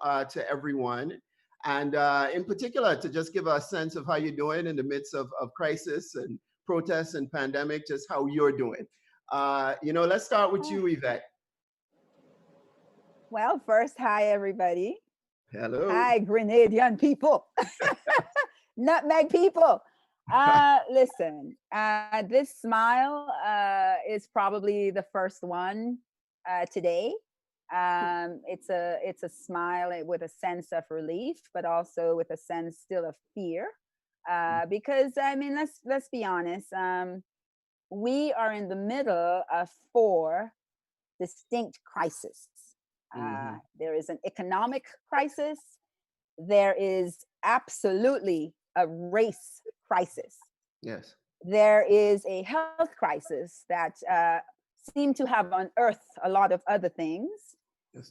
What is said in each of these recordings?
to everyone. And in particular, to just give a sense of how you're doing in the midst of crisis and protests and pandemic, just how you're doing. Let's start with you, Yvette. Well, first, hi, everybody. Hello. Hi, Grenadian people. Nutmeg people. Listen, this smile is probably the first one today. It's a smile with a sense of relief, but also with a sense still of fear. Because I mean, let's be honest. We are in the middle of 4 distinct crises. There is an economic crisis. There is absolutely a race crisis. Yes. There is a health crisis that seem to have unearthed a lot of other things.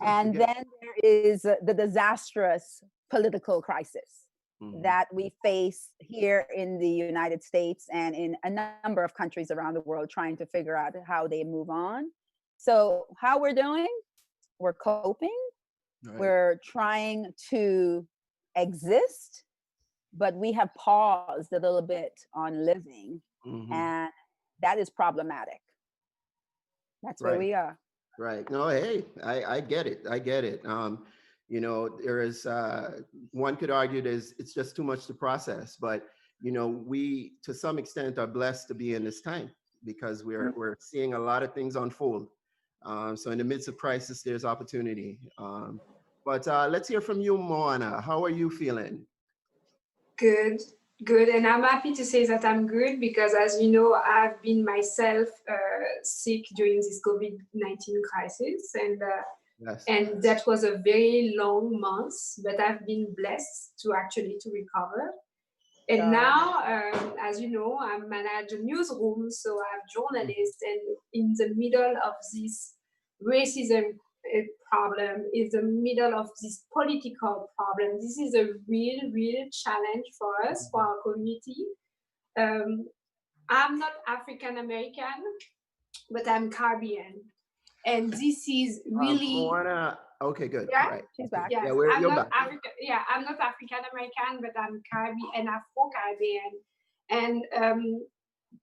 And then there is the disastrous political crisis that we face here in the United States and in a number of countries around the world, trying to figure out how they move on. So how we're doing? We're coping. Right. We're trying to exist, but we have paused a little bit on living, and that is problematic. That's where we are. Right. No, hey, I get it. I get it. There is, one could argue it's just too much to process, but, we, to some extent, are blessed to be in this time because we're seeing a lot of things unfold. So in the midst of crisis, there's opportunity. But let's hear from you, Moana. How are you feeling? Good. And I'm happy to say that I'm good because, as you know, I've been myself sick during this COVID-19 crisis. And that was a very long month, but I've been blessed to recover. And now, as you know, I manage a newsroom, so I'm journalist, and in the middle of this racism problem, in the middle of this political problem, this is a real challenge for us, for our community. I'm not African American, but I'm Caribbean, and this is really. Okay, good. Yeah, right. She's back. Yes, you're I'm not back. I'm not African American, but I'm Caribbean and Afro-Caribbean. And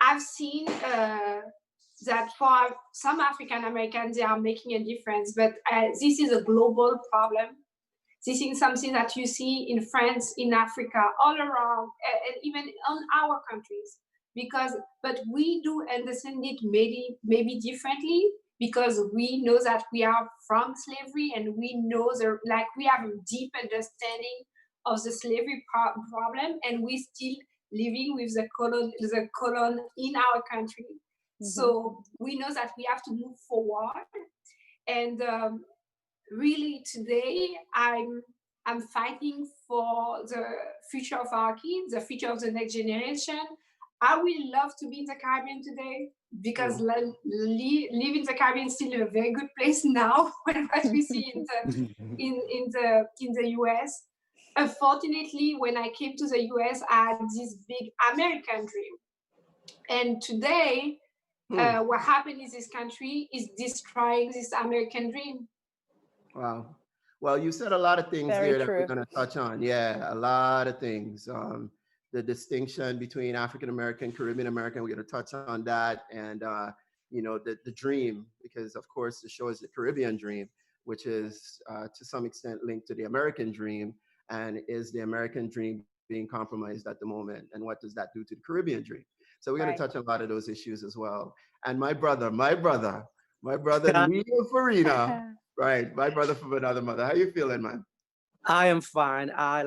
I've seen that for some African Americans, they are making a difference. But this is a global problem. This is something that you see in France, in Africa, all around, and even on our countries. But we do understand it maybe differently, because we know that we are from slavery, and we know we have a deep understanding of the slavery problem, and we still living with the colon in our country. So we know that we have to move forward. And really today, I'm fighting for the future of our kids, the future of the next generation. I would love to be in the Caribbean today, because live in the Caribbean is still a very good place now, what we see in the US. Unfortunately, when I came to the US, I had this big American dream. And today, what happened in this country is destroying this American dream. Wow. Well, you said a lot of things Very here that true. we're going to touch on. Yeah, a lot of things. The distinction between African American, Caribbean American, we're going to touch on that. And, the dream, because of course the show is the Caribbean dream, which is to some extent linked to the American dream. And is the American dream being compromised at the moment? And what does that do to the Caribbean dream? So we're going to touch on a lot of those issues as well. And my brother, Neal Farinah, right? My brother from another mother. How you feeling, man? I am fine. I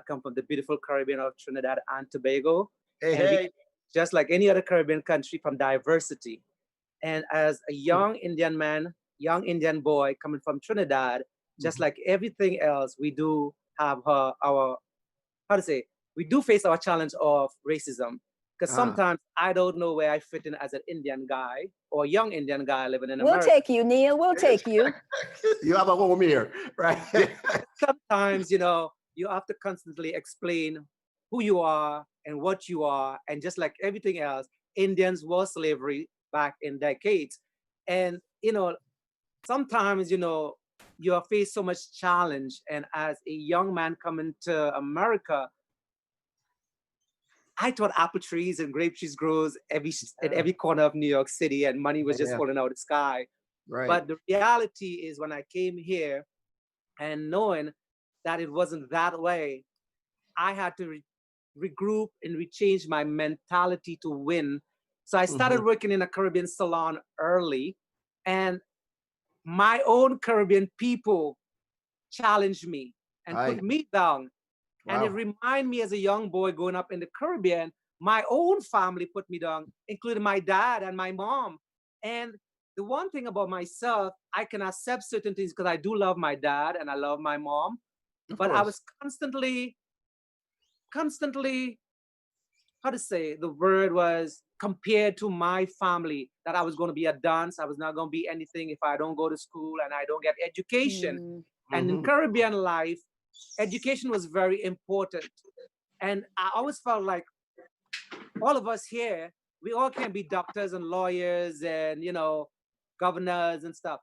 come from the beautiful Caribbean of Trinidad and Tobago. Hey. Just like any other Caribbean country, from diversity. And as a young Indian man, young Indian boy coming from Trinidad, just like everything else, we do have we do face our challenge of racism. Because sometimes I don't know where I fit in as an Indian guy or young Indian guy living in America. We'll take you, Neal. We'll take you. You have a home here, right? Sometimes, you have to constantly explain who you are and what you are. And just like everything else, Indians were slavery back in decades. And, sometimes, you are faced so much challenge. And as a young man coming to America, I thought apple trees and grape trees grows at every corner of New York City, and money was just falling out of the sky. Right. But the reality is, when I came here and knowing that it wasn't that way, I had to regroup and rechange my mentality to win. So I started working in a Caribbean salon early, and my own Caribbean people challenged me and put me down. Wow. And it reminded me, as a young boy growing up in the Caribbean, my own family put me down, including my dad and my mom. And the one thing about myself, I can accept certain things because I do love my dad and I love my mom. But I was constantly, how to say, the word was compared to my family, that I was going to be a dunce. I was not going to be anything if I don't go to school and I don't get education. And in Caribbean life, education was very important. And I always felt like all of us here, we all can be doctors and lawyers and, you know, governors and stuff.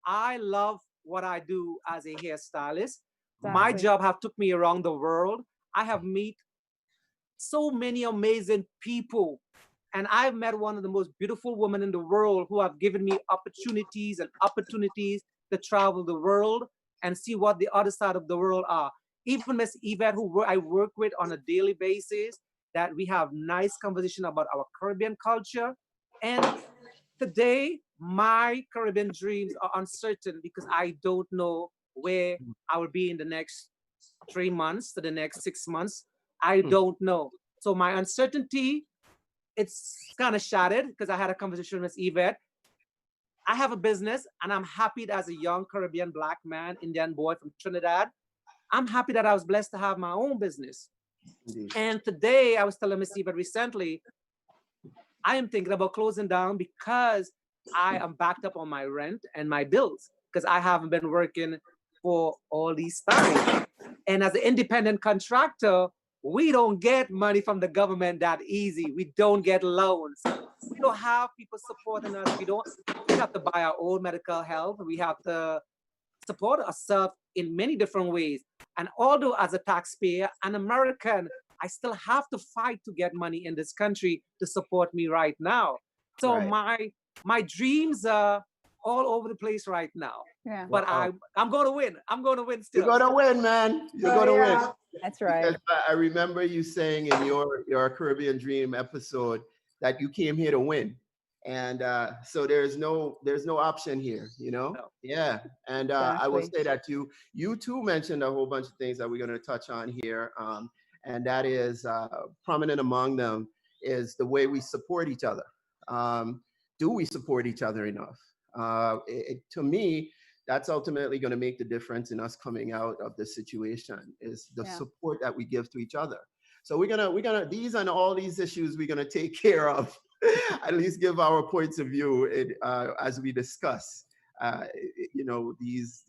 I love what I do as a hairstylist. My job have took me around the world. I have met so many amazing people. And I've met one of the most beautiful women in the world who have given me opportunities to travel the world and see what the other side of the world are. Even Miss Yvette, who I work with on a daily basis, that we have nice conversation about our Caribbean culture. And today, my Caribbean dreams are uncertain because I don't know where I will be in the next 3 months to the next 6 months. I don't know. So my uncertainty, it's kind of shattered because I had a conversation with Yvette. I have a business and I'm happy that as a young Caribbean Black man, Indian boy from Trinidad, I'm happy that I was blessed to have my own business. Indeed. And today I was telling Miss Yvette recently, I am thinking about closing down because I am backed up on my rent and my bills because I haven't been working for all these time. And as an independent contractor, we don't get money from the government that easy. We don't get loans. We don't have people supporting us. We have to buy our own medical health. We have to support ourselves in many different ways. And although as a taxpayer, an American, I still have to fight to get money in this country to support me right now. So my dreams are all over the place right now. Yeah. But I'm going to win. I'm going to win still. You're going to win, man. You're going to win. That's right. Because I remember you saying in your Caribbean Dream episode that you came here to win. And so there's no option here, you know? No. Yeah. And exactly. I will say that you too mentioned a whole bunch of things that we're going to touch on here. And that is prominent among them is the way we support each other. Do we support each other enough? To me, that's ultimately going to make the difference in us coming out of this situation is the support that we give to each other. So we're gonna these and all these issues we're gonna take care of, at least give our points of view as we discuss, you know, these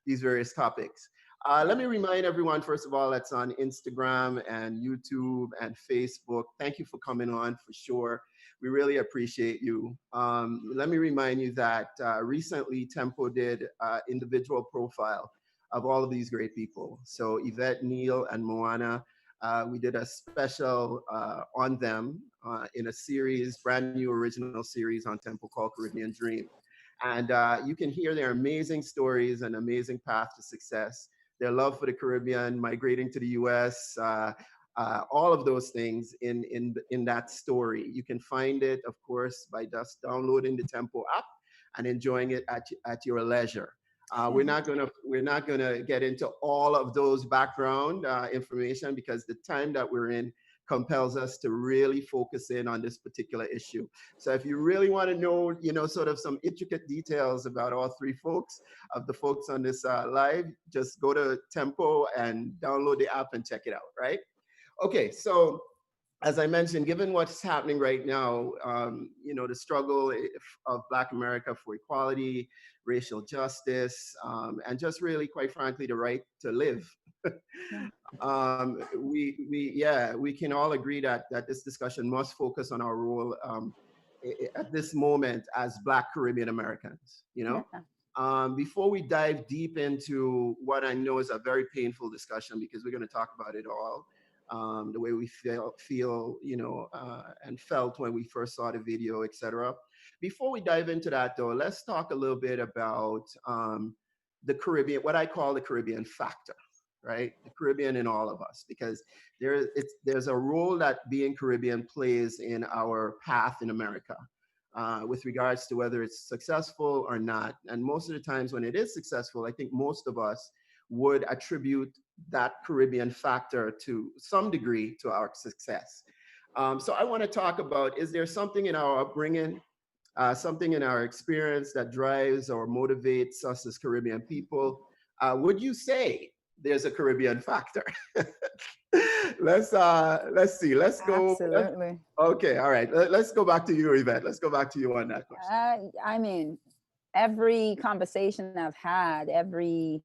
various topics. Let me remind everyone, first of all, that's on Instagram and YouTube and Facebook. Thank you for coming on, for sure. We really appreciate you. Let me remind you that recently Tempo did individual profile of all of these great people. So Yvette, Neal, and Moana, we did a special on them in a series, brand new original series on Tempo called Caribbean Dream. And you can hear their amazing stories and amazing path to success, their love for the Caribbean, migrating to the US, all of those things in that story. You can find it, of course, by just downloading the Tempo app and enjoying it at your leisure. We're not gonna get into all of those background information because the time that we're in compels us to really focus in on this particular issue. So if you really want to know, you know, sort of some intricate details about all three folks, of the folks on this live, just go to Tempo and download the app and check it out, right? Okay, so as I mentioned, given what's happening right now, you know, the struggle of Black America for equality, racial justice, and just really, quite frankly, the right to live. We can all agree that this discussion must focus on our role at this moment as Black Caribbean Americans, you know? Before we dive deep into what I know is a very painful discussion, because we're going to talk about it all, the way we feel, and felt when we first saw the video, etc. Before we dive into that, though, let's talk a little bit about the Caribbean, what I call the Caribbean factor, right? The Caribbean in all of us, because there's a role that being Caribbean plays in our path in America. With regards to whether it's successful or not. And most of the times when it is successful, I think most of us would attribute that Caribbean factor to some degree to our success. So I want to talk about, is there something in our upbringing, something in our experience that drives or motivates us as Caribbean people? Would you say there's a Caribbean factor? Let's see. Let's go. Absolutely. Okay. All right. Let's go back to you, Yvette. Let's go back to you on that question. I mean, every conversation I've had, every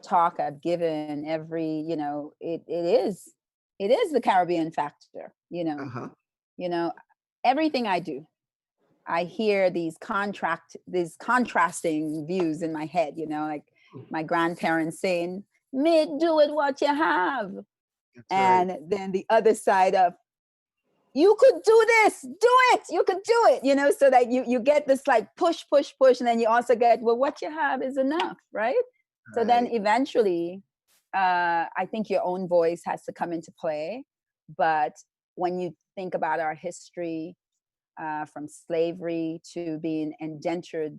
talk I've given, every, it is the Caribbean factor, everything I do. I hear these contrasting views in my head, like my grandparents saying, "Make do with what you have." That's and right. Then the other side of, "You could do this, do it, you could do it," so that you get this like push, and then you also get, well, what you have is enough, right? So then eventually, I think your own voice has to come into play. But when you think about our history, from slavery to being indentured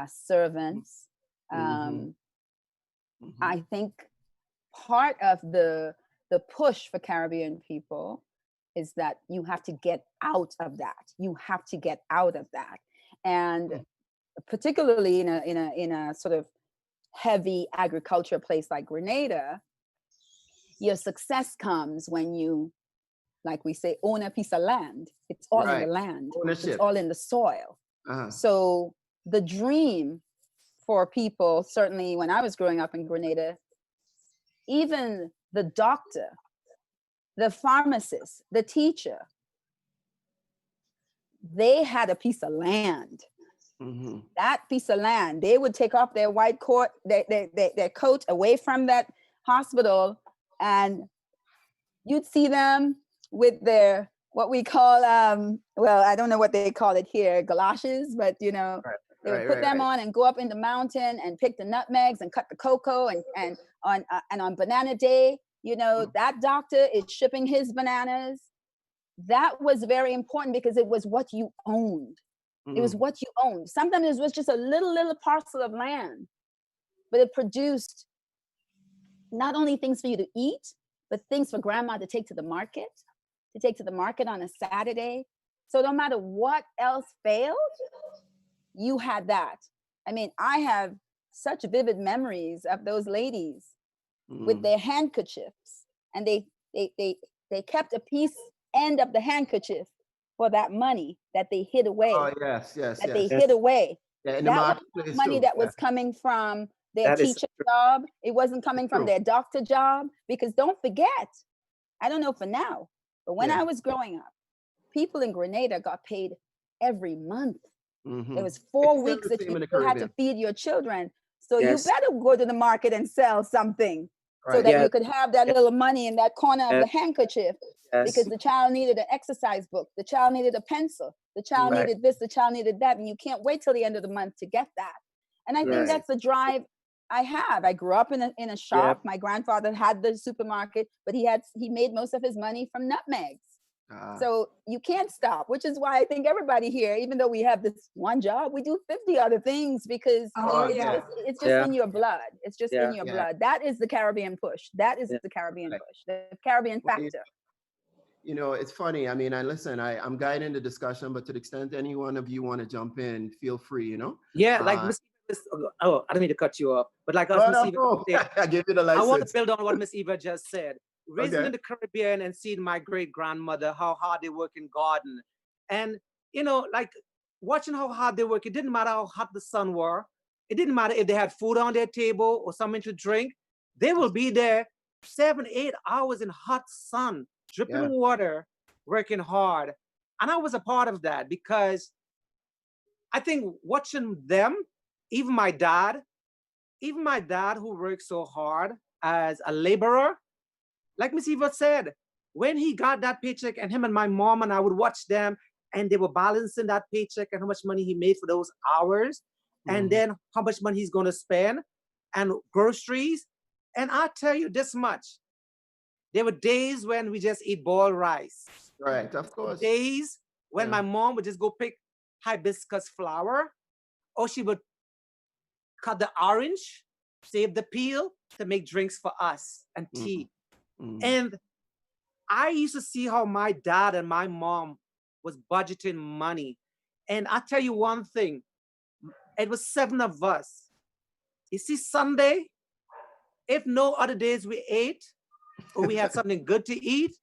servants, I think part of the push for Caribbean people is that you have to get out of that. You have to get out of that. And particularly in a sort of heavy agriculture place like Grenada, your success comes when you, like we say, own a piece of land. It's all in the land. Ownership. It's all in the soil. So the dream for people, certainly when I was growing up in Grenada, even the doctor, the pharmacist, the teacher, they had a piece of land. That piece of land, they would take off their white coat, their coat away from that hospital, and you'd see them with their, what we call, well, I don't know what they call it here, galoshes, but they would put them on and go up in the mountain and pick the nutmegs and cut the cocoa, and on banana day, that doctor is shipping his bananas. That was very important because it was what you owned. It was what you owned. Sometimes it was just a little parcel of land, but it produced not only things for you to eat, but things for grandma to take to the market on a Saturday. So no matter what else failed, you had that. I mean, I have such vivid memories of those ladies with their handkerchiefs, and they kept a piece end of the handkerchief for that money that they hid away. Oh, yes. They hid away. Yeah, that was money that was coming from their teacher job. It wasn't coming from their doctor job, because don't forget, I don't know for now, but when I was growing up, people in Grenada got paid every month. It was 4 weeks that you had to feed your children. So you better go to the market and sell something so that you could have that little money in that corner of the handkerchief. Because the child needed an exercise book, the child needed a pencil, the child needed this, the child needed that, and you can't wait till the end of the month to get that. And I think that's the drive I have. I grew up in a shop. My grandfather had the supermarket, but he made most of his money from nutmegs. So you can't stop, which is why I think everybody here, even though we have this one job, we do 50 other things, because it's just in your blood. It's just in your blood. That is the Caribbean push. That is the Caribbean push, the Caribbean factor. It's funny. I mean, I'm guiding the discussion, but to the extent any one of you want to jump in, feel free, Yeah, like Miss I don't mean to cut you off, but like Miss Eva said, I give you the license. I want to build on what Miss Eva just said. Raising in the Caribbean and seeing my great-grandmother, how hard they work in garden. And, like watching how hard they work, it didn't matter how hot the sun were. It didn't matter if they had food on their table or something to drink. They will be there 7-8 hours in hot sun, dripping water, working hard. And I was a part of that, because I think watching them even my dad who worked so hard as a laborer, like Miss Yvette said, when he got that paycheck, and him and my mom and I would watch them, and they were balancing that paycheck and how much money he made for those hours, and then how much money he's going to spend, and groceries. And I tell you this much, there were days when we just eat boiled rice. Right, of course. Days when my mom would just go pick hibiscus flower, or she would cut the orange, save the peel to make drinks for us and tea. And I used to see how my dad and my mom was budgeting money. And I tell you one thing, it was 7 of us. You see, Sunday, if no other days we ate or we had something good to eat,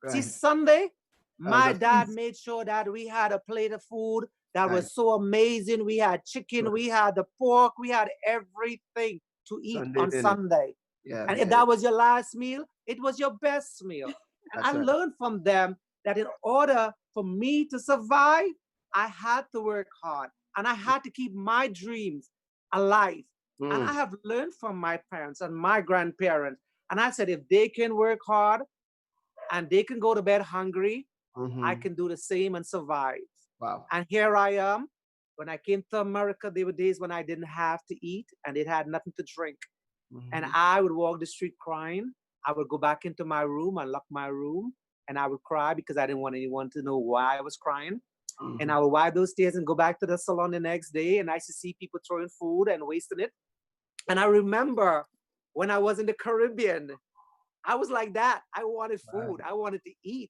see, Sunday, my dad made sure that we had a plate of food that was so amazing. We had chicken, we had the pork, we had everything to eat on Sunday. And if that was your last meal, it was your best meal. And I learned from them that in order for me to survive, I had to work hard and I had to keep my dreams alive. And I have learned from my parents and my grandparents. And I said, if they can work hard and they can go to bed hungry, I can do the same and survive. Wow. And here I am. When I came to America, there were days when I didn't have to eat and it had nothing to drink. And I would walk the street crying. I would go back into my room and lock my room and I would cry because I didn't want anyone to know why I was crying. And I would wipe those tears and go back to the salon the next day. And I used to see people throwing food and wasting it. And I remember when I was in the Caribbean, I was like that. I wanted food. I wanted to eat.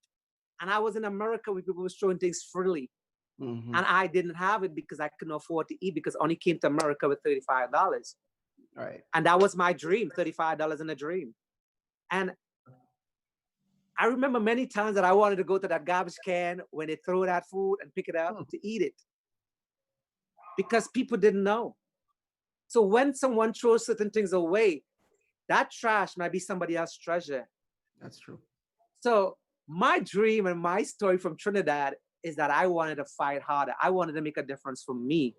And I was in America where people were throwing things freely. And I didn't have it because I couldn't afford to eat because I only came to America with $35. Right. And that was my dream, $35 in a dream. And I remember many times that I wanted to go to that garbage can when they throw that food and pick it up to eat it. Because people didn't know. So when someone throws certain things away, that trash might be somebody else's treasure. That's true. So my dream and my story from Trinidad is that I wanted to fight harder. I wanted to make a difference for me.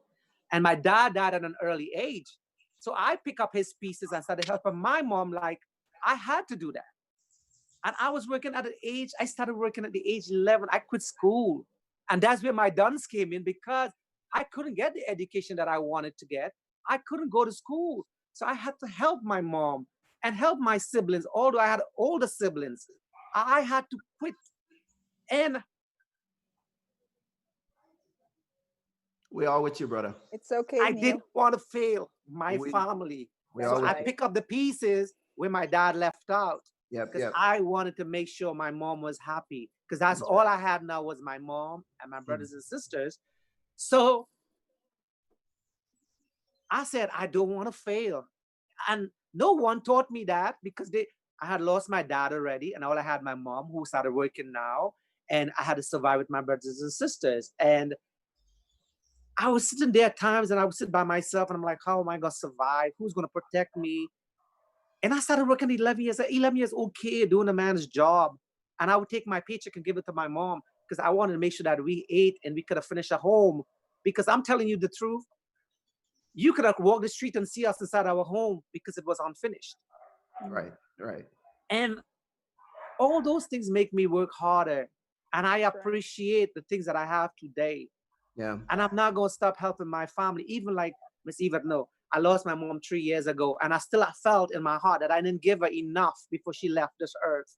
And my dad died at an early age. So I pick up his pieces and started helping my mom like I had to do that. And I was working at an age, I started working at the age 11. I quit school. And that's where my duns came in because I couldn't get the education that I wanted to get. I couldn't go to school. So I had to help my mom and help my siblings. Although I had older siblings, I had to quit. And we are with you, brother. It's okay. I Neal. didn't want to fail my family. So I pick up the pieces where my dad left out. Because I wanted to make sure my mom was happy. Because that's all I had now was my mom and my brothers and sisters. So I said, I don't want to fail. And no one taught me that because I had lost my dad already. And all I had my mom who started working now. And I had to survive with my brothers and sisters. And I was sitting there at times and I would sit by myself and I'm like, how am I going to survive? Who's going to protect me? And I started working at 11 years old kid doing a man's job. And I would take my paycheck and give it to my mom because I wanted to make sure that we ate and we could have finished at home. Because I'm telling you the truth, you could have walked the street and see us inside our home because it was unfinished. Right. And all those things make me work harder. And I appreciate the things that I have today. Yeah. And I'm not going to stop helping my family. Even like Miss Yvette, no, I lost my mom 3 years ago. And I still felt in my heart that I didn't give her enough before she left this earth.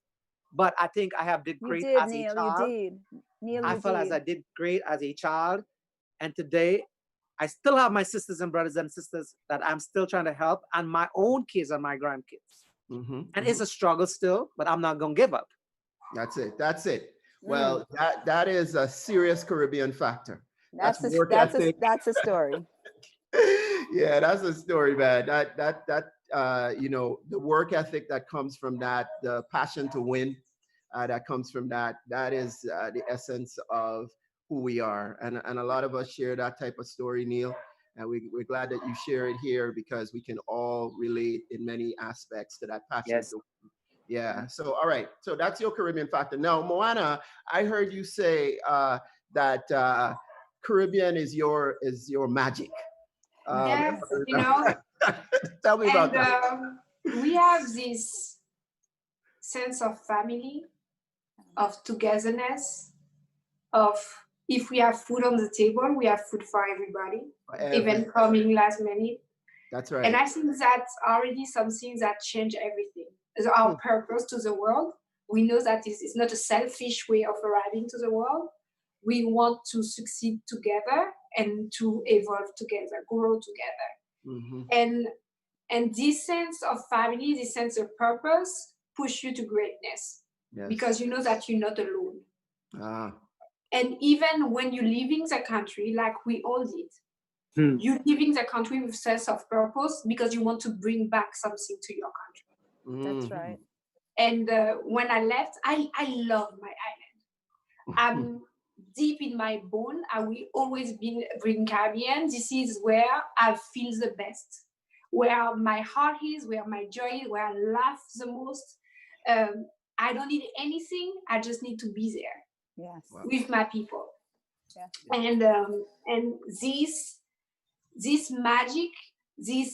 But I think I have did great as a child. Neal, I felt as I did great as a child. And today, I still have my sisters and brothers and sisters that I'm still trying to help. And my own kids and my grandkids. And it's a struggle still, but I'm not going to give up. That's it. Well, that is a serious Caribbean factor. That's a story. Yeah, that's a story, man. That you know, the work ethic that comes from that, the passion to win, that comes from that is the essence of who we are. And a lot of us share that type of story, Neal. And we're glad that you share it here because we can all relate in many aspects to that passion. Yes. To win. Yeah. So, all right. So that's your Caribbean factor. Now, Moana, I heard you say that Caribbean is your magic. Yes, you know. Tell me about And that. we have this sense of family, of togetherness, of if we have food on the table, we have food for everybody, even coming last minute. That's right. And I think that's already something that changed everything. It's our purpose to the world. We know that it's not a selfish way of arriving to the world. We want to succeed together and to evolve together, grow together. And this sense of family, this sense of purpose, push you to greatness. Yes. Because you know that you're not alone. And even when you're leaving the country, like we all did, you're leaving the country with sense of purpose because you want to bring back something to your country. That's right. And when I left, I love my island. I'm deep in my bone. I will always bring Caribbean. This is where I feel the best, where my heart is, where my joy is, where I laugh the most. I don't need anything. I just need to be there. Yes. With my people. Yeah. And this magic,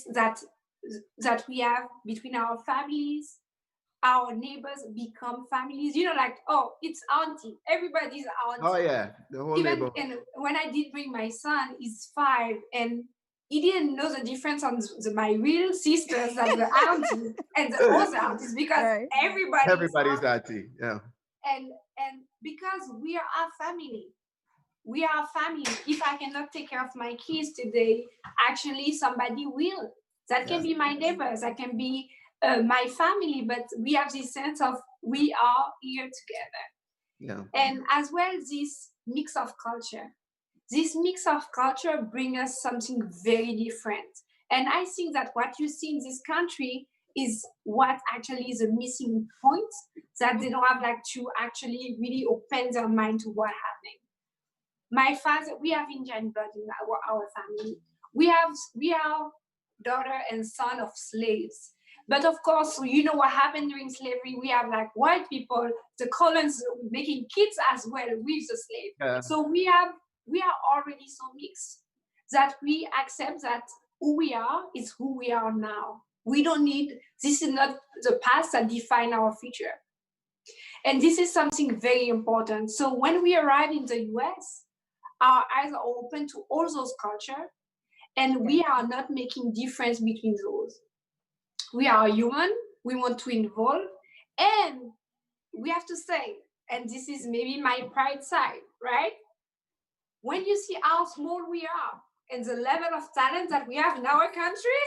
that we have between our families, our neighbors become families. You know, like, oh, it's auntie. Everybody's auntie. Oh yeah, the whole neighborhood. And when I did bring my son, he's 5, and he didn't know the difference on my real sisters, like the aunties and the other aunties, because everybody's auntie. Yeah. And because we are a family. We are a family. If I cannot take care of my kids today, actually somebody will. That can be my neighbors. That can be my family. But we have this sense of we are here together. Yeah. And as well, this mix of culture. This mix of culture brings us something very different. And I think that what you see in this country is what actually is a missing point, that they don't have like to actually really open their mind to what's happening. My father, we have Indian blood in our family. We are daughter and son of slaves. But of course, you know what happened during slavery. We have like white people, the colons making kids as well with the slave. Yeah. So we are already so mixed that we accept that who we are is who we are now. We don't need, this is not the past that define our future. And this is something very important. So when we arrive in the US, our eyes are open to all those cultures, and we are not making difference between those. We are human, we want to involve, and we have to say, and this is maybe my pride side, right? When you see how small we are and the level of talent that we have in our country,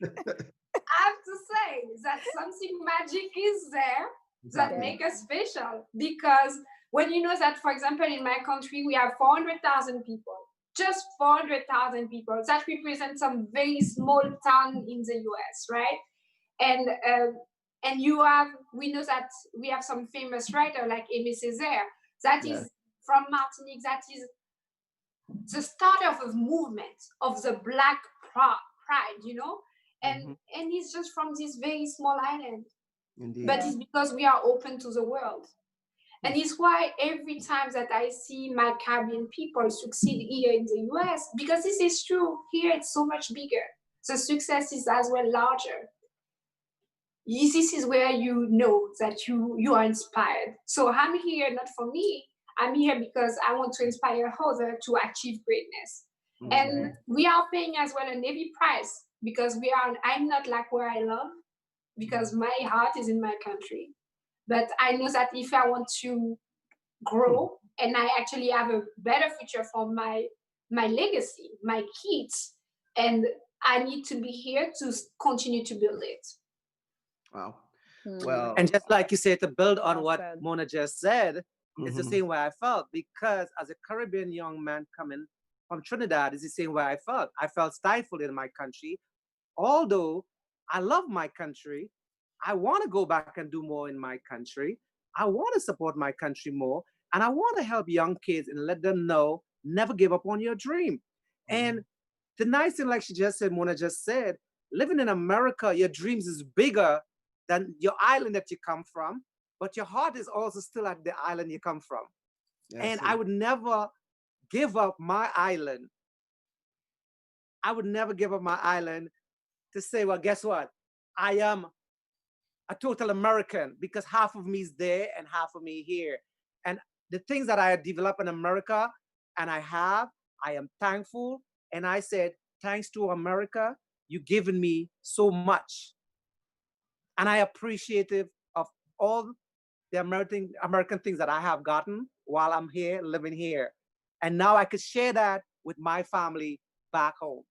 I have to say that something magic is there that make us special. Because when you know that, for example, in my country, we have 400,000 people, just 400,000 people, that represents some very small town in the US, right? And we know that we have some famous writer like Aimé Césaire, that is from Martinique, that is the start of a movement of the Black pride, you know? And it's just from this very small island. Indeed. But it's because we are open to the world. And it's why every time that I see my Caribbean people succeed here in the US, because this is true, here it's so much bigger. The success is as well larger. This is where you know that you are inspired. So I'm here not for me, I'm here because I want to inspire others to achieve greatness. And we are paying as well a heavy price, because I'm not like where I love, because my heart is in my country. But I know that if I want to grow and I actually have a better future for my legacy, my kids, and I need to be here to continue to build it. Wow. Well, and just like you said, to build on what Mona just said, it's the same way I felt, because as a Caribbean young man coming from Trinidad, it's the same way I felt. I felt stifled in my country. Although I love my country, I want to go back and do more in my country. I want to support my country more. And I want to help young kids and let them know, never give up on your dream. And the nice thing, like she just said, Mona just said, living in America, your dreams is bigger than your island that you come from, but your heart is also still at the island you come from. And I would never give up my island. I would never give up my island to say, well, guess what? I am a total American because half of me is there and half of me here. And the things that I developed in America and I am thankful. And I said, thanks to America, you've given me so much. And I appreciative of all the American things that I have gotten while I'm here, living here. And now I could share that with my family back home.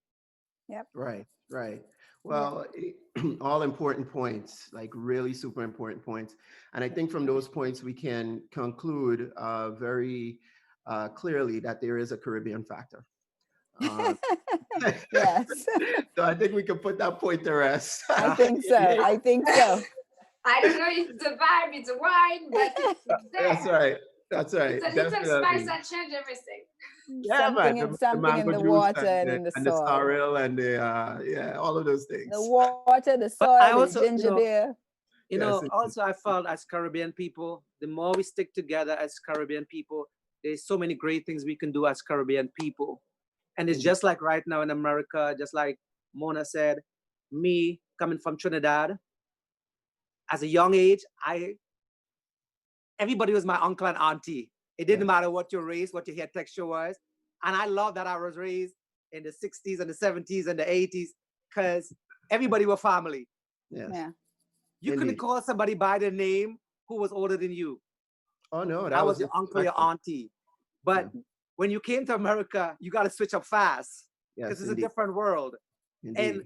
Yep. Right, right. Well, all important points, like really super important points. And I think from those points, we can conclude very clearly that there is a Caribbean factor. Yes. So I think we can put that point to rest. I think so. I think so. I don't know if the vibe is a wine, but it's there. That's right. That's right. It's a little spice that change everything. Yeah, something man. In, something in the water and in the soil. And the sorrel and the, all of those things. The water, the soil, the ginger beer. You know, also I felt as Caribbean people, the more we stick together as Caribbean people, there's so many great things we can do as Caribbean people. And it's just like right now in America, just like Mona said, me coming from Trinidad, as a young age, everybody was my uncle and auntie. It didn't matter what your race, what your hair texture was. And I love that I was raised in the 60s and the 70s and the 80s because everybody were family. Yes. Yeah. You couldn't call somebody by their name who was older than you. Oh, no. That was your uncle, your auntie. But when you came to America, you got to switch up fast because it's a different world. Indeed. And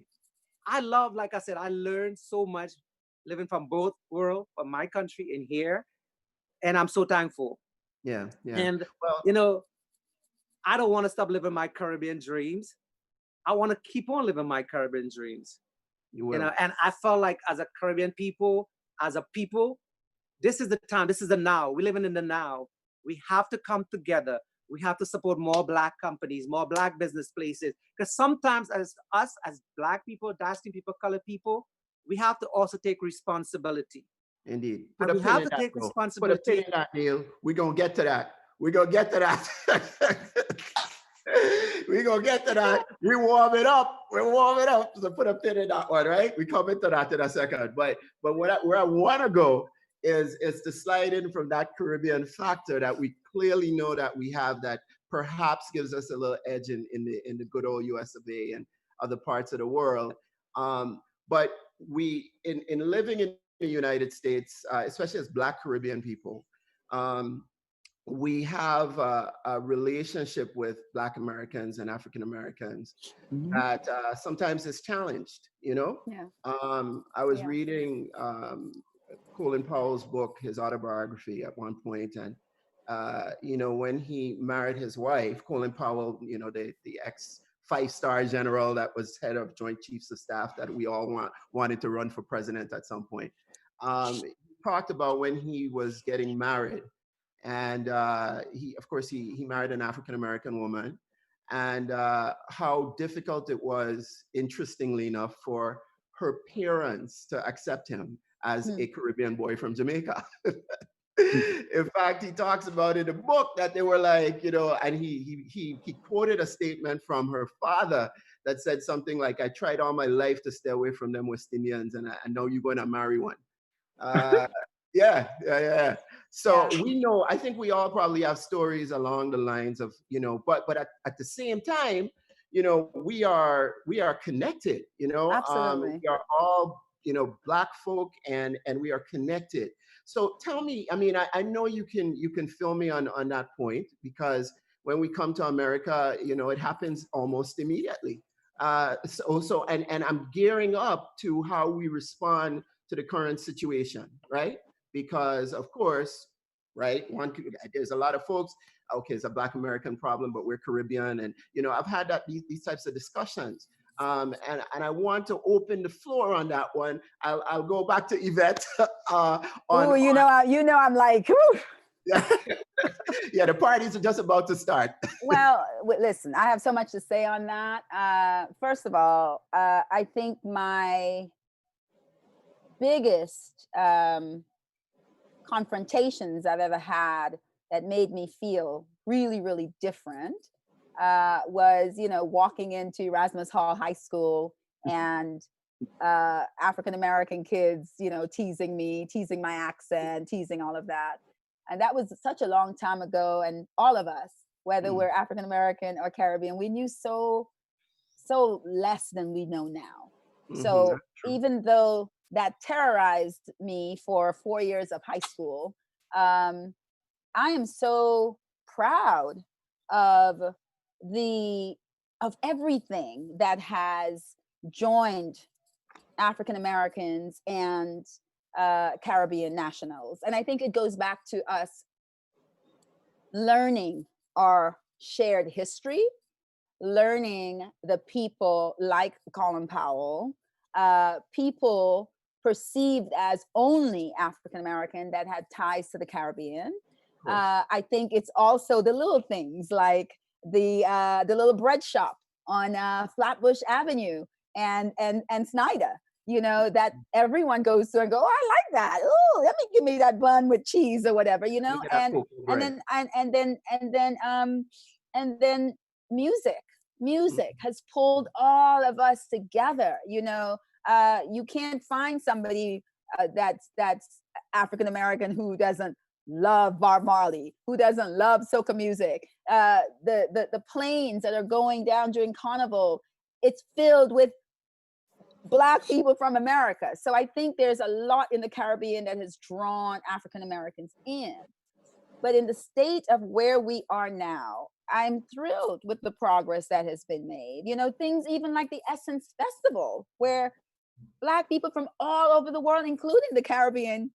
I love, like I said, I learned so much living from both worlds, from my country and here. And I'm so thankful. Yeah, yeah. And, you know, I don't want to stop living my Caribbean dreams. I want to keep on living my Caribbean dreams. You know, and I felt like as a Caribbean people, as a people, this is the time, this is the now. We're living in the now. We have to come together. We have to support more Black companies, more Black business places. Because sometimes as us, as Black people, diaspora people, colored people, we have to also take responsibility. Indeed. We have to take responsibility. Put a pin in that, Neal. We're going to get to that. We're going to get to that. We're going to get to that. We warm it up. We're warming up. So put a pin in that one, right? We come into that in a second. But where I want to go is to slide in from that Caribbean factor that we clearly know that we have that perhaps gives us a little edge in the good old US of A and other parts of the world. But we, in living in the United States, especially as Black Caribbean people, we have a relationship with Black Americans and African Americans that sometimes is challenged, you know? Yeah. I was reading Colin Powell's book, his autobiography at one point, and you know, when he married his wife, Colin Powell, you know, the ex 5-star general that was head of Joint Chiefs of Staff that we all wanted to run for president at some point, he talked about when he was getting married. And he, of course, he married an African-American woman, and how difficult it was, interestingly enough, for her parents to accept him as a Caribbean boy from Jamaica. In fact, he talks about in the book that they were like, you know, and he quoted a statement from her father that said something like, "I tried all my life to stay away from them West Indians, and I know you're going to marry one." Yeah. So we know, I think we all probably have stories along the lines of, you know, but at the same time, you know, we are connected, you know. Absolutely. We are all, you know, Black folk, and we are connected. So tell me, I mean, I know you can fill me on that point, because when we come to America, you know, it happens almost immediately. So and I'm gearing up to how we respond to the current situation, right? Because of course, right, there's a lot of folks, okay, it's a Black American problem, but we're Caribbean, and you know, I've had these types of discussions, and I want to open the floor on that one. I'll go back to Yvette. You know, I'm like, whew. Yeah, the parties are just about to start. Well, listen, I have so much to say on that. First of all, I think my biggest confrontations I've ever had that made me feel really, really different was, walking into Erasmus Hall High School and African-American kids, teasing me, teasing my accent, teasing all of that. And that was such a long time ago. And all of us, whether we're African-American or Caribbean, we knew so less than we know now. So even though that terrorized me for 4 years of high school, I am so proud of everything that has joined African Americans and Caribbean nationals. And I think it goes back to us learning our shared history, learning the people like Colin Powell, people perceived as only African American that had ties to the Caribbean. I think it's also the little things like the little bread shop on Flatbush Avenue and Snyder, that everyone goes to and go, oh, I like that. Oh, let me give me that bun with cheese or whatever, and then music has pulled all of us together. You can't find somebody that's African American who doesn't love Bob Marley, who doesn't love soca music. The planes that are going down during Carnival, it's filled with Black people from America. So I think there's a lot in the Caribbean that has drawn African Americans in. But in the state of where we are now, I'm thrilled with the progress that has been made. Things even like the Essence Festival, where Black people from all over the world, including the Caribbean,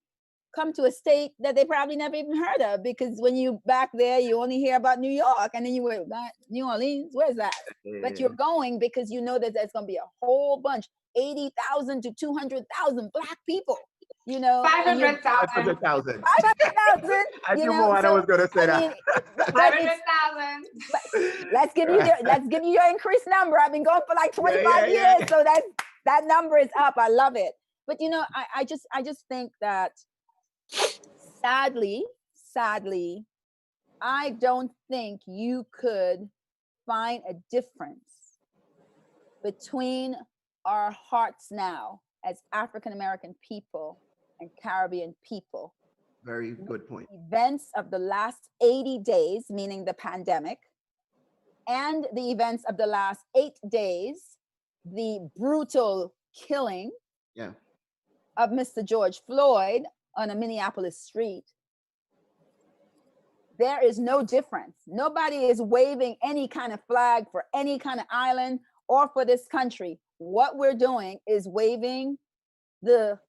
come to a state that they probably never even heard of, because when you back there, you only hear about New York, and then you went, New Orleans, where's that? Yeah. But you're going because you know that there's going to be a whole bunch, 80,000 to 200,000 Black people. 500,000. 500,000. 500,000. I knew Moana was going to say that. 500,000. Let's give you your increased number. I've been going for like 25 years, so that number is up. I love it. But I just think that sadly, I don't think you could find a difference between our hearts now as African American people and Caribbean people. Very good point. Events of the last 80 days, meaning the pandemic, and the events of the last 8 days, the brutal killing of Mr. George Floyd on a Minneapolis street. There is no difference. Nobody is waving any kind of flag for any kind of island or for this country. What we're doing is waving the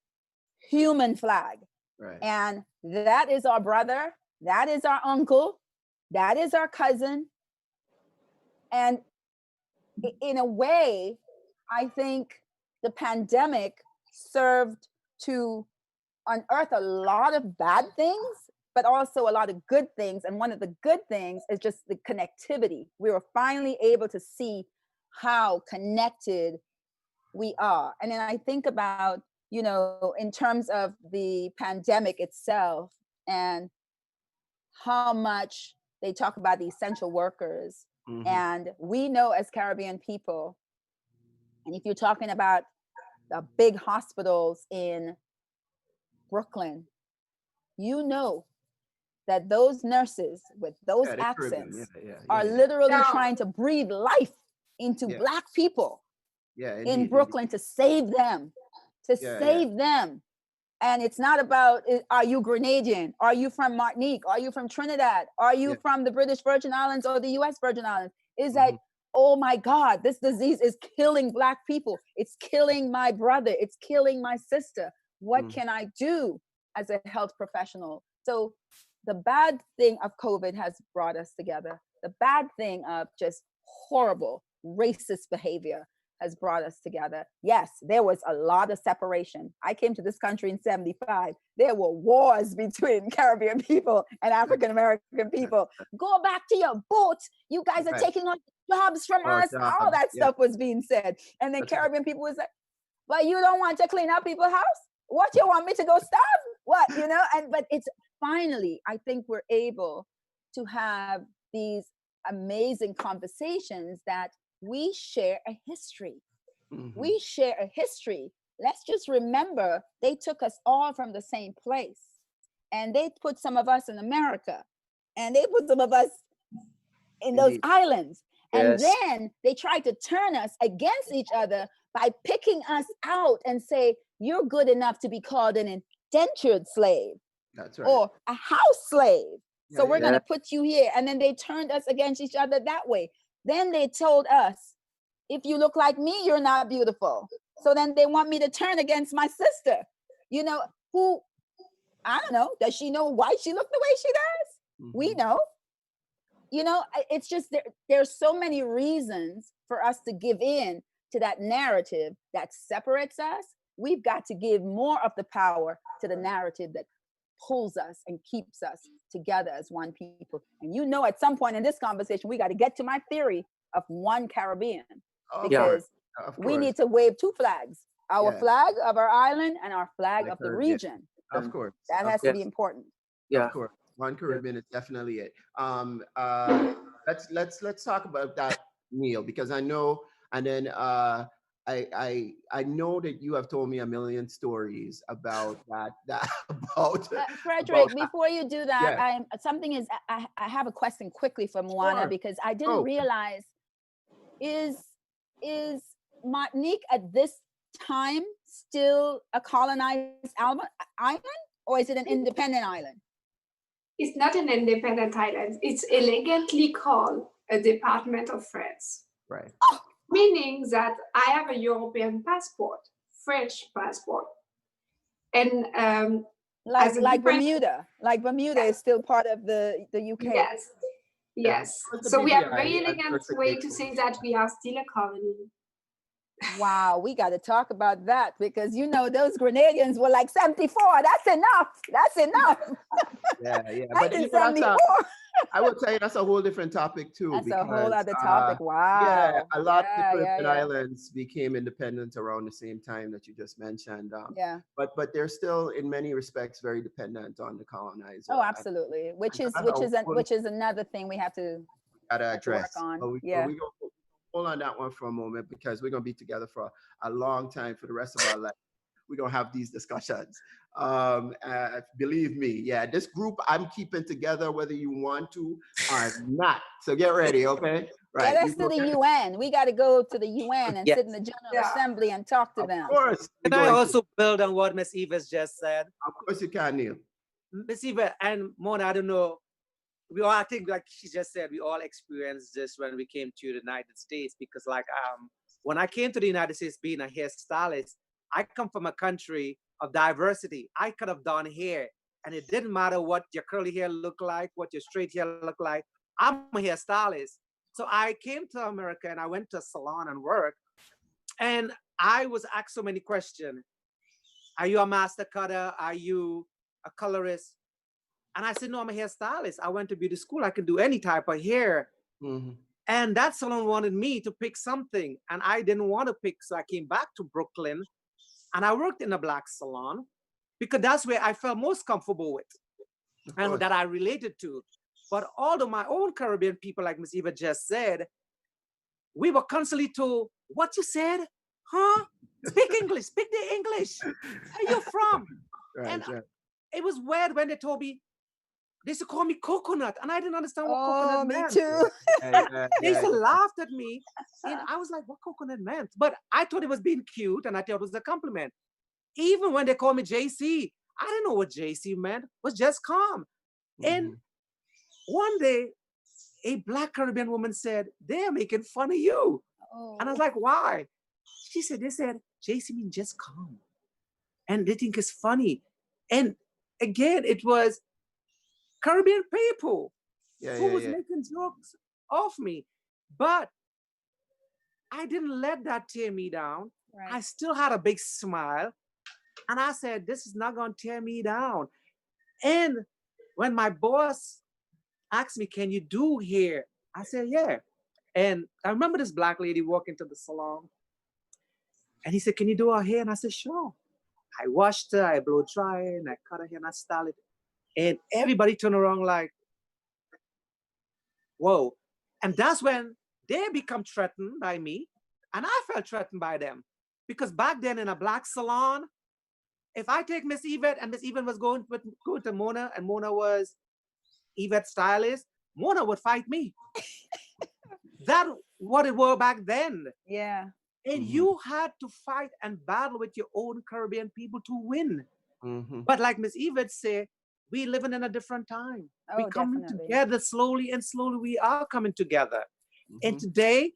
human flag. Right. And that is our brother, that is our uncle, that is our cousin. And in a way, I think the pandemic served to unearth a lot of bad things, but also a lot of good things. And one of the good things is just the connectivity. We were finally able to see how connected we are. And then I think about, in terms of the pandemic itself and how much they talk about the essential workers. Mm-hmm. And we know as Caribbean people, and if you're talking about the big hospitals in Brooklyn, that those nurses with those accents are literally trying to breathe life into Black people in Brooklyn to save them, save them. And it's not about, are you Grenadian? Are you from Martinique? Are you from Trinidad? Are you from the British Virgin Islands or the US Virgin Islands? Is that, oh my God, this disease is killing Black people. It's killing my brother. It's killing my sister. What can I do as a health professional? So the bad thing of COVID has brought us together. The bad thing of just horrible racist behavior has brought us together. Yes, there was a lot of separation. I came to this country in 75. There were wars between Caribbean people and African American people. Go back to your boat. You guys are taking on jobs from us. All that stuff was being said. And then Caribbean people was like, but you don't want to clean up people's house? What, you want me to go starve? What, but it's finally, I think we're able to have these amazing conversations that we share a history. Mm-hmm. We share a history. Let's just remember they took us all from the same place, and they put some of us in America, and they put some of us in those islands. And then they tried to turn us against each other by picking us out and say, you're good enough to be called an indentured slave. That's right. Or a house slave. So we're going to put you here. And then they turned us against each other that way. Then they told us, if you look like me, you're not beautiful. So then they want me to turn against my sister, you know, who, I don't know, does she know why she looked the way she does? We know. You know, it's just there's so many reasons for us to give in to that narrative that separates us. We've got to give more of the power to the narrative that pulls us and keeps us together as one people. And you know, at some point in this conversation, we got to get to my theory of one Caribbean, because we need to wave two flags, our flag of our island and our flag of the region. Of course. That has to be important. Of course. One Caribbean is definitely it. Let's talk about that, Neal, because I know, and then I know that you have told me a million stories about that about Frederick, before you do that, I have a question quickly for Moana, because I didn't realize, is Martinique at this time still a colonized island, or is it an independent island? It's not an independent island. It's elegantly called a department of France. Right. Meaning that I have a European passport, French passport. And like Bermuda. Like Bermuda is still part of the UK. Yes. So we have a very elegant way to say that we are still a colony. Wow, we got to talk about that, because you know those Grenadians were like 74. That's enough. That's enough. But you know, I would say that's a whole different topic too. That's because, a whole other topic. Wow. Yeah, a lot of the Caribbean islands became independent around the same time that you just mentioned. But they're still, in many respects, very dependent on the colonizer. Oh, absolutely. Which is another thing we have to address. Work on. We go hold on that one for a moment, because we're going to be together for a long time for the rest of our life. We're going to have these discussions. Believe me, this group I'm keeping together whether you want to or not. So get ready, okay? Right. Get us to the UN. We got to go to the UN and sit in the General Assembly and talk to them. Of course. Can I also build on what Miss Yvette just said? Of course you can, Neal. Miss Yvette and Mona, I don't know, I think like she just said, we all experienced this when we came to the United States, because when I came to the United States being a hairstylist, I come from a country of diversity. I could have done hair, and it didn't matter what your curly hair looked like, what your straight hair looked like. I'm a hairstylist. So I came to America and I went to a salon and worked, and I was asked so many questions. Are you a master cutter? Are you a colorist? And I said, no, I'm a hairstylist. I went to beauty school. I can do any type of hair. And that salon wanted me to pick something, and I didn't want to pick. So I came back to Brooklyn, and I worked in a black salon, because that's where I felt most comfortable with and that I related to. But although my own Caribbean people, like Ms. Eva just said, we were constantly told, what you said? Huh? Speak English, speak the English. Where you from? It was weird when they told me, they used to call me coconut, and I didn't understand what coconut meant. Me too. They used to laugh at me, and I was like, what coconut meant? But I thought it was being cute, and I thought it was a compliment. Even when they called me JC, I didn't know what JC meant. It was just calm. And one day, a Black Caribbean woman said, they're making fun of you. And I was like, why? They said, JC means just calm. And they think it's funny. And again, it was Caribbean people who was making jokes off me. But I didn't let that tear me down. Right. I still had a big smile. And I said, this is not going to tear me down. And when my boss asked me, can you do hair? I said, yeah. And I remember this Black lady walking to the salon. And he said, can you do her hair? And I said, sure. I washed her, I blow dry her, and I cut her hair and I styled it. And everybody turned around like, whoa. And that's when they become threatened by me, and I felt threatened by them. Because back then in a black salon, if I take Miss Yvette and Miss Yvette was going to Moana, and Moana was Yvette's stylist, Moana would fight me. That's what it was back then. Yeah. And you had to fight and battle with your own Caribbean people to win. But like Miss Yvette said, we living in a different time. Oh, we coming definitely. together slowly, and slowly we are coming together. And today,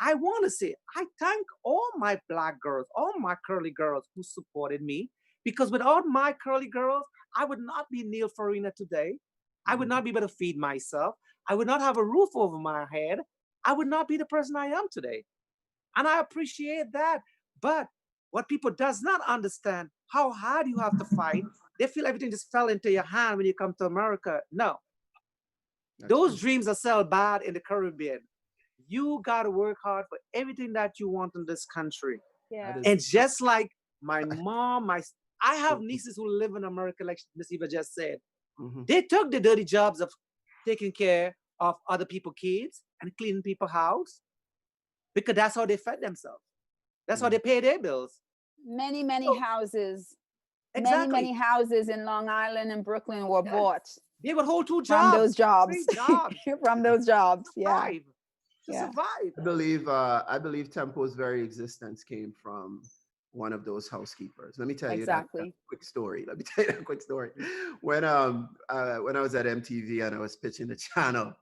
I want to say, I thank all my black girls, all my curly girls who supported me, because without my curly girls, I would not be Neal Farinah today. I would not be able to feed myself. I would not have a roof over my head. I would not be the person I am today. And I appreciate that. But what people does not understand, how hard you have to fight. They feel everything just fell into your hand when you come to America. No. Those dreams are sell bad in the Caribbean. You got to work hard for everything that you want in this country. Yeah. And just like my mom, I have nieces who live in America, like Miss Eva just said. They took the dirty jobs of taking care of other people's kids and cleaning people's house, because that's how they fed themselves. That's how they pay their bills. Many houses. Exactly. Many houses in Long Island and Brooklyn were bought. They would hold 2 jobs. From those jobs. 3 jobs. From those jobs. Yeah. 5 to survive. I believe Tempo's very existence came from one of those housekeepers. Let me tell you that quick story. Let me tell you that quick story. When I was at MTV and I was pitching the channel,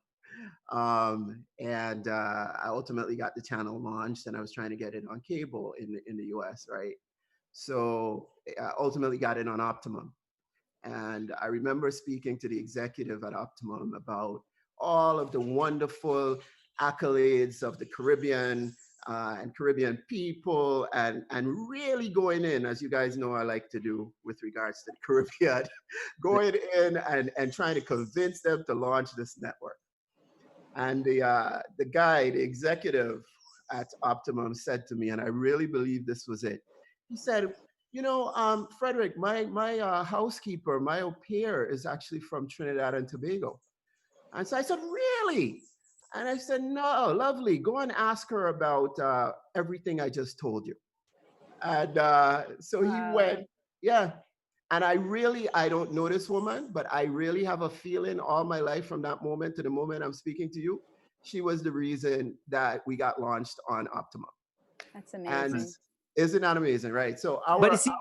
and I ultimately got the channel launched, and I was trying to get it on cable in the US, right? So I ultimately got it on Optimum. And I remember speaking to the executive at Optimum about all of the wonderful accolades of the Caribbean and Caribbean people, and really going in, as you guys know I like to do with regards to the Caribbean, going in and trying to convince them to launch this network. And the executive at Optimum said to me, and I really believe this was it, he said, you know, Frederick, my housekeeper, my au pair is actually from Trinidad and Tobago. And so I said, really? And I said, no, lovely. Go and ask her about everything I just told you. And so he went, yeah. And I don't know this woman, but I really have a feeling all my life from that moment to the moment I'm speaking to you, she was the reason that we got launched on Optimum. That's amazing. And isn't that amazing, right? So but you see,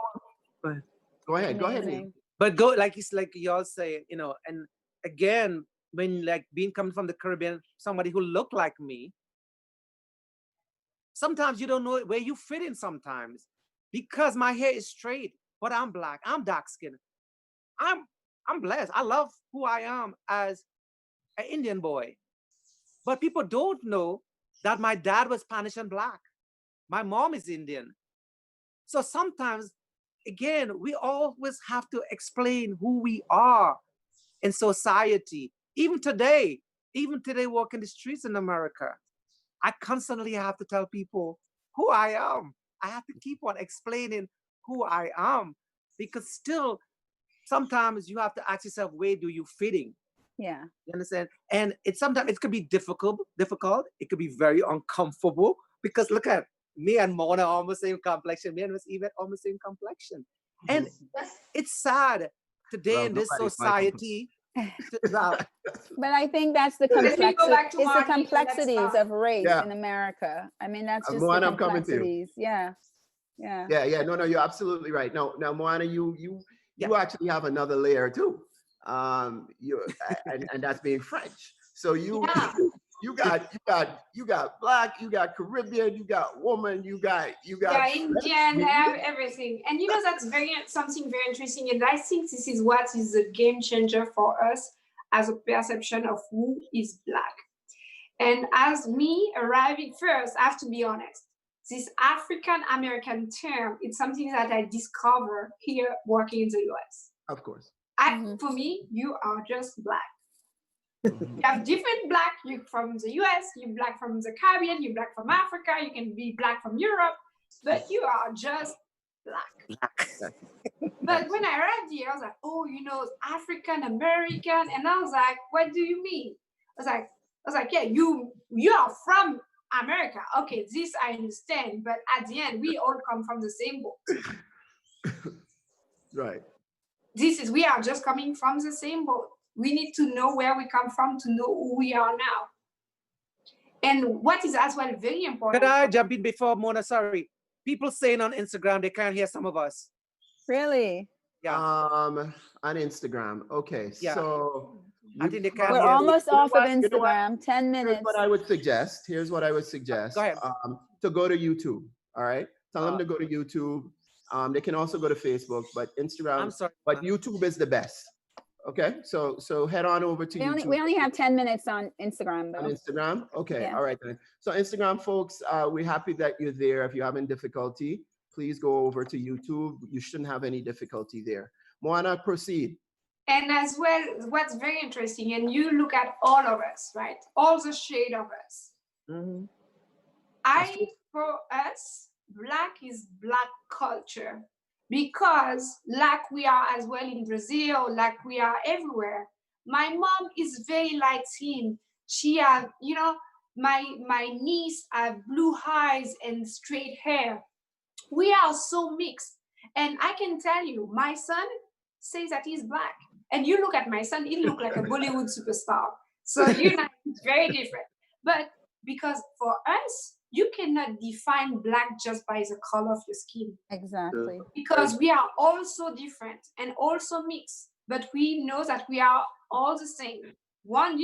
go ahead, Neal. But go like y'all say, you know, and again, when like coming from the Caribbean, somebody who looked like me, sometimes you don't know where you fit in sometimes, because my hair is straight, but I'm black, I'm dark skinned. I'm blessed. I love who I am as an Indian boy. But people don't know that my dad was Spanish and black. My mom is Indian. So sometimes, again, we always have to explain who we are in society. Even today, walking the streets in America, I constantly have to tell people who I am. I have to keep on explaining who I am, because still, sometimes you have to ask yourself, where do you fit in? Yeah. You understand? And sometimes it could be difficult. It could be very uncomfortable, because look at me and Moana almost same complexion. Me and Miss Yvette almost same complexion. And it's sad today in this society. But I think that's the complexity. It's the complexities of race in America. I mean, that's just Moana, the complexities. Yeah. No, you're absolutely right. Now, Moana, you actually have another layer too. And that's being French. So you got black, you got Caribbean, you got woman, you got Indian, everything. And you know, that's something very interesting. And I think this is what is a game changer for us as a perception of who is black. And as me arriving first, I have to be honest, this African American term, it's something that I discovered here working in the US. Of course. For me, you are just black. You have different black, you from the US, you black from the Caribbean, you black from Africa, you can be black from Europe, but you are just black. But when I arrived here, I was like, oh, you know, African American. And I was like, what do you mean? I was like, I was like, yeah, you are from America. Okay, this I understand. But at the end, we all come from the same boat. Right. We are just coming from the same boat. We need to know where we come from to know who we are now. And what is as well very important. Could I jump in before Mona? Sorry. People saying on Instagram they can't hear some of us. Really? Yeah. On Instagram. Okay. Yeah. So I think they can't We're hear. almost off of You know what? Instagram. 10 minutes. Here's what I would suggest. Here's what I would suggest. Go ahead. To go to YouTube. All right. Tell them to go to YouTube. They can also go to Facebook, but Instagram. I'm sorry. But YouTube is the best. Okay. So head on over to YouTube. We only have 10 minutes on Instagram though. On Instagram? Okay. Yeah. All right then. So Instagram folks, we're happy that you're there. If you're having difficulty, please go over to YouTube. You shouldn't have any difficulty there. Moana, proceed. And as well, what's very interesting, and you look at all of us, right? All the shade of us. Mm-hmm. For us, Black is Black culture. Because like we are as well in Brazil, like we are everywhere. My mom is very light skinned. She has, my niece have blue eyes and straight hair. We are so mixed. And I can tell you, my son says that he's Black. And you look at my son, he looks like a Bollywood superstar. So it's very different. But because for us, you cannot define Black just by the color of your skin. Exactly. Because we are all so different and also mixed, but we know that we are all the same. The one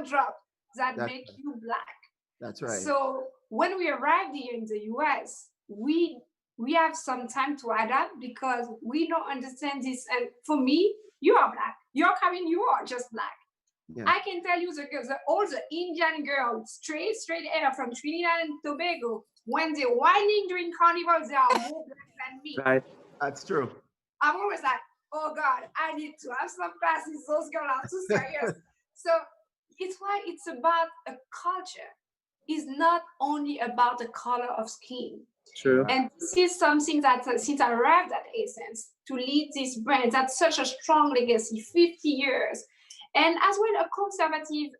drop, that makes you Black. That's right. So when we arrived here in the US, we have some time to adapt because we don't understand this. And for me, you are Black. You are just Black. Yeah. I can tell you all the Indian girls, straight hair from Trinidad and Tobago, when they're whining during carnival, they are more Black than me. Right. That's true. I'm always like, oh God, I need to have some classes. Those girls are too serious. So it's why it's about a culture. It's not only about the color of skin. True. And this is something that since I arrived at Essence to lead this brand, that's such a strong legacy, 50 years. And as well, a conservative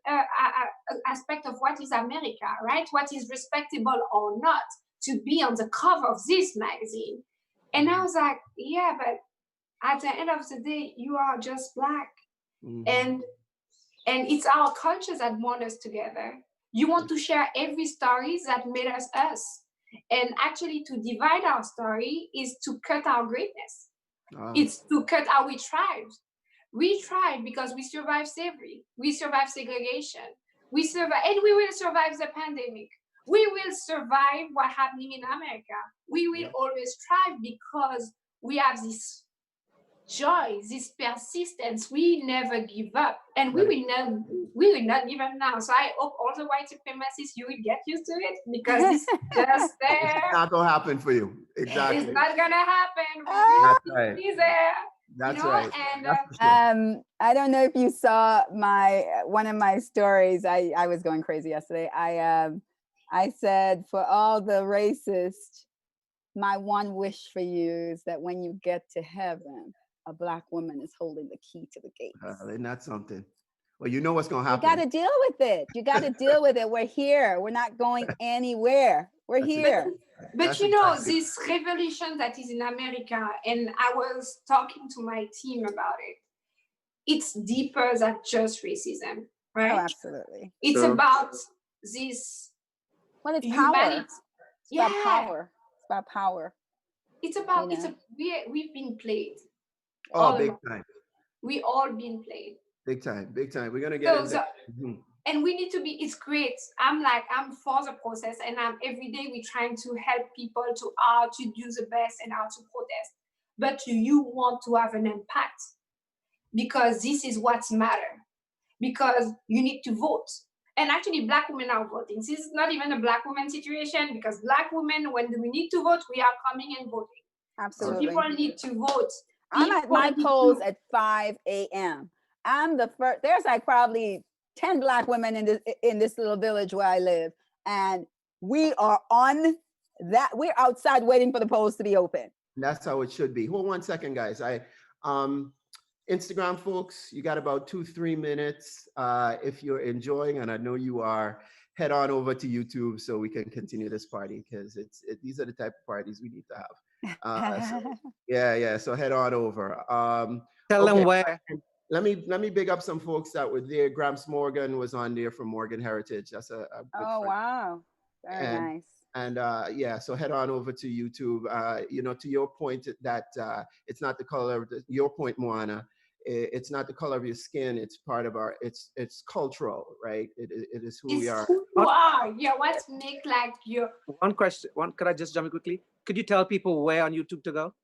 aspect of what is America, right? What is respectable or not to be on the cover of this magazine. And I was like, yeah, but at the end of the day, you are just Black. Mm-hmm. And it's our culture that want us together. You want to share every story that made us us. And actually to divide our story is to cut our greatness. Wow. It's to cut how we thrived. We tried because we survived slavery. We survived segregation. We survived, and we will survive the pandemic. We will survive what's happening in America. We will always thrive because we have this joy, this persistence. We never give up, and we will not give up now. So I hope all the white supremacists, you will get used to it because it's just there. It's not gonna happen for you. Exactly. It's not gonna happen. That's right. Be there. That's right. And I don't know if you saw one of my stories. I was going crazy yesterday. I said, for all the racists, my one wish for you is that when you get to heaven, a Black woman is holding the key to the gates. Isn't that something? Well, you know what's going to happen. You got to deal with it. You got to deal with it. We're here. We're not going anywhere. We're here. But this revolution that is in America, and I was talking to my team about it, it's deeper than just racism, right? Oh, absolutely. It's about this. Well, it's power. It's about power. It's about power. It's about, we've been played. Oh, big time. We all been played. Big time. We're going to get into And we need to be, it's great. I'm for the process, and every day we're trying to help people to how to do the best and how to protest. But you want to have an impact because this is what's matter. Because you need to vote. And actually, Black women are voting. This is not even a Black woman situation because Black women, when we need to vote, we are coming and voting. Absolutely. So people need to vote. I'm at my polls at 5 a.m. I'm the first. There's probably 10 Black women in this little village where I live, and we are on that. We're outside waiting for the polls to be open. That's how it should be. Hold 1 second, guys. Instagram, folks, you got about 2-3 minutes. If you're enjoying, and I know you are, head on over to YouTube so we can continue this party, because these are the type of parties we need to have. Yeah. So head on over. Tell them where. Let me big up some folks that were there. Gramps Morgan was on there from Morgan Heritage. That's a good friend. Wow, very nice. And yeah, so head on over to YouTube. To your point that it's not the color of your point, Moana. It's not the color of your skin. It's part of it's cultural, right? It is who we are. Who you are. Yeah, what's make like you. One question. Could I just jump in quickly? Could you tell people where on YouTube to go?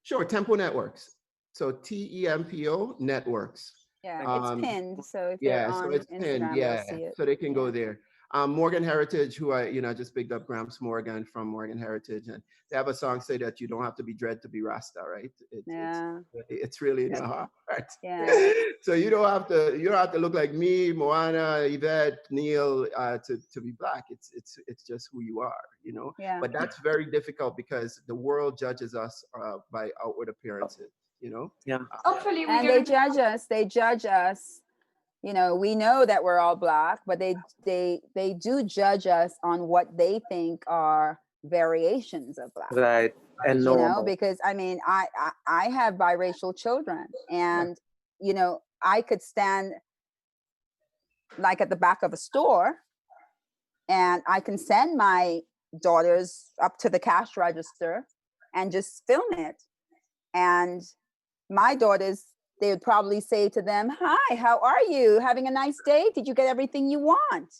Sure, Tempo Networks. So TEMPO Networks. Yeah, it's pinned. So if they're on Instagram, they'll see it. So they can go there. Morgan Heritage, who I just picked up Gramps Morgan from Morgan Heritage, and they have a song say that you don't have to be dread to be Rasta, right? It's really in the heart. Yeah. So you don't have to look like me, Moana, Yvette, Neal to be Black. It's just who you are, Yeah. But that's very difficult because the world judges us by outward appearances, Yeah. Hopefully, and they judge us. They judge us. We know that we're all Black, but they do judge us on what they think are variations of Black. Right. And because I mean, I have biracial children, and I could stand like at the back of a store, and I can send my daughters up to the cash register and just film it, and my daughters, they would probably say to them, "Hi, how are you? Having a nice day? Did you get everything you want?"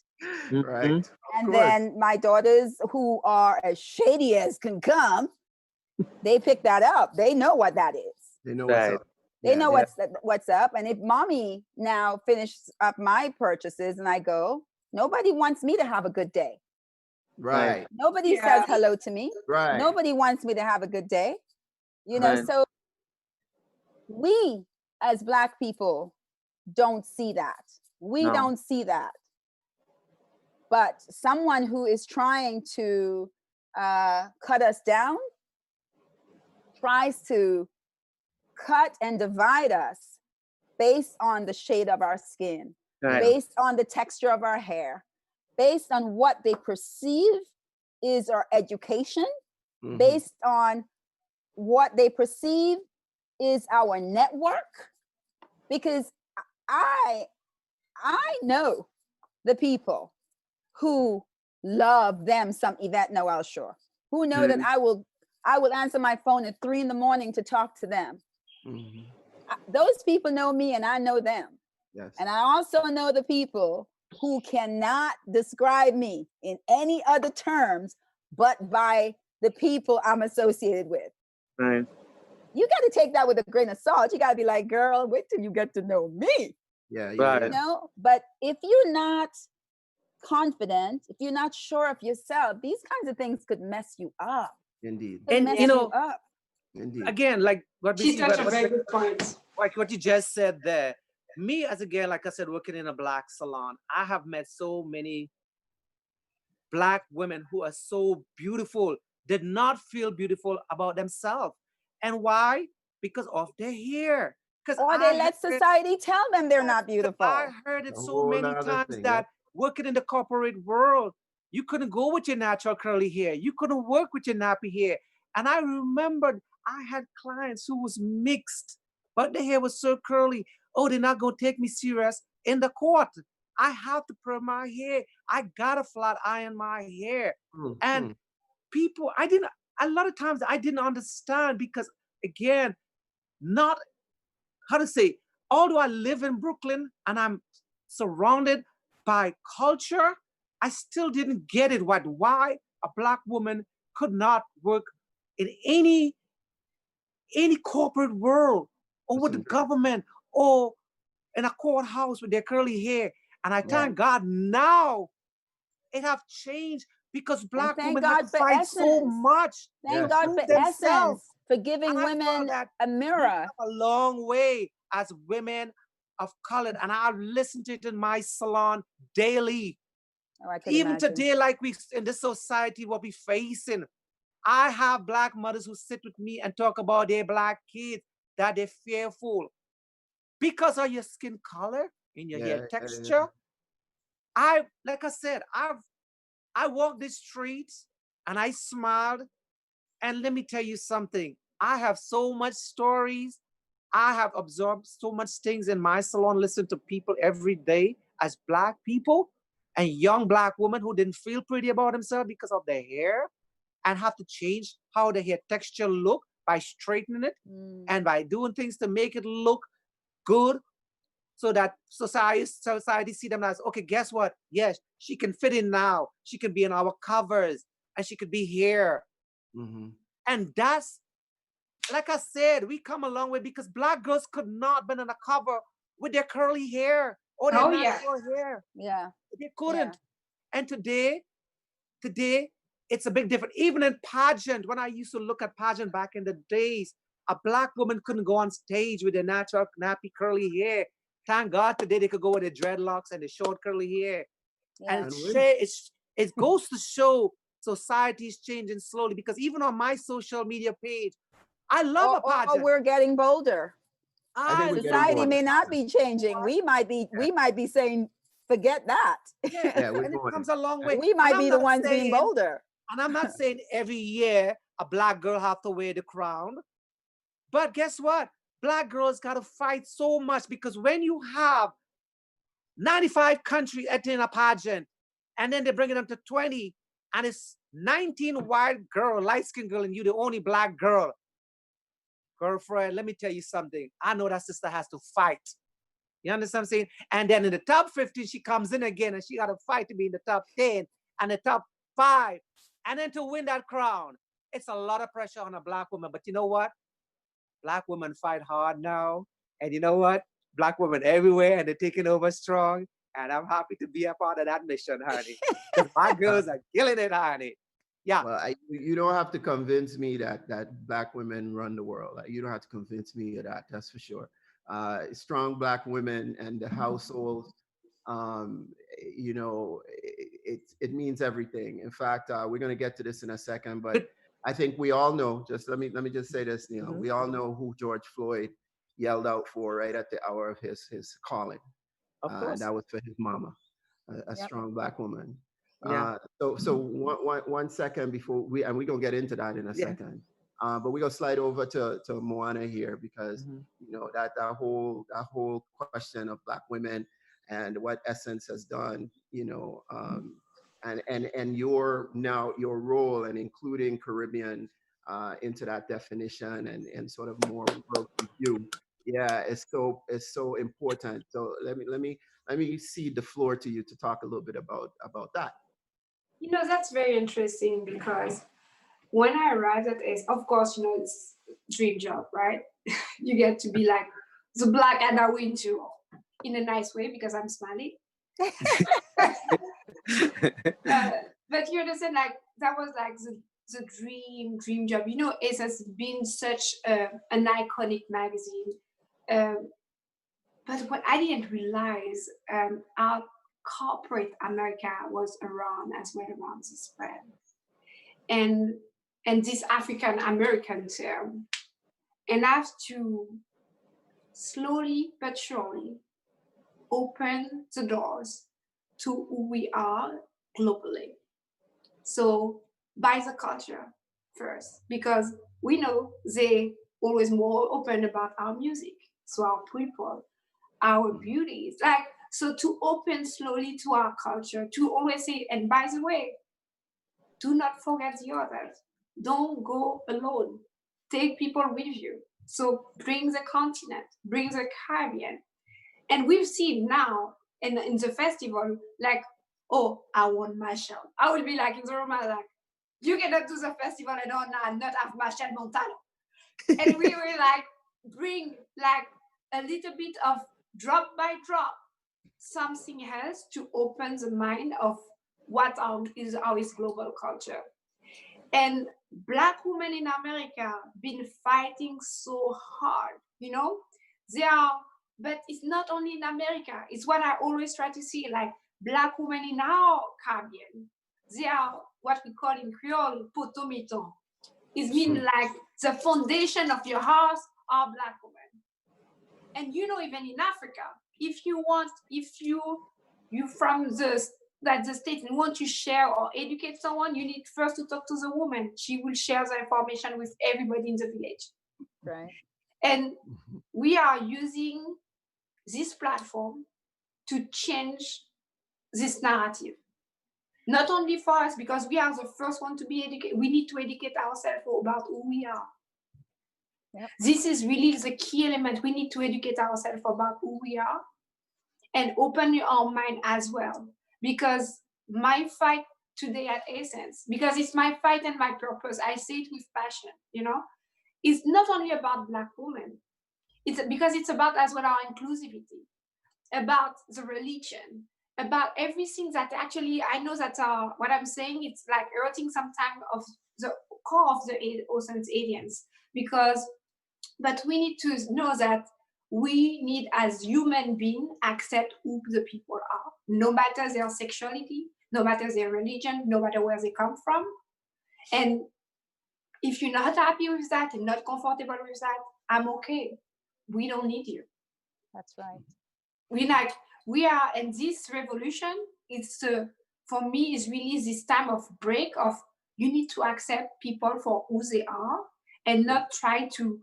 Right. And then my daughters, who are as shady as can come, they pick that up. They know what that is. They know what's up. They know what's up. And if mommy now finishes up my purchases and I go, nobody wants me to have a good day. Right. Nobody says hello to me. Right. Nobody wants me to have a good day. So we as Black people don't see that. We don't see that. But someone who is trying to cut us down tries to cut and divide us based on the shade of our skin, based on the texture of our hair, based on what they perceive is our education, based on what they perceive is our network. Because I know the people who love them some Yvette Noel Schure, who know that I will answer my phone at 3 a.m. to talk to them. Those people know me and I know them. Yes. And I also know the people who cannot describe me in any other terms but by the people I'm associated with. Right. You got to take that with a grain of salt. You got to be like, girl, wait till you get to know me. Yeah. But if you're not confident, if you're not sure of yourself, these kinds of things could mess you up. Indeed. And Indeed. Again, like what She's such a very good point. Like what you just said there. Me as again, like I said, working in a Black salon, I have met so many Black women who are so beautiful, did not feel beautiful about themselves. And why? Because of their hair. Or they let society tell them they're not beautiful. I heard it so many times that working in the corporate world, you couldn't go with your natural curly hair. You couldn't work with your nappy hair. And I remembered I had clients who was mixed, but their hair was so curly. Oh, they're not going to take me serious in the court. I have to perm my hair. I got to flat iron my hair. And people, a lot of times I didn't understand because, again, although I live in Brooklyn and I'm surrounded by culture, I still didn't get it why a Black woman could not work in any corporate world or with the government or in a courthouse with their curly hair. And I thank God now it have changed because Black women have to fight so much. Thank God for Essence, for giving women a mirror. A long way as women of color, and I listen to it in my salon daily. Even today, like we in this society, what we facing, I have Black mothers who sit with me and talk about their Black kids, that they're fearful. because of your skin color and your hair texture. Like I said, I walked the streets and I smiled. And let me tell you something. I have so much stories. I have absorbed so much things in my salon, listen to people every day as Black people and young Black women who didn't feel pretty about themselves because of their hair and have to change how the hair texture look by straightening it and by doing things to make it look good so that society see them as, okay, guess what? Yes, she can fit in now. She can be in our covers and she could be here. And that's, like I said, we come a long way because Black girls could not be on a cover with their curly hair or their natural hair. Yeah. They couldn't. And today, it's a big difference. Even in pageant, when I used to look at pageant back in the days, a Black woman couldn't go on stage with their natural nappy curly hair. Thank God today they could go with their dreadlocks and the short curly hair. Yeah. And it goes to show society is changing slowly because even on my social media page, I love a pageant. Or we're getting bolder. Society may not be changing. We might be saying, forget that. Yeah, and it comes a long way. We might be the ones being bolder. And I'm not saying every year a Black girl have to wear the crown. But guess what? Black girls got to fight so much because when you have 95 countries entering a pageant and then they bring it up to 20 and it's 19 white girl, light-skinned girl, and you the only Black girl. Girlfriend, let me tell you something. I know that sister has to fight. You understand what I'm saying? And then in the top 15, she comes in again and she got to fight to be in the top 10 and the top 5. And then to win that crown, it's a lot of pressure on a Black woman. But you know what? Black women fight hard now. And you know what? Black women everywhere and they're taking over strong. And I'm happy to be a part of that mission, honey. Because my girls are killing it, honey. Yeah. Well, you don't have to convince me that Black women run the world. You don't have to convince me of that. That's for sure. Strong Black women and the households, you know, it means everything. In fact, we're going to get to this in a second, but I think we all know. Just let me just say this, Neal. We all know who George Floyd yelled out for right at the hour of his calling. That was for his mama, a strong Black woman. Yeah. So one second before we're gonna get into that in a second. But we're gonna slide over to Moana here because you know that whole question of Black women and what Essence has done, you know, and your role and including Caribbean into that definition and sort of more world view. Yeah, it's so important. So let me cede the floor to you to talk a little bit about that. You know, that's very interesting because when I arrived at ACE, of course, you know, it's dream job, right? You get to be like the Black Anna Wintour in a nice way because I'm smiling. But you understand, like, that was like the dream job. You know, ACE has been such an iconic magazine. But what I didn't realize, our corporate America was around as well around the spread. And this African American term. And I have to slowly but surely open the doors to who we are globally. So by the culture first, because we know they always more open about our music. So our people, our beauties, like, so to open slowly to our culture, to always say, and by the way, do not forget the others. Don't go alone. Take people with you. So bring the continent, bring the Caribbean. And we've seen now in the festival, like, oh, I want Machel. I will be like in the room, like, you cannot do the festival and not have Machel Montano. And we will like bring like a little bit of drop by drop something else to open the mind of what is our global culture. And Black women in America been fighting so hard, you know? They are, but it's not only in America. It's what I always try to see, like Black women in our Caribbean. They are what we call in Creole, potomiton. It means like the foundation of your house are Black women. And you know, even in Africa, if you from the state and want to share or educate someone, you need first to talk to the woman. She will share the information with everybody in the village. Right. And we are using this platform to change this narrative. Not only for us, because we are the first one to be educated. We need to educate ourselves about who we are. Yep. This is really the key element. We need to educate ourselves about who we are and open our mind as well. Because my fight today at Essence, because it's my fight and my purpose, I say it with passion, you know, it's not only about Black women. It's because it's about as well our inclusivity, about the religion, about everything that actually I know that what I'm saying, it's like hurting sometimes of the core of the Ocean's aliens, but we need to know that we need as human beings accept who the people are, no matter their sexuality, no matter their religion, no matter where they come from. And if you're not happy with that and not comfortable with that, I'm okay. We don't need you. That's right. We are, and this revolution, it's for me is really this time of break of you need to accept people for who they are and not try to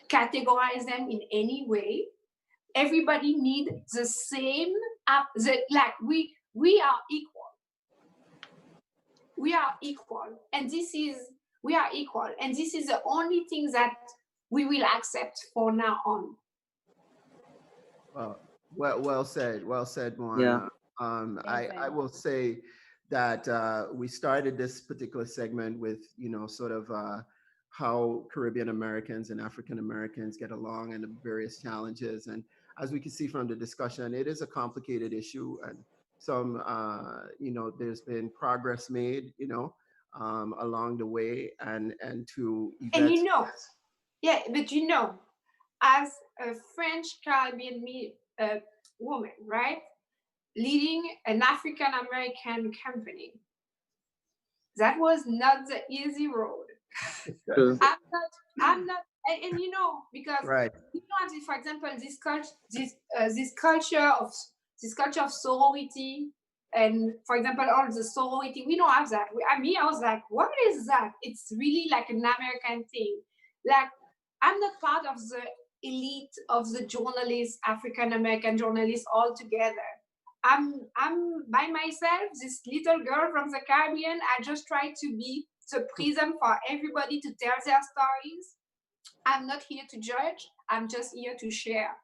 categorize them in any way. Everybody need the same we are equal. We are equal, and we are equal, and this is the only thing that we will accept for now on. Well said, Moana. Yeah. I will say that we started this particular segment with, you know, sort of how Caribbean Americans and African Americans get along and the various challenges. And as we can see from the discussion, it is a complicated issue, and some, you know, there's been progress made, you know, along the way, and to Yvette. And you know, yeah, but you know, as a French Caribbean woman, right, leading an African American company, that was not the easy road. I'm not, and you know, because right. you know, for example, this culture of sorority, and for example, all the sorority, we don't have that. I was like, what is that? It's really like an American thing. Like, I'm not part of the elite of the journalists, African American journalists all together. I'm by myself, this little girl from the Caribbean. I just try to be the prism for everybody to tell their stories. I'm not here to judge. I'm just here to share.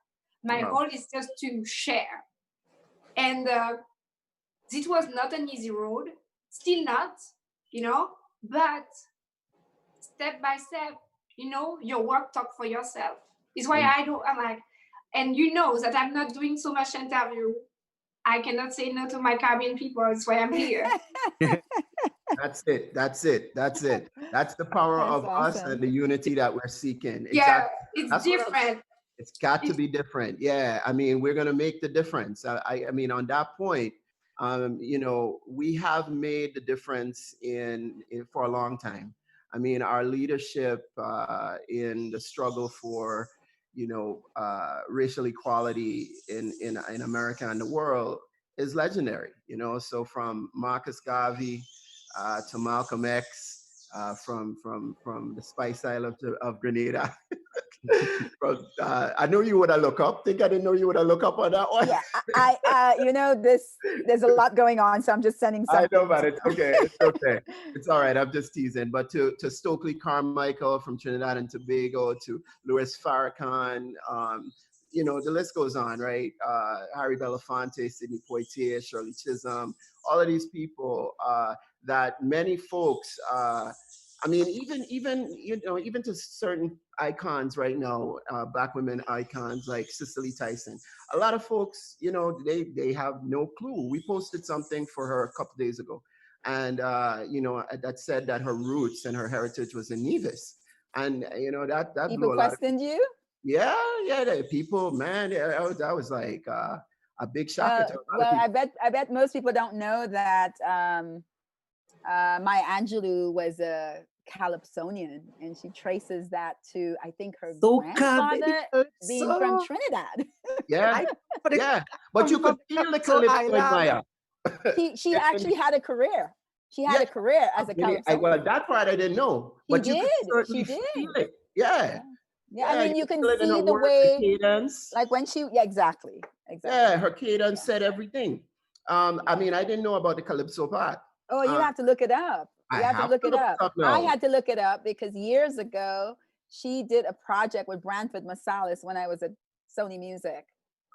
My goal is just to share. And it was not an easy road, still not, you know, but step by step, you know, your work talk for yourself. It's why I'm like, and you know that I'm not doing so much interview. I cannot say no to my Caribbean people. That's why I'm here. That's it. That's the power of us and the unity that we're seeking. Yeah, it's different. It's got to be different. Yeah, I mean, we're going to make the difference. I mean, on that point, you know, we have made the difference in for a long time. I mean, our leadership in the struggle for, you know, racial equality in America and the world is legendary. You know, so from Marcus Garvey to Malcolm X, from the Spice Isle of Grenada. I know you would have looked up. Think I didn't know you would have looked up on that one. Yeah, I you know, there's a lot going on, so I'm just sending something. I know, but it's okay. It's okay. It's all right. I'm just teasing. But to Stokely Carmichael from Trinidad and Tobago, to Louis Farrakhan, you know, the list goes on, right? Harry Belafonte, Sidney Poitier, Shirley Chisholm, all of these people that many folks, I mean, even you know, even to certain icons right now, Black women icons like Cicely Tyson. A lot of folks, you know, they have no clue. We posted something for her a couple days ago, and you know, that said that her roots and her heritage was in Nevis, and you know that people blew a lot. Questioned you? Yeah, people, man, that was like a big shocker to a lot well, of people. I bet most people don't know that Maya Angelou was a Calypsonian, and she traces that to, I think, her Soca, grandfather baby, being from calypso. Trinidad. Yeah, But it yeah. But you comes could from feel the Calypso calypso in Island. Maya. She actually had a career. She had Yeah, a career as a Calypsonian. well, that part I didn't know, She but you could did. certainly She did. feel it. Yeah, Yeah. Yeah. I yeah, you mean, you could can feel it in her see the words, the way, cadence. like when she, yeah, exactly. Yeah, Exactly. her cadence Yeah. said everything. I mean, I didn't know about the calypso part. Oh, you Uh, have to look it up. I You have to have look to it look up. it up I now. had to look it up because years ago, she did a project with Branford Marsalis when I was at Sony Music.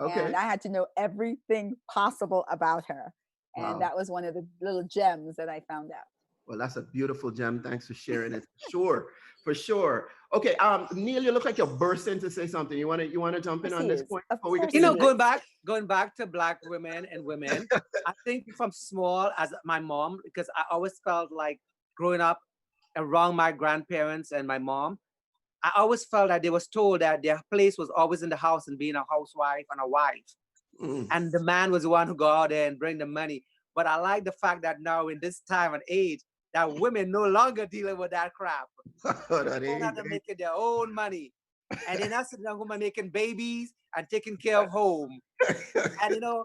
Okay. And I had to know everything possible about her. And Wow. that was one of the little gems that I found out. Well, that's a beautiful gem. Thanks for sharing it. Sure, for sure. Okay, Neal, you look like you're bursting to say something. You want to jump in on this point? Of Before we get course to You the know, next? going back to Black women and women, I think from small as my mom, because I always felt like growing up around my grandparents and my mom, I always felt that they was told that their place was always in the house and being a housewife and a wife. Mm. And the man was the one who go out there and bring the money. But I like the fact that now in this time and age, that women no longer dealing with that crap. They're not making their own money. And they're not sitting down making babies and taking care of home. And you know,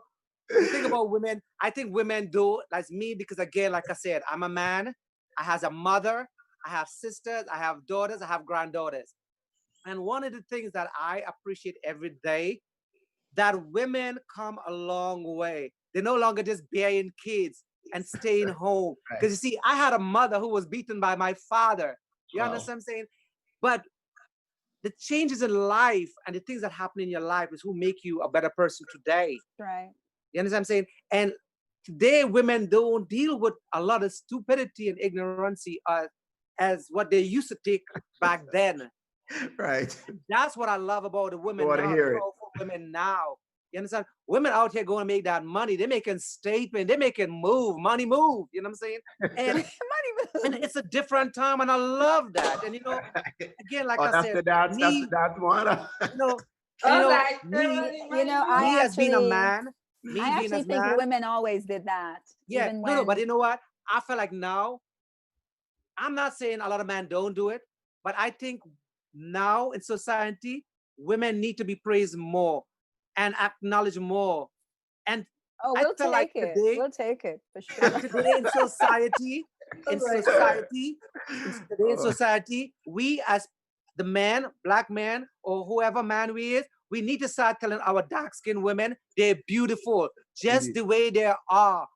the thing about women, I think women do, like me, because again, like I said, I'm a man. I have a mother. I have sisters. I have daughters. I have granddaughters. And one of the things that I appreciate every day, that women come a long way. They're no longer just bearing kids and staying home. Because you see, I had a mother who was beaten by my father. You understand what I'm saying? But the changes in life and the things that happen in your life is who make you a better person today. Right. You understand what I'm saying? And today, women don't deal with a lot of stupidity and ignorance as what they used to take back then. Right. That's what I love about the women now, the powerful women now. You understand? Women out here going to make that money. They're making statement. They're making money move. You know what I'm saying? And Money move. And it's a different time, and I love that. And you know, again, like I said, that's the dance, Moana. You know, and, you know, I as being a man, I actually think women always did that. Yeah, even when... no, but you know what? I feel like now, I'm not saying a lot of men don't do it, but I think now in society, women need to be praised more and acknowledged more. And we'll take it. We'll take it for sure. Today in society, in society, we as the man, Black man, or whoever man we is, we need to start telling our dark-skinned women they're beautiful, just the way they are.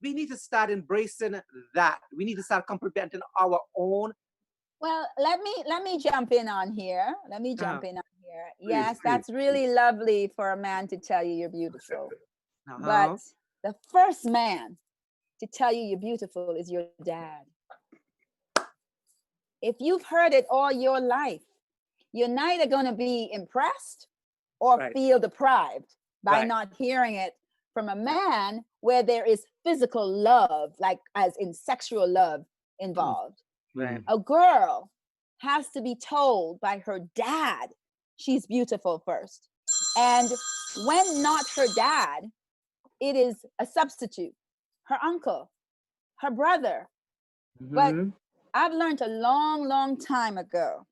We need to start embracing that. We need to start complimenting our own. Well, let me jump in on here. Yes, that's really lovely for a man to tell you you're beautiful. But the first man to tell you you're beautiful is your dad. If you've heard it all your life, you're neither going to be impressed or feel deprived by not hearing it from a man where there is physical love, like as in sexual love involved. Right. A girl has to be told by her dad she's beautiful first. And when not her dad, it is a substitute, her uncle, her brother. Mm-hmm. But I've learned a long, long time ago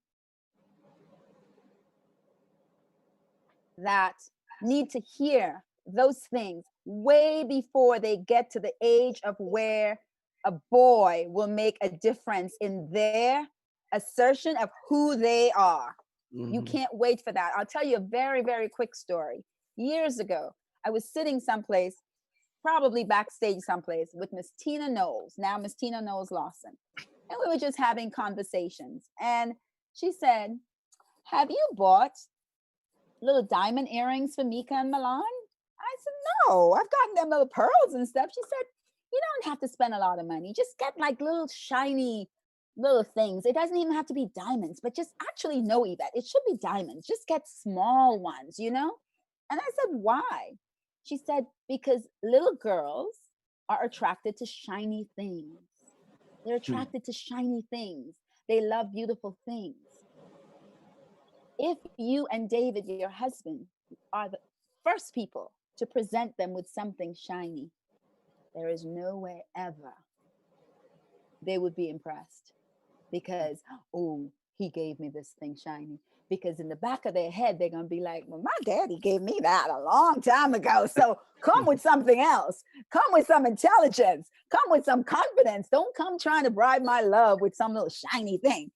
that need to hear those things way before they get to the age of where a boy will make a difference in their assertion of who they are. Mm-hmm. You can't wait for that. I'll tell you a very, very quick story. Years ago, I was sitting someplace, probably backstage someplace, with Miss Tina Knowles, now Miss Tina Knowles Lawson. And we were just having conversations. And she said, "Have you bought little diamond earrings for Mika and Milan?" I said, "No, I've gotten them little pearls and stuff." She said, "You don't have to spend a lot of money. Just get like little shiny little things. It doesn't even have to be diamonds, but just actually no, Yvette, it should be diamonds. Just get small ones, you know?" And I said, "Why?" She said, "Because little girls are attracted to shiny things. They're attracted to shiny things. They love beautiful things. If you and David, your husband, are the first people to present them with something shiny, there is no way ever they would be impressed." because, oh, he gave me this thing shiny. Because in the back of their head, they're going to be like, well, my daddy gave me that a long time ago. So come with something else. Come with some intelligence. Come with some confidence. Don't come trying to bribe my love with some little shiny thing.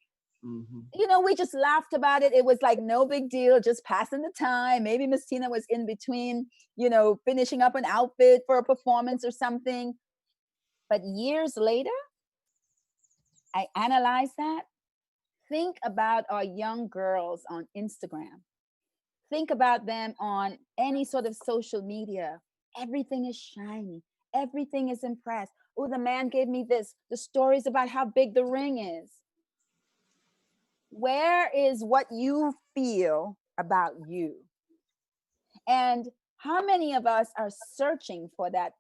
Mm-hmm. You know, we just laughed about it. It was like no big deal, just passing the time. Maybe Miss Tina was in between, you know, finishing up an outfit for a performance or something. But years later, I analyzed that. Think about our young girls on Instagram. Think about them on any sort of social media. Everything is shiny. Everything is impressed. Oh, the man gave me this. The stories about how big the ring is. Where is what you feel about you? And how many of us are searching for that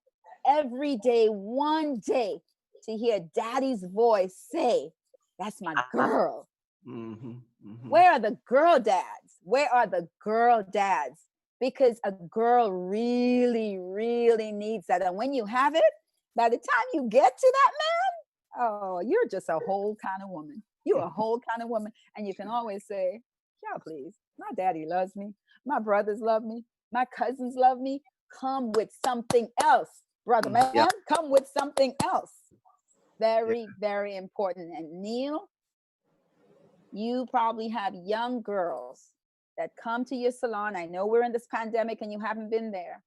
every day, one day, to hear daddy's voice say, that's my girl. Mm-hmm. Mm-hmm. Where are the girl dads? Where are the girl dads? Because a girl really, really needs that. And when you have it, by the time you get to that man, oh, you're just a whole kind of woman. You're a whole kind of woman. And you can always say, y'all, please, my daddy loves me. My brothers love me. My cousins love me. Come with something else, brother man. Yeah. Come with something else. Very, very important. And Neal, you probably have young girls that come to your salon. I know we're in this pandemic and you haven't been there,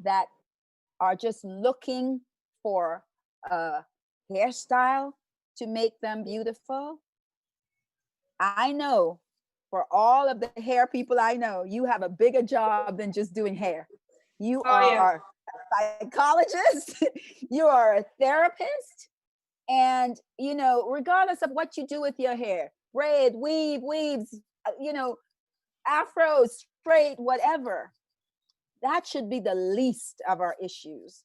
that are just looking for a hairstyle to make them beautiful. I know for all of the hair people I know, you have a bigger job than just doing hair. You are a psychologist, you are a therapist, and, you know, regardless of what you do with your hair, braid, weaves, you know, afros, straight, whatever, that should be the least of our issues.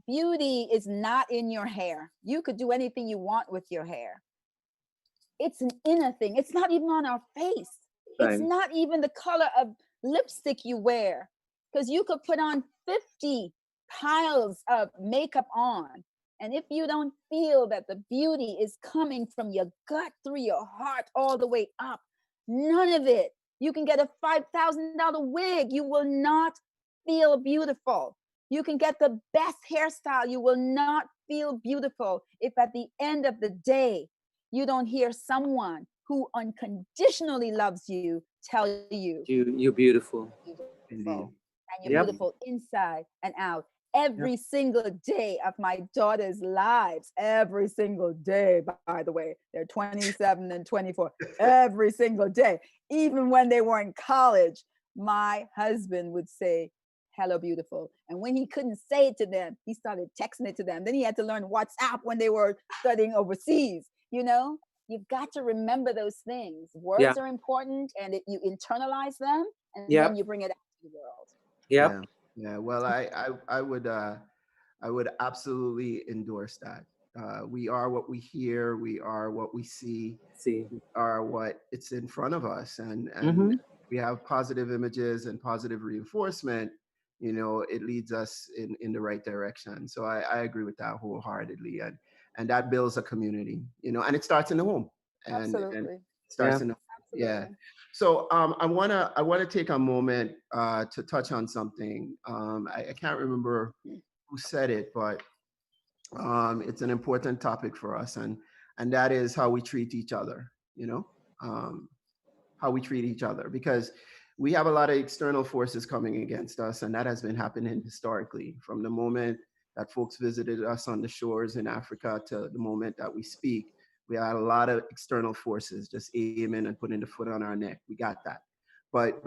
Beauty is not in your hair. You could do anything you want with your hair. It's an inner thing. It's not even on our face. Right. It's not even the color of lipstick you wear, because you could put on 50 piles of makeup on. And if you don't feel that the beauty is coming from your gut through your heart all the way up, none of it. You can get a $5,000 wig. You will not feel beautiful. You can get the best hairstyle. You will not feel beautiful if at the end of the day, you don't hear someone who unconditionally loves you tell you, you're beautiful. Indeed. And you're beautiful inside and out. Every single day of my daughter's lives, every single day, by the way, they're 27 and 24, every single day. Even when they were in college, my husband would say, hello, beautiful. And when he couldn't say it to them, he started texting it to them. Then he had to learn WhatsApp when they were studying overseas. You know, you've got to remember those things. Words are important, and you internalize them, and then you bring it out to the world. Yeah. Well, I would absolutely endorse that. We are what we hear. We are what we see. We are what it's in front of us, and we have positive images and positive reinforcement. You know, it leads us in the right direction. So I agree with that wholeheartedly, and that builds a community. You know, and it starts in the home. And it starts in the home. Yeah. So I wanna take a moment to touch on something. I can't remember who said it, but it's an important topic for us, and that is how we treat each other. You know, how we treat each other, because we have a lot of external forces coming against us, and that has been happening historically from the moment that folks visited us on the shores in Africa to the moment that we speak. We had a lot of external forces just aiming and putting the foot on our neck. We got that. But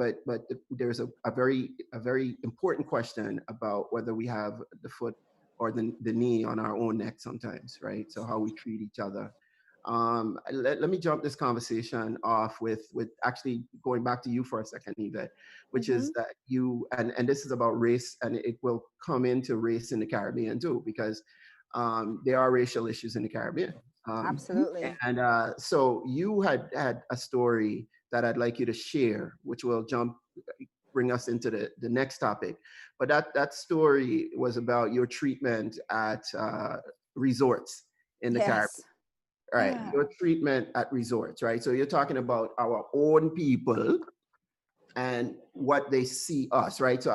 there's a very important question about whether we have the foot or the knee on our own neck sometimes, right? So how we treat each other. Let me jump this conversation off with actually going back to you for a second, Yvette, which is that you, and this is about race, and it will come into race in the Caribbean too, because there are racial issues in the Caribbean. Absolutely. And so you had a story that I'd like you to share, which will bring us into the next topic. But that story was about your treatment at resorts in the Caribbean. right? Yeah. Your treatment at resorts, right? So you're talking about our own people and what they see us, right? So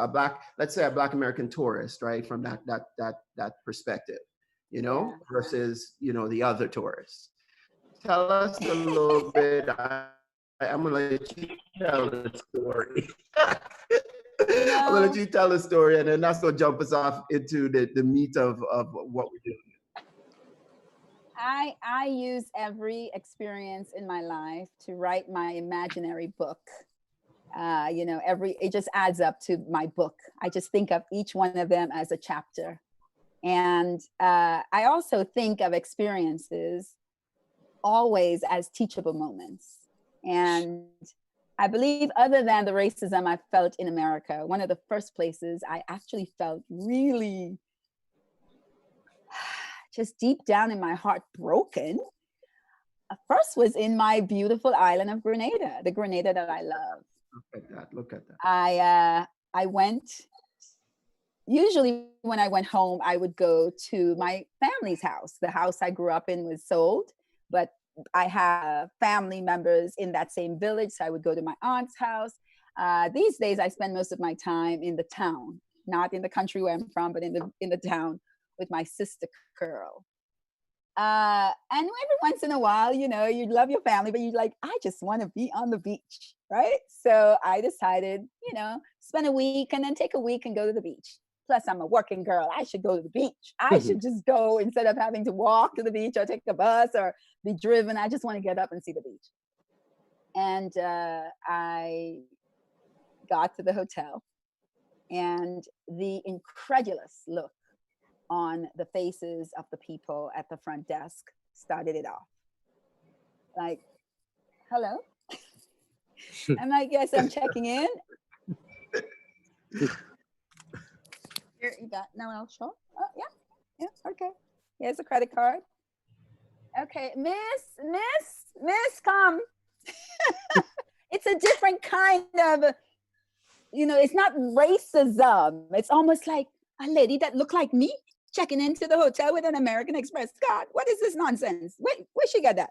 let's say a Black American tourist, right? From that perspective, versus, the other tourists. Tell us a little bit. I'm gonna let you tell the story. I'm gonna let you tell the story, and then that's gonna jump us off into the meat of what we're doing. I use every experience in my life to write my imaginary book. It just adds up to my book. I just think of each one of them as a chapter. And I also think of experiences always as teachable moments. And I believe, other than the racism I felt in America, one of the first places I actually felt really just deep down in my heart broken, first was in my beautiful island of Grenada, the Grenada that I love. Look at that. I went, usually when I went home, I would go to my family's house. The house I grew up in was sold, but I have family members in that same village, so I would go to my aunt's house. These days, I spend most of my time in the town, not in the country where I'm from, but in the town with my sister Curl. And every once in a while, you love your family, but you're like, I just want to be on the beach, right? So I decided, spend a week and then take a week and go to the beach. Plus, I'm a working girl. I should go to the beach. I should just go instead of having to walk to the beach or take a bus or be driven. I just want to get up and see the beach. And I got to the hotel, and the incredulous look on the faces of the people at the front desk started it off. Like, hello? I'm like, yes, I'm checking in. Here, you got Noel, sure? Oh, yeah, okay. Here's a credit card. Okay, miss, come. It's a different kind of, it's not racism. It's almost like a lady that looked like me checking into the hotel with an American Express card. What is this nonsense? Where she got that?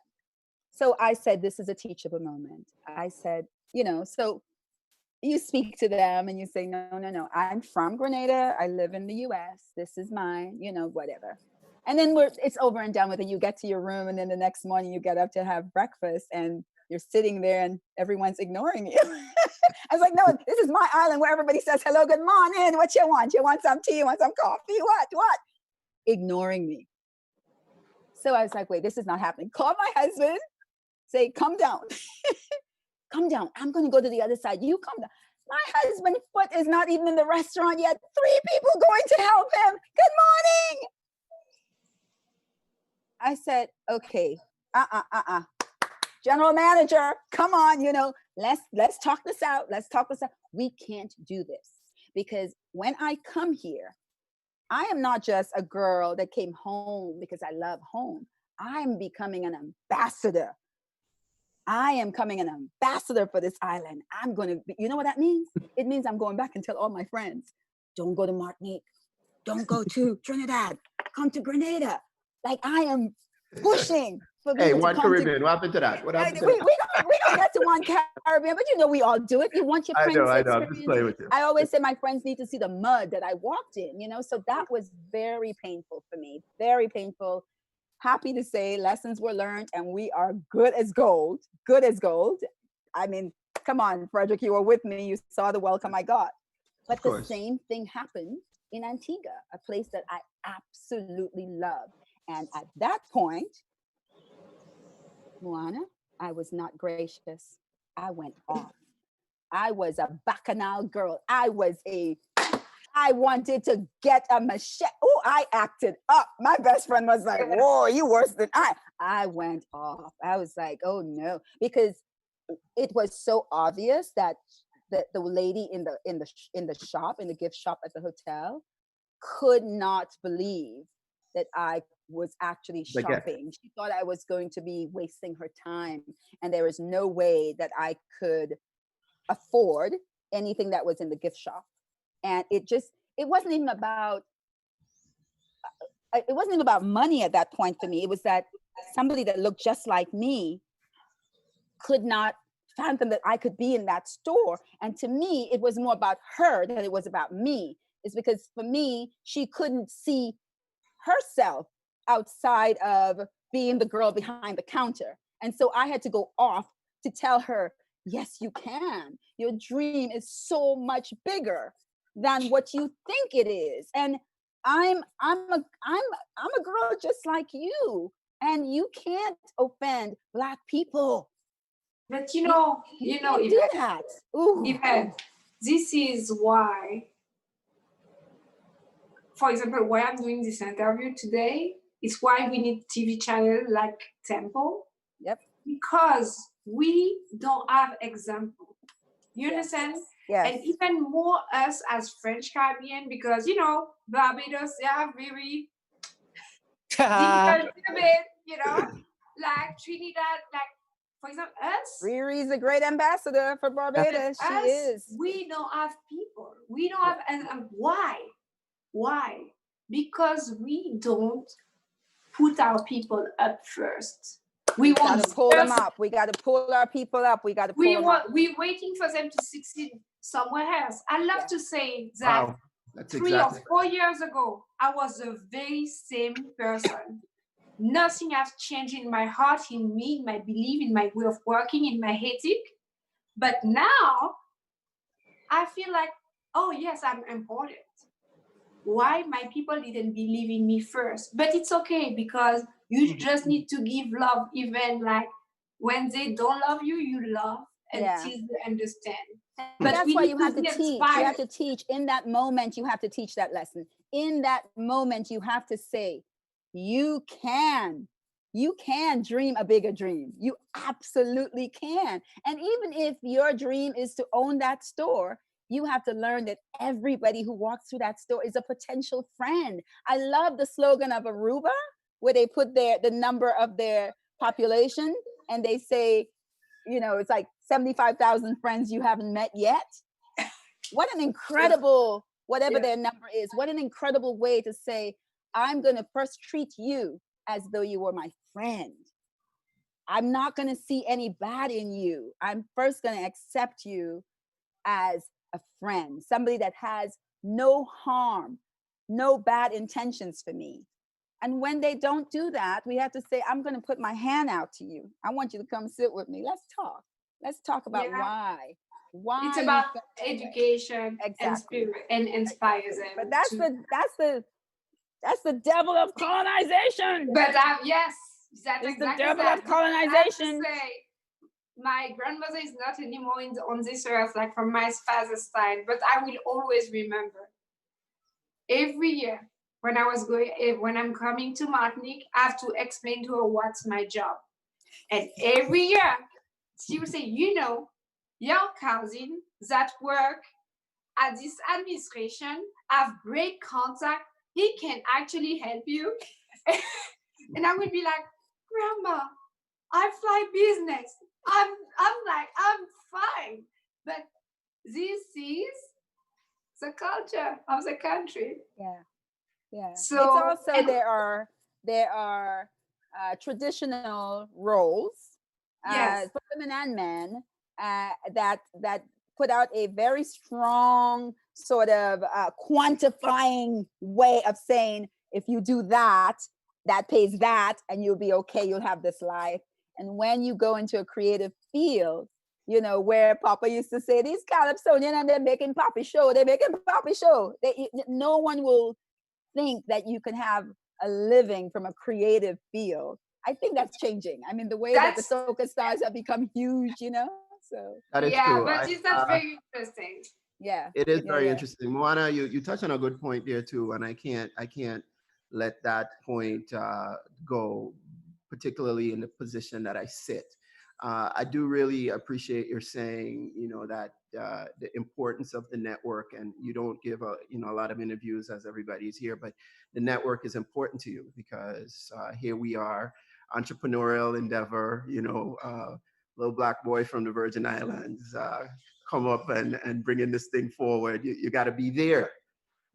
So I said, this is a teachable moment. I said, so you speak to them and you say, no, I'm from Grenada. I live in the US. This is mine, whatever. And then it's over and done with, and you get to your room, and then the next morning you get up to have breakfast and you're sitting there and everyone's ignoring you. I was like, no, this is my island where everybody says, hello, good morning. What you want? You want some tea? You want some coffee? What? Ignoring me. So I was like, wait, this is not happening. Call my husband, say, come down. Come down. I'm going to go to the other side. You come down. My husband's foot is not even in the restaurant yet. 3 people going to help him. Good morning. I said, okay, general manager, come on, let's talk this out. We can't do this, because when I come here, I am not just a girl that came home because I love home. I'm becoming an ambassador. I am becoming an ambassador for this island. I'm going to, you know what that means? It means I'm going back and tell all my friends, don't go to Martinique. Don't go to Trinidad. Come to Grenada. Like, I am pushing for people to one come Caribbean. What happened to that? What happened to we don't get to one Caribbean, but we all do it. You want your friends I to know. I'm just playing with you. I always say my friends need to see the mud that I walked in, so that was very painful for me. Very painful. Happy to say lessons were learned, and we are good as gold. Good as gold. I mean, come on, Frederick, you were with me. You saw the welcome I got. But the same thing happened in Antigua, a place that I absolutely love. And at that point, Moana, I was not gracious. I went off. I was a bacchanal girl. I wanted to get a machete. Oh, I acted up. My best friend was like, whoa, you worse than I. I went off. I was like, oh no, because it was so obvious that the lady in the shop, in the gift shop at the hotel, could not believe that I was actually shopping. She thought I was going to be wasting her time, and there was no way that I could afford anything that was in the gift shop. And it wasn't even about money at that point for me. It was that somebody that looked just like me could not fathom that I could be in that store. And to me, it was more about her than it was about me. It's because for me, she couldn't see herself outside of being the girl behind the counter. And so I had to go off to tell her, yes, you can. Your dream is so much bigger than what you think it is. And I'm a girl just like you. And you can't offend Black people. But you know, do that. Yvette, this is why, for example, why I'm doing this interview today is why we need TV channel like Temple. Yep. Because we don't have example. You understand? Yes. And even more us as French Caribbean, because Barbados, they are very different, like Trinidad, like for example, us. Riri's a great ambassador for Barbados. She is. We don't have people. We don't have, and why? Why? Because we don't put our people up first. We want to pull them up. We got to pull our people up. We got to pull them up. We're waiting for them to succeed somewhere else. I love to say that 3 or 4 years ago, I was the very same person. Nothing has changed in my heart, in me, in my belief, in my way of working, in my ethic. But now, I feel like, oh yes, I'm important. Why my people didn't believe in me first? But it's okay, because you just need to give love, even like when they don't love you, you love until they understand. But that's why you have to teach. You have to teach in that moment. You have to teach that lesson. In that moment, you have to say, you can dream a bigger dream. You absolutely can. And even if your dream is to own that store, you have to learn that everybody who walks through that store is a potential friend. I love the slogan of Aruba, where they put the number of their population and they say, it's like 75,000 friends you haven't met yet. What an incredible, whatever their number is, what an incredible way to say, I'm going to first treat you as though you were my friend. I'm not going to see any bad in you. I'm first going to accept you as a friend, somebody that has no harm, no bad intentions for me. And when they don't do that, we have to say, I'm going to put my hand out to you. I want you to come sit with me. Let's talk. Let's talk about why. Why it's about education and spirit and inspires them. But that's the devil of colonization. But yes, that's exactly the devil of colonization. My grandmother is not anymore on this earth, like from my father's side, but I will always remember. Every year when I'm coming to Martinique, I have to explain to her what's my job. And every year she will say, your cousin that work at this administration have great contact. He can actually help you. And I would be like, Grandma, I fly business. I'm fine. But this is the culture of the country. Yeah. So it's also there are traditional roles for women and men that put out a very strong sort of quantifying way of saying, if you do that, that pays that, and you'll be okay, you'll have this life. And when you go into a creative field, where Papa used to say, these Calypsonians, they're making poppy show. No one will think that you can have a living from a creative field. I think that's changing. I mean, the way that the soca stars have become huge, so. That is true. But that's very interesting. Yeah. It is very interesting. Moana, you touched on a good point there too, and I can't let that point go, particularly in the position that I sit. I do really appreciate your saying, that the importance of the network, and you don't give a lot of interviews as everybody's here, but the network is important to you because here we are, entrepreneurial endeavor, little Black boy from the Virgin Islands, come up and bringing this thing forward. You got to be there.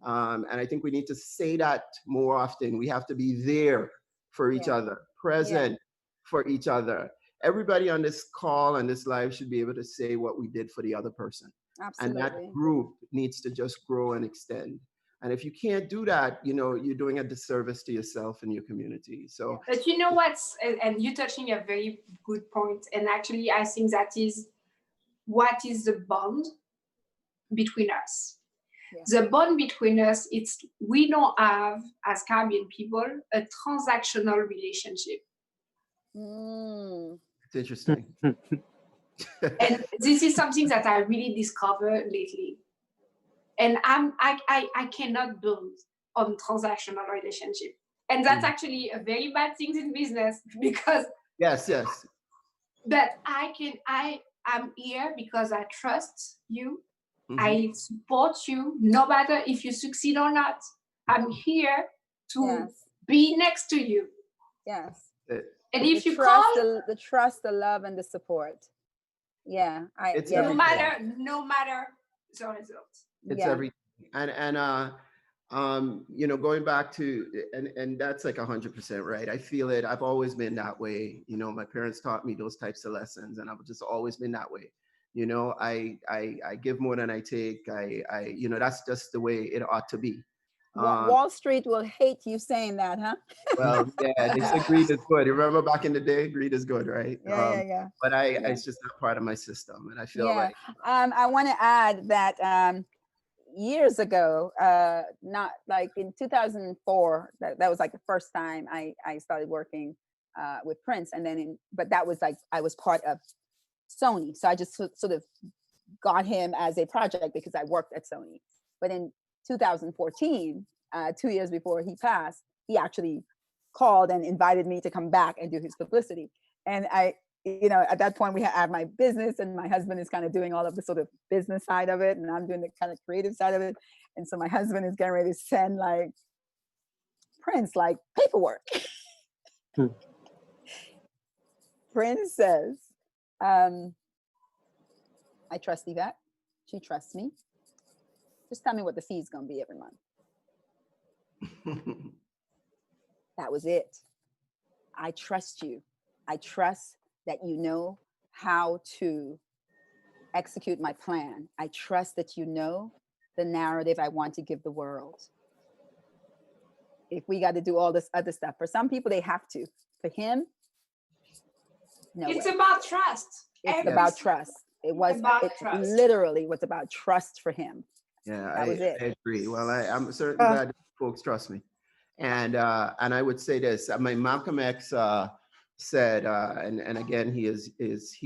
And I think we need to say that more often. We have to be there for each other, present for each other. Everybody on this call and this live should be able to say what we did for the other person. Absolutely. And that group needs to just grow and extend. And if you can't do that, you know, you're doing a disservice to yourself and your community. So, but you know what's, and you're touching a very good point. And actually, I think that is what is the bond between us. The bond between us, it's we don't have, as Caribbean people, a transactional relationship. It's interesting. And this is something that I really discovered lately. And I cannot build on transactional relationship. And that's actually a very bad thing in business because yes. But I'm here because I trust you. I support you, no matter if you succeed or not. I'm here to be next to you. Yes. And if you trust, call, the trust, the love, and the support. Yeah. no matter the results. It's everything. And you know, going back to and that's like 100% right. I feel it. I've always been that way. You know, my parents taught me those types of lessons, and I've just always been that way. You know, I give more than I take. I you know, that's just the way it ought to be. Wall Street will hate you saying that, huh? Well, yeah, they say greed is good. You remember back in the day, greed is good, right? Yeah. But it's just not part of my system, and I feel like I want to add that years ago, not like in 2004, that was like the first time I started working with Prince, and then but that was like I was part of Sony, so I just sort of got him as a project because I worked at Sony. But in 2014, 2 years before he passed, he actually called and invited me to come back and do his publicity. And I, you know, at that point we have my business, and my husband is kind of doing all of the sort of business side of it, and I'm doing the kind of creative side of it. And so my husband is getting ready to send like Prince like paperwork. Prince says, I trust Yvette. She trusts me. Just tell me what the fee is going to be every month. That was it. I trust you. I trust that you know how to execute my plan. I trust that you know the narrative I want to give the world. If we got to do all this other stuff, for some people, they have to. For him, no It's way. about trust. It's about trust. It literally was about trust for him. Yeah, that was it. I agree. Well, I'm certainly glad folks trust me. And I would say this. I mean, Malcolm X said, and again, he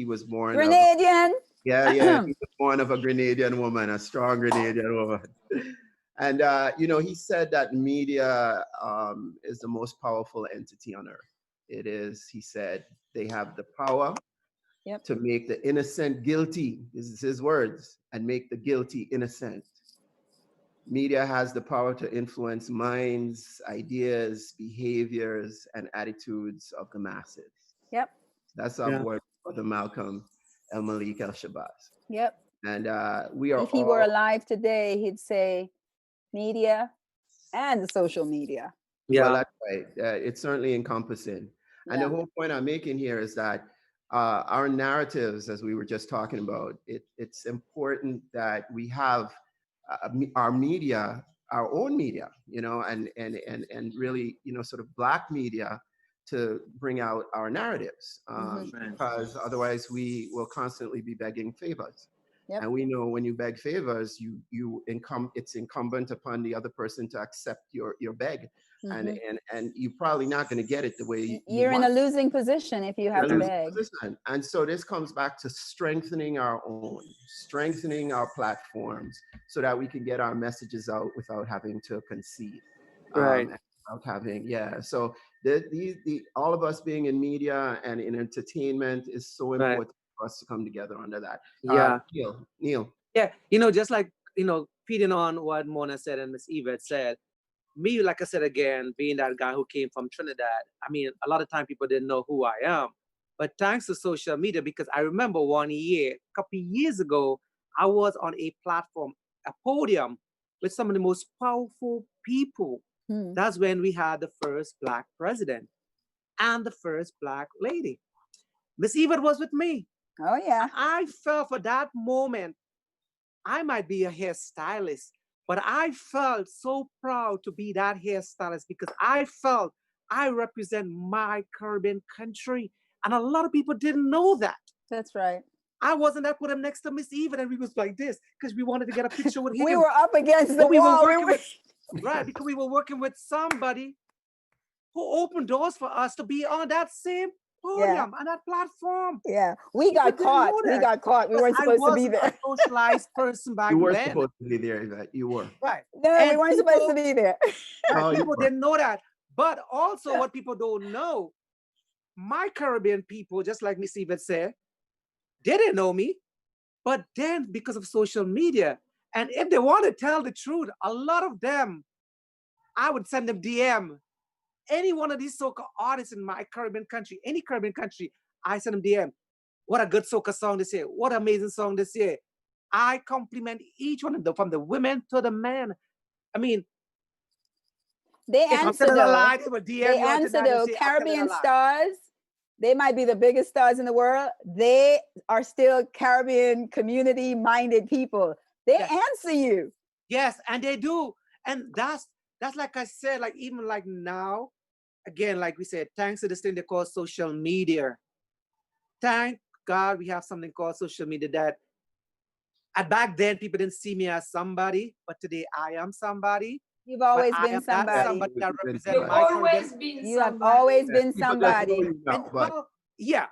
was born Grenadian. He was born of a Grenadian woman, a strong Grenadian woman. And you know, he said that media is the most powerful entity on earth. It is, he said, they have the power to make the innocent guilty. This is his words, and make the guilty innocent. Media has the power to influence minds, ideas, behaviors, and attitudes of the masses. Yep. That's our boy, Brother Malcolm El Malik El Shabazz. Yep. And we are. If he were alive today, he'd say media and the social media. Yeah, well, that's right. It's certainly encompassing. And the whole point I'm making here is that our narratives, as we were just talking about, it's important that we have our media, our own media, you know, and really, you know, sort of Black media to bring out our narratives, because otherwise we will constantly be begging favors. Yep. And we know when you beg favors, it's incumbent upon the other person to accept your beg. And you're probably not going to get it the way you're in a losing position if you have to beg. And so this comes back to strengthening our platforms so that we can get our messages out without having to concede. Right. So all of us being in media and in entertainment is so important for us to come together under that. Neal. Yeah, you know, just like, you know, feeding on what Mona said and Miss Yvette said, me, like I said again, being that guy who came from Trinidad, I mean, a lot of time people didn't know who I am. But thanks to social media, because I remember one year, a couple of years ago, I was on a platform, a podium with some of the most powerful people. That's when we had the first Black president. and the first Black lady. Miss Yvette was with me. Oh, yeah. I felt for that moment, I might be a hairstylist, but I felt so proud to be that hairstylist because I felt I represent my Caribbean country. And a lot of people didn't know that. That's right. I wasn't that put him next to Miss Yvette and we was like this because we wanted to get a picture with him. We were up against the But we were wall. working with, right, because we were working with somebody who opened doors for us to be on that same podium, on that platform. Yeah, we got caught. We got caught. We weren't supposed to be there. I wasn't a socialized person back then. You were supposed to be there, Yvette. You were. Right. No, And we weren't supposed to be there. Right, people didn't know that. But also what people don't know, my Caribbean people, just like Miss Yvette said, they didn't know me. But then because of social media, and if they want to tell the truth, a lot of them, I would send them DM. Any one of these soca artists in my Caribbean country, any Caribbean country, I send them DM. What a good soca song this year. What an amazing song this year. I compliment each one of them, from the women to the men. I mean, they answer though. Caribbean stars, they might be the biggest stars in the world. They are still Caribbean community-minded people. They answer you. Yes, and they do. And that's like I said, like even like now, again, like we said, thanks to this thing they call social media. Thank God we have something called social media that back then people didn't see me as somebody, but today I am somebody. You've always been somebody. That represents You've always been You have always been somebody. Well, yeah,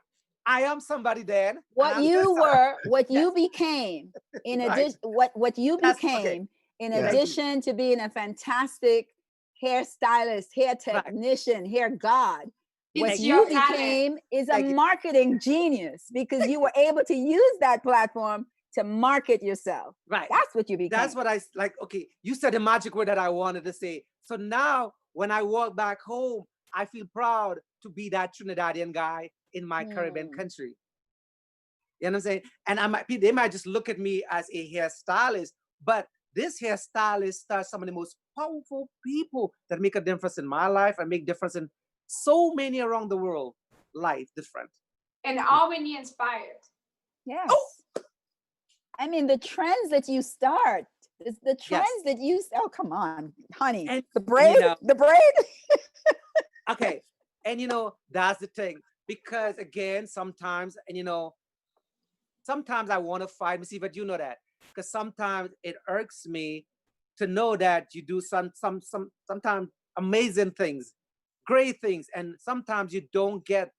I am somebody then. What you were, what you became, in addition, what you became, in addition to being a fantastic hairstylist, hair technician, hair god, what you became is a marketing genius because you were able to use that platform to market yourself. Right. That's what you became. That's what I like. Okay, you said the magic word that I wanted to say. So now when I walk back home, I feel proud to be that Trinidadian guy in my Caribbean country. You know what I'm saying? And they might just look at me as a hairstylist, but this hairstylist starts some of the most powerful people that make a difference in my life and make difference in so many around the world. Life different. And Albany inspired. Yes. Oh. I mean, the trends that you start, the trends that you, oh, come on, honey. And, the braid, the braid. Okay. And, that's the thing. Because, again, sometimes, and, sometimes I want to fight. Miss Yvette, you know that. Because sometimes it irks me to know that you do sometimes amazing things, great things. And sometimes you don't get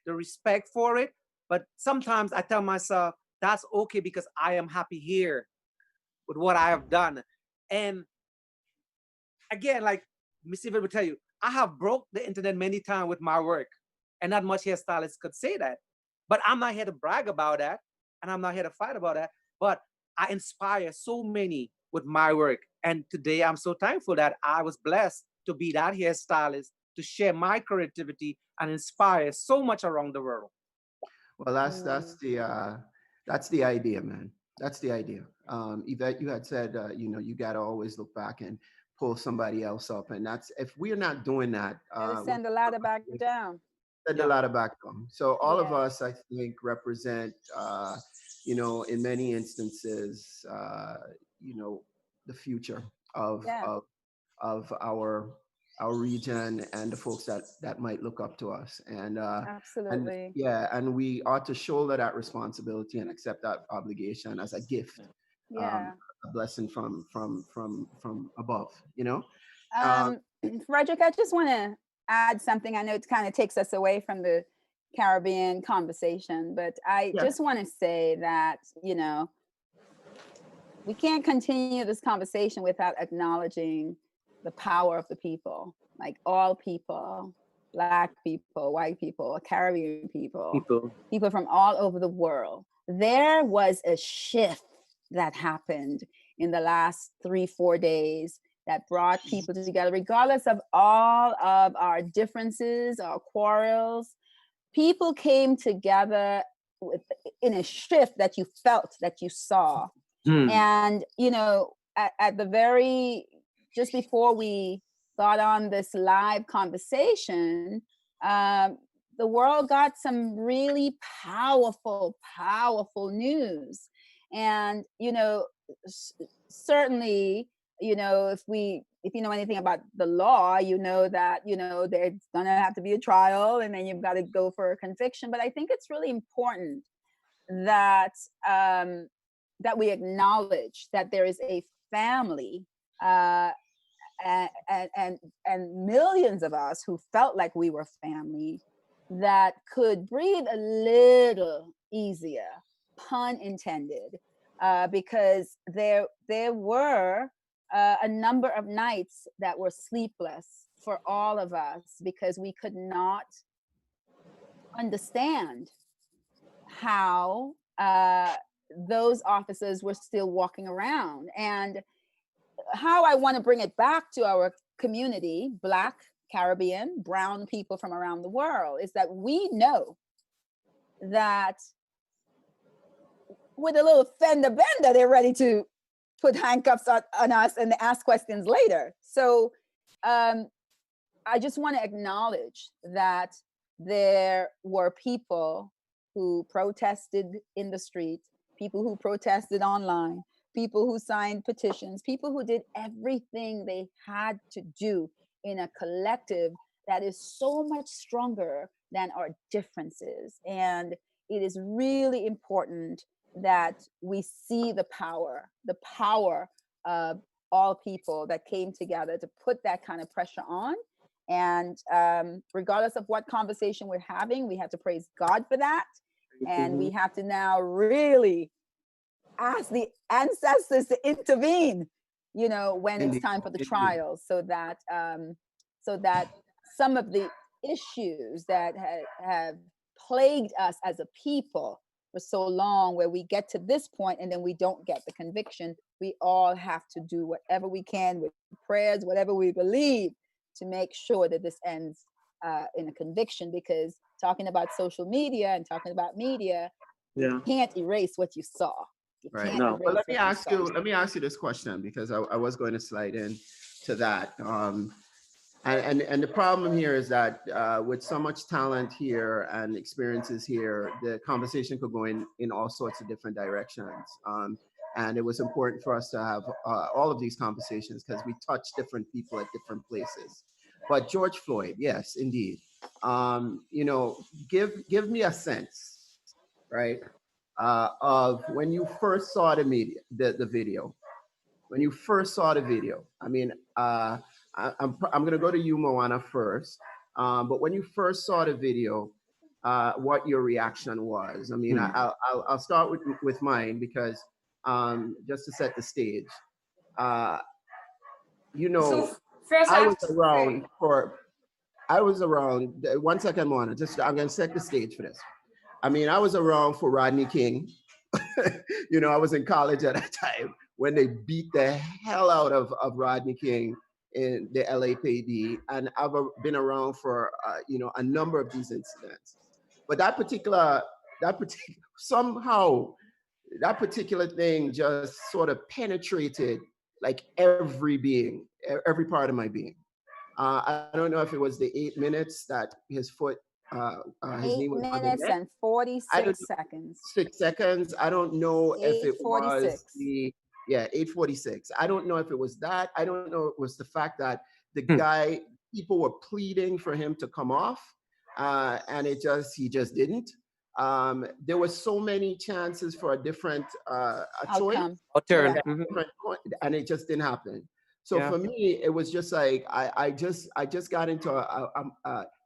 the respect for it. But sometimes I tell myself, that's okay because I am happy here with what I have done. And again, like Miss Yvette will tell you, I have broke the internet many times with my work. And not much hairstylists could say that. But I'm not here to brag about that. And I'm not here to fight about that. But I inspire so many with my work. And today I'm so thankful that I was blessed to be that hairstylist, to share my creativity and inspire so much around the world. Well, that's the idea, man. That's the idea. Yvette, you had said, you got to always look back and pull somebody else up. And that's, if we're not doing that, send the ladder back down. Send the ladder back down. So all of us, I think, represent, in many instances, the future of our region and the folks that might look up to us. And absolutely. And we ought to shoulder that responsibility and accept that obligation as a gift. A blessing from above, Frederick, I just want to add something. I know it kind of takes us away from the Caribbean conversation, but I just want to say that, we can't continue this conversation without acknowledging the power of the people, like all people, Black people, white people, Caribbean people from all over the world. There was a shift that happened in the last 3-4 days that brought people together, regardless of all of our differences, our quarrels. People came together in a shift that you felt, that you saw. And, at the just before we got on this live conversation, the world got some really powerful news. And, you know, certainly, you know, if you know anything about the law, you know that, you know, there's gonna have to be a trial, and then you've got to go for a conviction. But I think it's really important that that we acknowledge that there is a family, and millions of us who felt like we were family, that could breathe a little easier, pun intended, because there were a number of nights that were sleepless for all of us, because we could not understand how those officers were still walking around. And how I want to bring it back to our community, Black, Caribbean, brown people from around the world, is that we know that with a little fender bender, they're ready to put handcuffs on us and ask questions later. So I just want to acknowledge that there were people who protested in the street, people who protested online, people who signed petitions, people who did everything they had to do in a collective that is so much stronger than our differences. And it is really important that we see the power of all people that came together to put that kind of pressure on. And regardless of what conversation we're having, we have to praise God for that. And we have to now really ask the ancestors to intervene, you know, when it's time for the trials, so that some of the issues that have plagued us as a people for so long, where we get to this point and then we don't get the conviction, we all have to do whatever we can with prayers, whatever we believe, to make sure that this ends in a conviction. Because talking about social media and talking about media, you can't erase what you saw. Right. No. Well, let me ask you this question, because I was going to slide in to that. And the problem here is that with so much talent here and experiences here, the conversation could go in all sorts of different directions. And it was important for us to have all of these conversations, because we touch different people at different places. But George Floyd, yes, indeed. You know, give me a sense, right, of when you first saw the video. When you first saw the video, I mean, I'm going to go to you, Moana, first. But when you first saw the video, what your reaction was? I mean, I'll start with mine, because just to set the stage, you know, so first I was around. 1 second, Moana. I'm going to set the stage for this. I mean, I was around for Rodney King. You know, I was in college at that time when they beat the hell out of Rodney King in the LAPD, and I've been around for you know, a number of these incidents. But that particular thing just sort of penetrated like every part of my being. I don't know if it was the 8 minutes that his foot, his knee was on the 8 minutes neck. and 46 seconds. 6 seconds. I don't know if it was 8:46. 8:46. I don't know if it was that. I don't know if it was the fact that the guy, people were pleading for him to come off, and he just didn't. There were so many chances for a different choice, and it just didn't happen. So for me, it was just like I just got into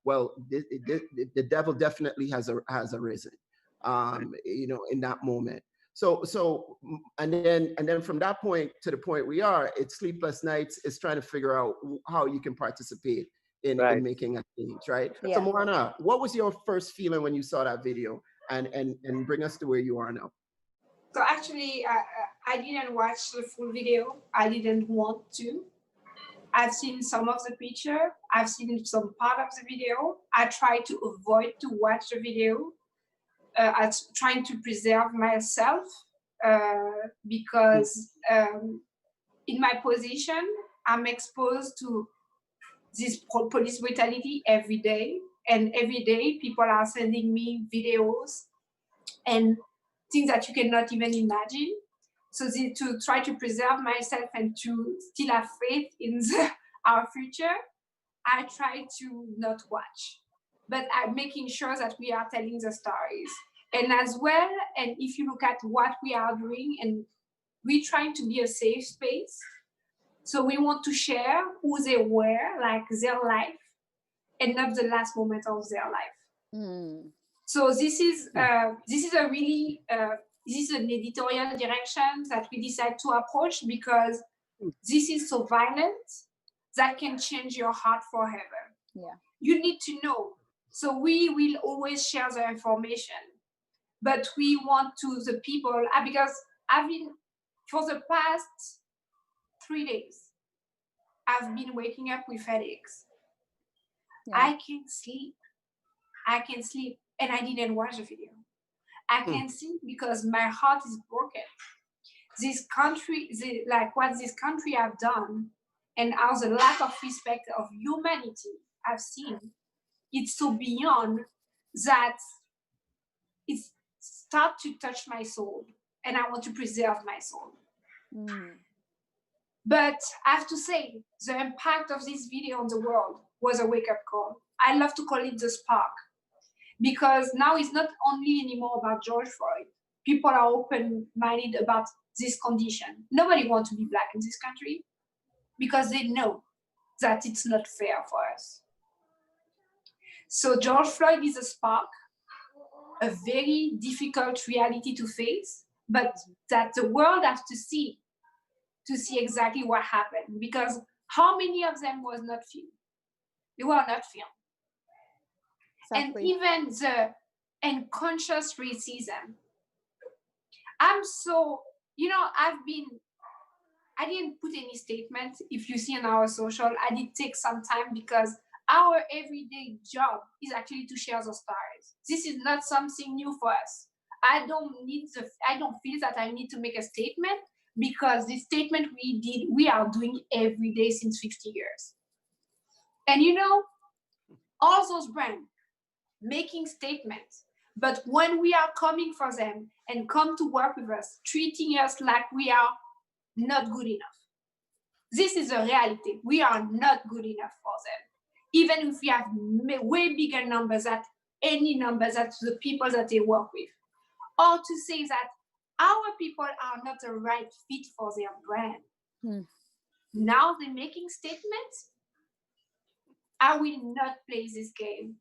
well, the devil definitely has arisen, you know, in that moment. So and then from that point to the point we are, it's sleepless nights. It's trying to figure out how you can participate in making a change, right? Yeah. So Moana, what was your first feeling when you saw that video, and bring us to where you are now? So actually, I didn't watch the full video. I didn't want to. I've seen some of the picture. I've seen some part of the video. I try to avoid to watch the video. I'm trying to preserve myself because in my position, I'm exposed to this police brutality every day. And every day people are sending me videos and things that you cannot even imagine. So to try to preserve myself and to still have faith in our future, I try to not watch, but I'm making sure that we are telling the stories. And as well, and if you look at what we are doing, and we're trying to be a safe space. So we want to share who they were, like their life, and not the last moment of their life. So this is a really this is an editorial direction that we decide to approach, because this is so violent that can change your heart forever. Yeah. You need to know. So we will always share the information, but we want to the people, because I've been, for the past 3 days, I've been waking up with headaches. Yeah. I can't sleep. And I didn't watch the video. I can't sleep because my heart is broken. This country, like what this country have done, and how the lack of respect of humanity I've seen, it's so beyond that it starts to touch my soul, and I want to preserve my soul. But I have to say, the impact of this video on the world was a wake-up call. I love to call it the spark, because now it's not only anymore about George Floyd. People are open-minded about this condition. Nobody wants to be Black in this country because they know that it's not fair for us. So George Floyd is a spark, a very difficult reality to face, but that the world has to see exactly what happened, because how many of them was not filmed? They were not filmed. Exactly. And even the unconscious racism. I'm so, I didn't put any statement. If you see on our social, I did take some time, because our everyday job is actually to share the stories. This is not something new for us. I don't feel that I need to make a statement, because the statement we are doing every day since 50 years. And all those brands making statements, but when we are coming for them and come to work with us, treating us like we are not good enough. This is a reality. We are not good enough for them. Even if we have way bigger numbers than any numbers that the people that they work with. Or to say that our people are not the right fit for their brand. Now they're making statements. I will not play this game.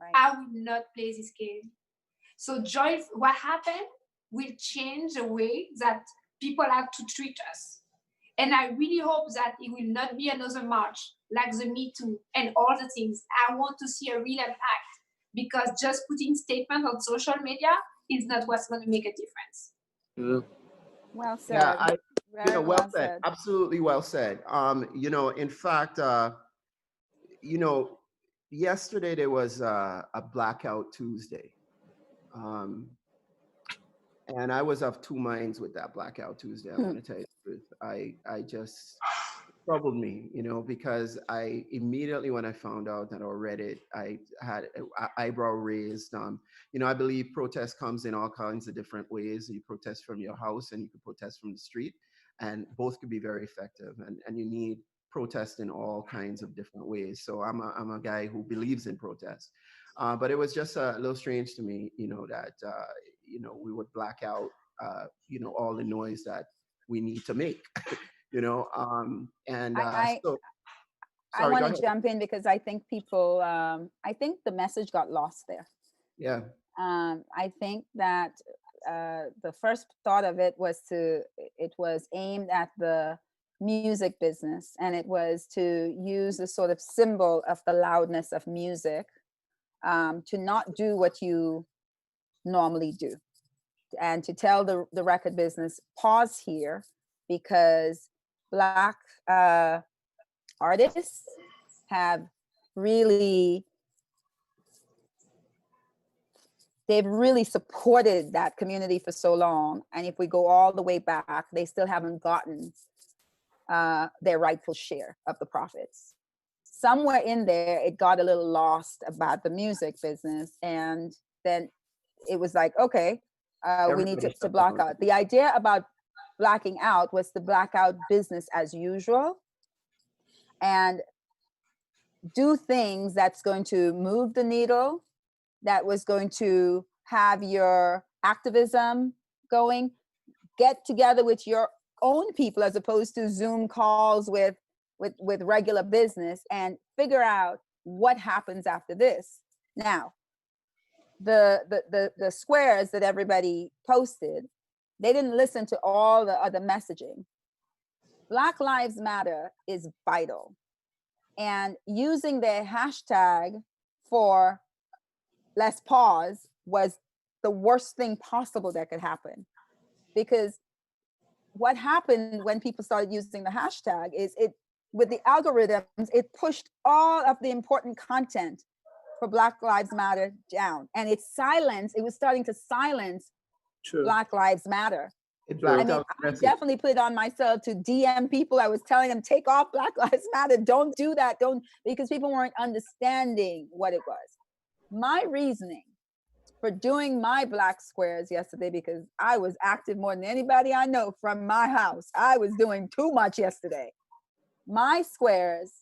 Right. I will not play this game. So what happened will change the way that people have to treat us. And I really hope that it will not be another march like the Me Too and all the things. I want to see a real impact, because just putting statements on social media is not what's going to make a difference. Yeah. Well said. Yeah, well said. Absolutely well said. In fact, yesterday there was a Blackout Tuesday. And I was of two minds with that Blackout Tuesday. I'm going to tell you the truth. I just troubled me, because I immediately, when I found out that, or read it, I had an eyebrow raised. I believe protest comes in all kinds of different ways. You protest from your house and you can protest from the street, and both could be very effective. And you need protest in all kinds of different ways. So I'm a guy who believes in protest. But it was just a little strange to me, that we would black out, all the noise that we need to make, I want to jump in, because I think people, I think the message got lost there. Yeah. I think that the first thought of it was aimed at the music business, and it was to use a sort of symbol of the loudness of music, to not do what you normally do, and to tell the record business, pause here, because Black artists have really supported that community for so long. And if we go all the way back, they still haven't gotten their rightful share of the profits. somewhere in there, it got a little lost about the music business. And then it was like, okay, we need to block out. The idea about blacking out was to black out business as usual and do things that's going to move the needle, that was going to have your activism going, get together with your own people as opposed to Zoom calls with regular business, and figure out what happens after this. Now, the squares that everybody posted, they didn't listen to all the other messaging. Black Lives Matter is vital. And using their hashtag for let's pause was the worst thing possible that could happen. Because what happened when people started using the hashtag is it, with the algorithms, it pushed all of the important content for Black Lives Matter down. And it was starting to silence Black Lives Matter. I mean, I definitely put it on myself to DM people. I was telling them, take off Black Lives Matter. Don't do that. Because people weren't understanding what it was. My reasoning for doing my black squares yesterday, because I was active more than anybody I know from my house. I was doing too much yesterday. My squares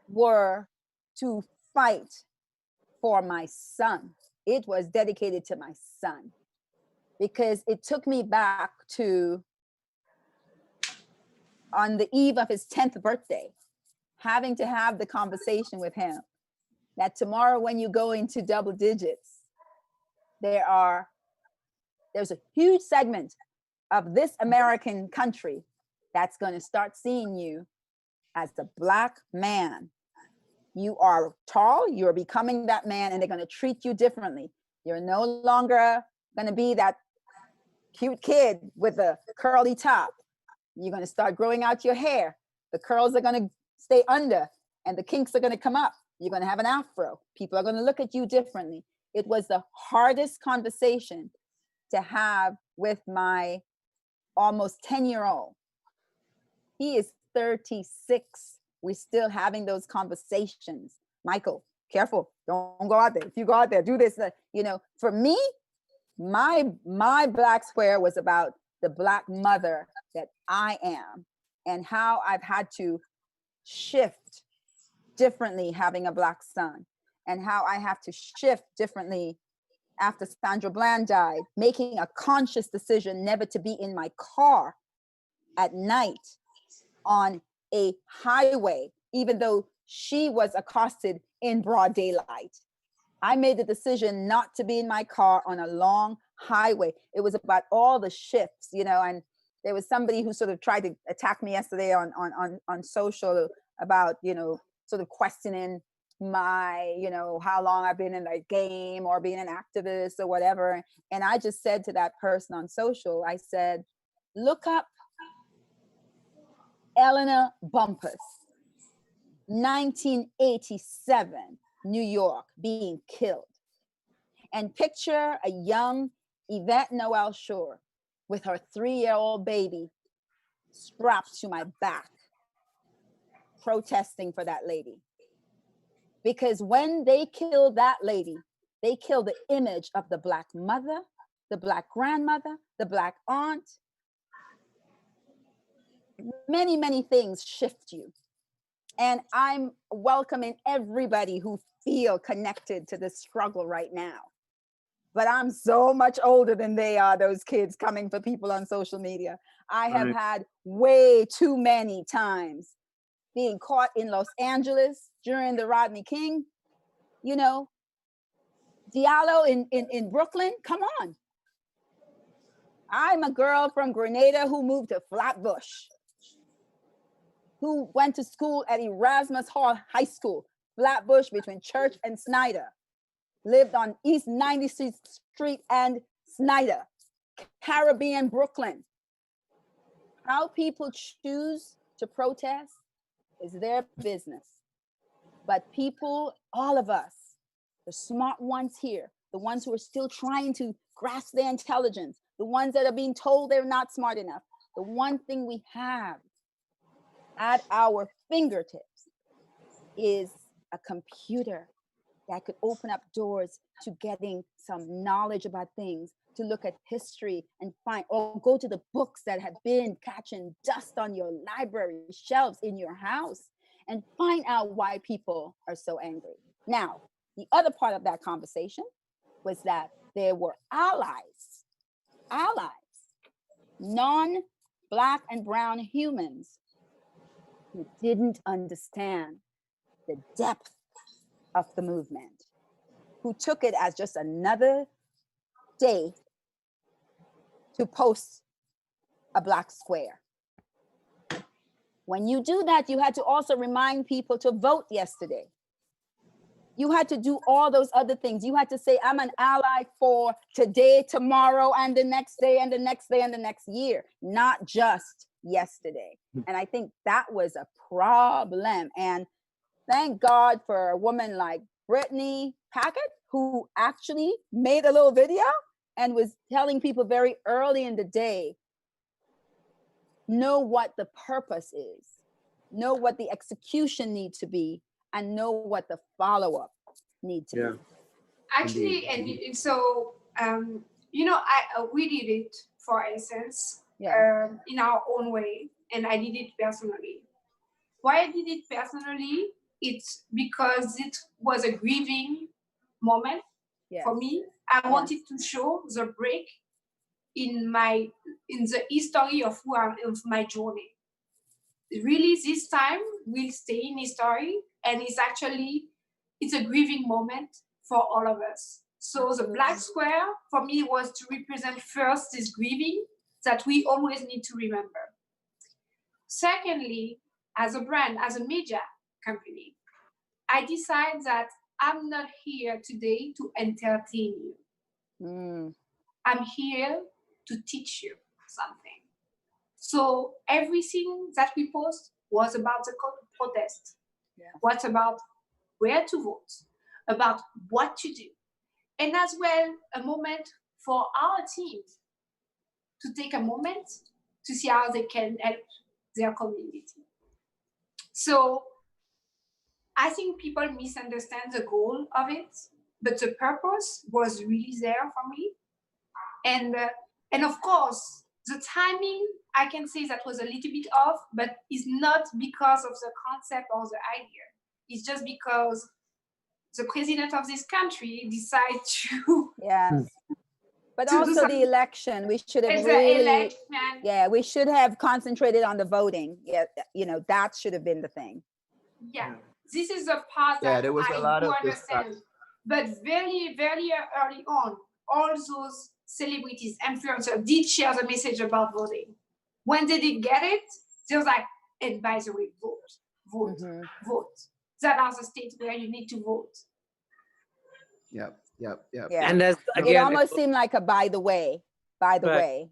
were to fight for my son. It was dedicated to my son, because it took me back to on the eve of his 10th birthday, having to have the conversation with him that tomorrow when you go into double digits, there's a huge segment of this American country that's going to start seeing you as a Black man. You are tall, you're becoming that man, and they're going to treat you differently. You're no longer going to be that cute kid with a curly top. You're going to start growing out your hair. The curls are going to stay under and the kinks are going to come up. You're going to have an afro. People are going to look at you differently. It was the hardest conversation to have with my almost 10-year-old. He is 36. We're still having those conversations. Michael, careful. Don't go out there. If you go out there, do this. For me, my black square was about the Black mother that I am and how I've had to shift differently having a Black son, and how I have to shift differently after Sandra Bland died, making a conscious decision never to be in my car at night on a highway, even though she was accosted in broad daylight. I made the decision not to be in my car on a long highway. It was about all the shifts, and there was somebody who sort of tried to attack me yesterday on social about, sort of questioning my, how long I've been in the game or being an activist or whatever. And I just said to that person on social, I said, look up Eleanor Bumpus, 1987, New York, being killed. And picture a young Yvette Noel Schure with her 3-year-old baby strapped to my back, protesting for that lady. Because when they killed that lady, they killed the image of the Black mother, the Black grandmother, the Black aunt. Many, many things shift you. And I'm welcoming everybody who feel connected to this struggle right now. But I'm so much older than they are, those kids coming for people on social media. I have had way too many times being caught in Los Angeles during the Rodney King, Diallo in Brooklyn, come on. I'm a girl from Grenada who moved to Flatbush, who went to school at Erasmus Hall High School, Flatbush between Church and Snyder, lived on East 96th Street and Snyder, Caribbean, Brooklyn. How people choose to protest is their business. But people, all of us, the smart ones here, the ones who are still trying to grasp their intelligence, the ones that are being told they're not smart enough, the one thing we have at our fingertips is a computer that could open up doors to getting some knowledge about things, to look at history and find, or go to the books that have been catching dust on your library shelves in your house and find out why people are so angry. Now, the other part of that conversation was that there were allies, non-Black and brown humans who didn't understand the depth of the movement, who took it as just another day to post a Black square. When you do that, you had to also remind people to vote yesterday. You had to do all those other things. You had to say, I'm an ally for today, tomorrow, and the next day, and the next day, and the next year, not just yesterday. And I think that was a problem. And thank God for a woman like Brittany Packett, who actually made a little video and was telling people very early in the day, know what the purpose is, know what the execution needs to be, and know what the follow-up need to be. Actually, and so, you know, we did it, for instance, in our own way, and I did it personally. Why I did it personally, it's because it was a grieving moment for me. I wanted to show the break in the history of my journey. Really, this time will stay in history, and it's a grieving moment for all of us. So the Black square for me was to represent first this grieving that we always need to remember. Secondly, as a brand, as a media company, I decide that I'm not here today to entertain you. I'm here to teach you something. So everything that we post was about the protest. What's about where to vote, about what to do, and as well a moment for our team to take a moment to see how they can help their community. So I think people misunderstand the goal of it, but the purpose was really there for me. And of course, the timing, I can say that was a little bit off, but it's not because of the concept or the idea. It's just because the president of this country decided to... But also the election, we should have really... we should have concentrated on the voting. You know, that should have been the thing. This is the part that there was a lot of understand. But very, very early on, all those celebrities, influencers did share the message about voting. When they did get it, they was like, and by the way, vote. That are the states where you need to vote. Yep. And it almost seemed like a by the way.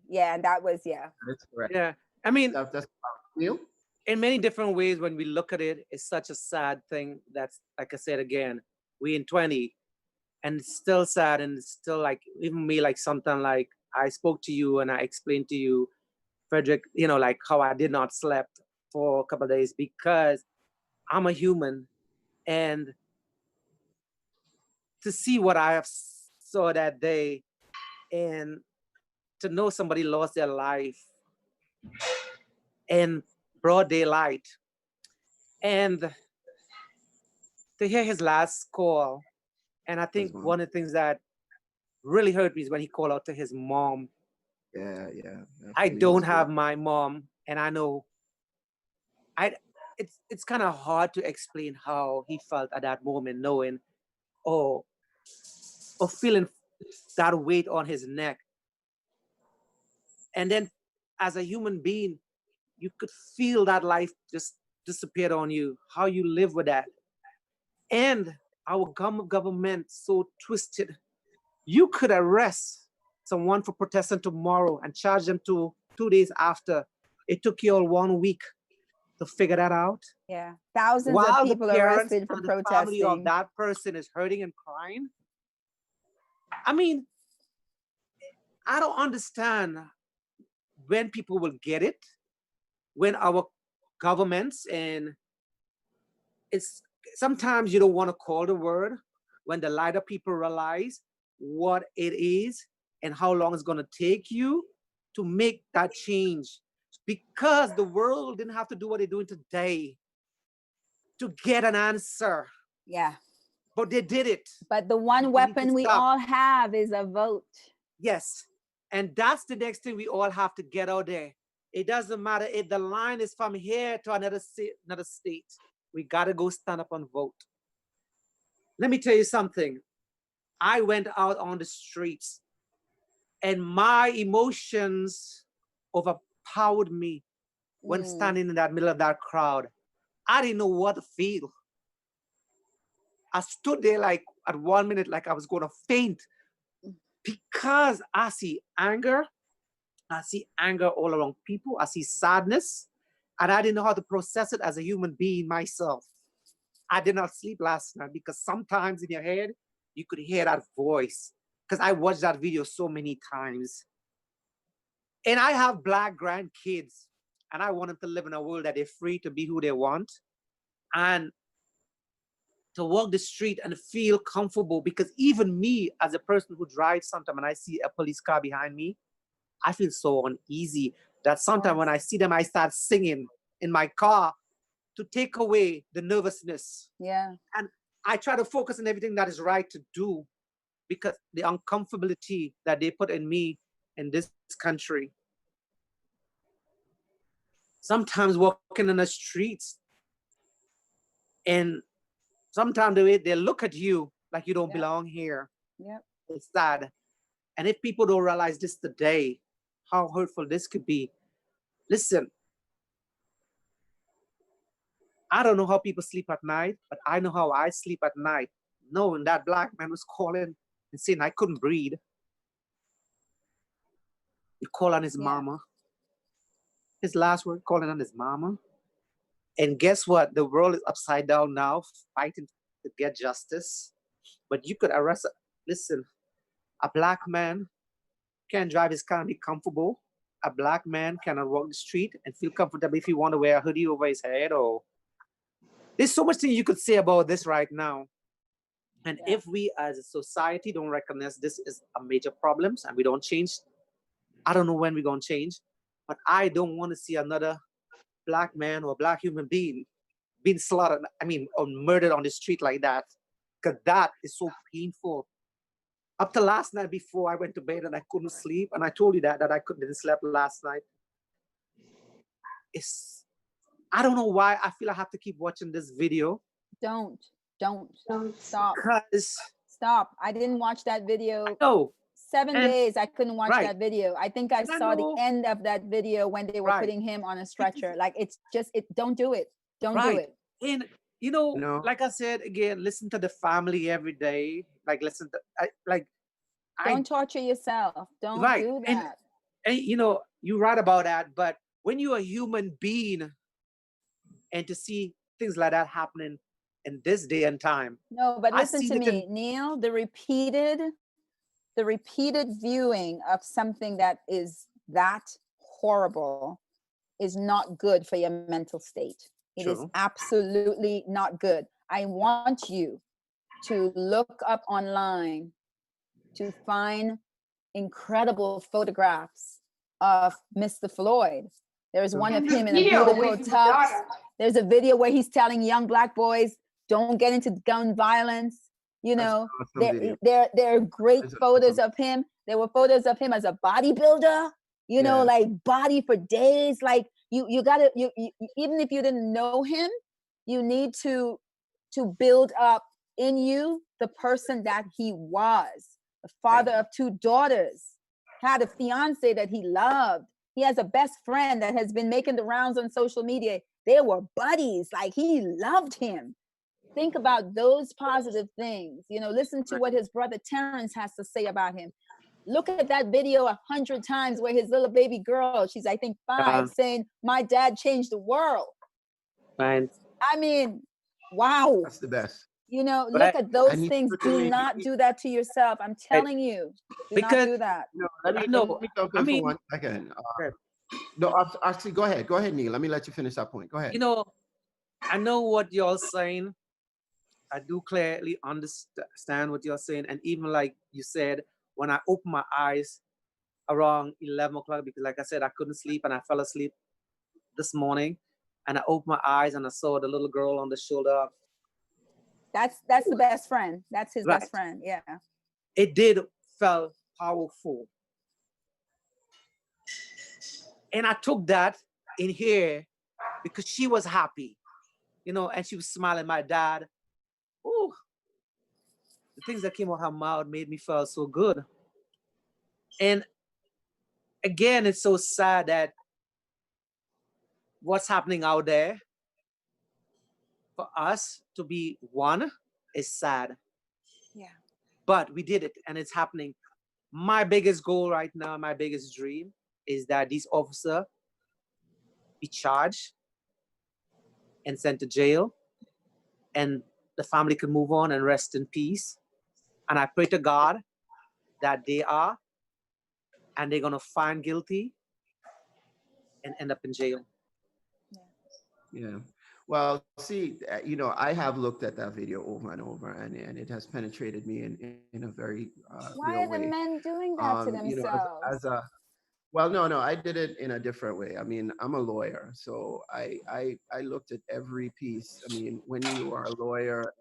Yeah, and that was, That's correct. Yeah, I mean, that's Neal? In many different ways, when we look at it, it's such a sad thing. That's, like I said again, we in 20, and it's still sad, and it's still like, even me, like sometimes like I spoke to you and I explained to you, Frederick, you know, like how I did not sleep for a couple of days because I'm a human, and to see what I have saw that day, and to know somebody lost their life in broad daylight, and to hear his last call. And I think one of the things that really hurt me is when he called out to his mom. I don't have my mom, and I know it's kind of hard to explain how he felt at that moment, knowing or feeling that weight on his neck. And then as a human being, you could feel that life just disappeared on you, how you live with that. And our government so twisted. You could arrest someone for protesting tomorrow and charge them to 2 days after. It took you all 1 week to figure that out. Yeah, thousands of people arrested for protesting. The family of that person is hurting and crying. I mean, I don't understand when people will get it, when our governments, and it's sometimes you don't want to call the word when the lighter people realize what it is and how long it's going to take you to make that change. Because the world didn't have to do what they're doing today to get an answer. Yeah. But they did it. But the one weapon we all have is a vote. Yes. And that's the next thing we all have to get out there. It doesn't matter if the line is from here to another state. We got to go stand up and vote. Let me tell you something. I went out on the streets and my emotions overpowered me when standing in that middle of that crowd. I didn't know what to feel. I stood there like at 1 minute, like I was going to faint because I see anger. I see anger all around people. I see sadness. And I didn't know how to process it as a human being myself. I did not sleep last night because sometimes in your head, you could hear that voice. Because I watched that video so many times. And I have Black grandkids. And I want them to live in a world that they're free to be who they want. And to walk the street and feel comfortable. Because even me, as a person who drives sometimes, and I see a police car behind me, I feel so uneasy that sometimes when I see them, I start singing in my car to take away the nervousness. Yeah. And I try to focus on everything that is right to do because the uncomfortability that they put in me in this country. Sometimes walking in the streets and sometimes the way they look at you like you don't belong here. Yep. It's sad. And if people don't realize this today, how hurtful this could be. Listen, I don't know how people sleep at night, but I know how I sleep at night. Knowing that Black man was calling and saying I couldn't breathe. He called on his mama. His last word, calling on his mama. And guess what? The world is upside down now, fighting to get justice. But you could arrest, listen, a Black man can drive his car and be comfortable. A Black man cannot walk the street and feel comfortable if he want to wear a hoodie over his head. Or there's so much things you could say about this right now. And if we as a society don't recognize this is a major problem and we don't change, I don't know when we're going to change, but I don't want to see another Black man or Black human being being slaughtered, or murdered on the street like that. Because that is so painful. Up to last night before I went to bed and I couldn't sleep, and I told you that I didn't sleep last night. I don't know why I feel I have to keep watching this video. Don't stop. Stop. I didn't watch that video. No. 7 days I couldn't watch that video. I think I saw the end of that video when they were putting him on a stretcher. Like don't do it. Don't do it. And like I said again, listen to the family every day. Like listen to don't torture yourself. Don't do that. And you're right about that. But when you're a human being and to see things like that happening in this day and time. No, but listen to me, Neal, the repeated viewing of something that is that horrible is not good for your mental state. It is absolutely not good. I want you to look up online to find incredible photographs of Mr. Floyd. There's one of him in a beautiful tux. There's a video where he's telling young Black boys, don't get into gun violence. There are great photos of him. There were photos of him as a bodybuilder, like body for days. Like you gotta, even if you didn't know him, you need to build up in you the person that he was. The father of 2 daughters, had a fiance that he loved. He has a best friend that has been making the rounds on social media. They were buddies, like he loved him. Think about those positive things. Listen to what his brother Terrence has to say about him. Look at that video 100 times where his little baby girl, she's I think 5, saying, my dad changed the world. Fine. Wow. That's the best. Look at those things. Do not do that to yourself. I'm telling you. Do not do that. Let me jump in for 1 second. No, actually, go ahead. Go ahead, Neal. Let me let you finish that point. Go ahead. I know what you're saying. I do clearly understand what you're saying. And even like you said, when I opened my eyes around 11 o'clock, because like I said, I couldn't sleep and I fell asleep this morning, and I opened my eyes and I saw the little girl on the shoulder. That's the best friend. That's his Right. best friend. Yeah. It did feel powerful. And I took that in here because she was happy, you know, and she was smiling. My dad, oh, the things that came out of her mouth made me feel so good. And again, it's so sad that what's happening out there for us to be one is sad. Yeah. But we did it and it's happening. My biggest goal right now, my biggest dream is that these officers be charged and sent to jail and the family can move on and rest in peace. And I pray to God that they are, and they're gonna find guilty and end up in jail. Yeah. Well, see, you know, I have looked at that video over and over, and it has penetrated me in a very Why real are the way. men doing that to You know, themselves? as a well, no, I did it in a different way. I mean, I'm a lawyer, so I looked at every piece. I mean, when you are a lawyer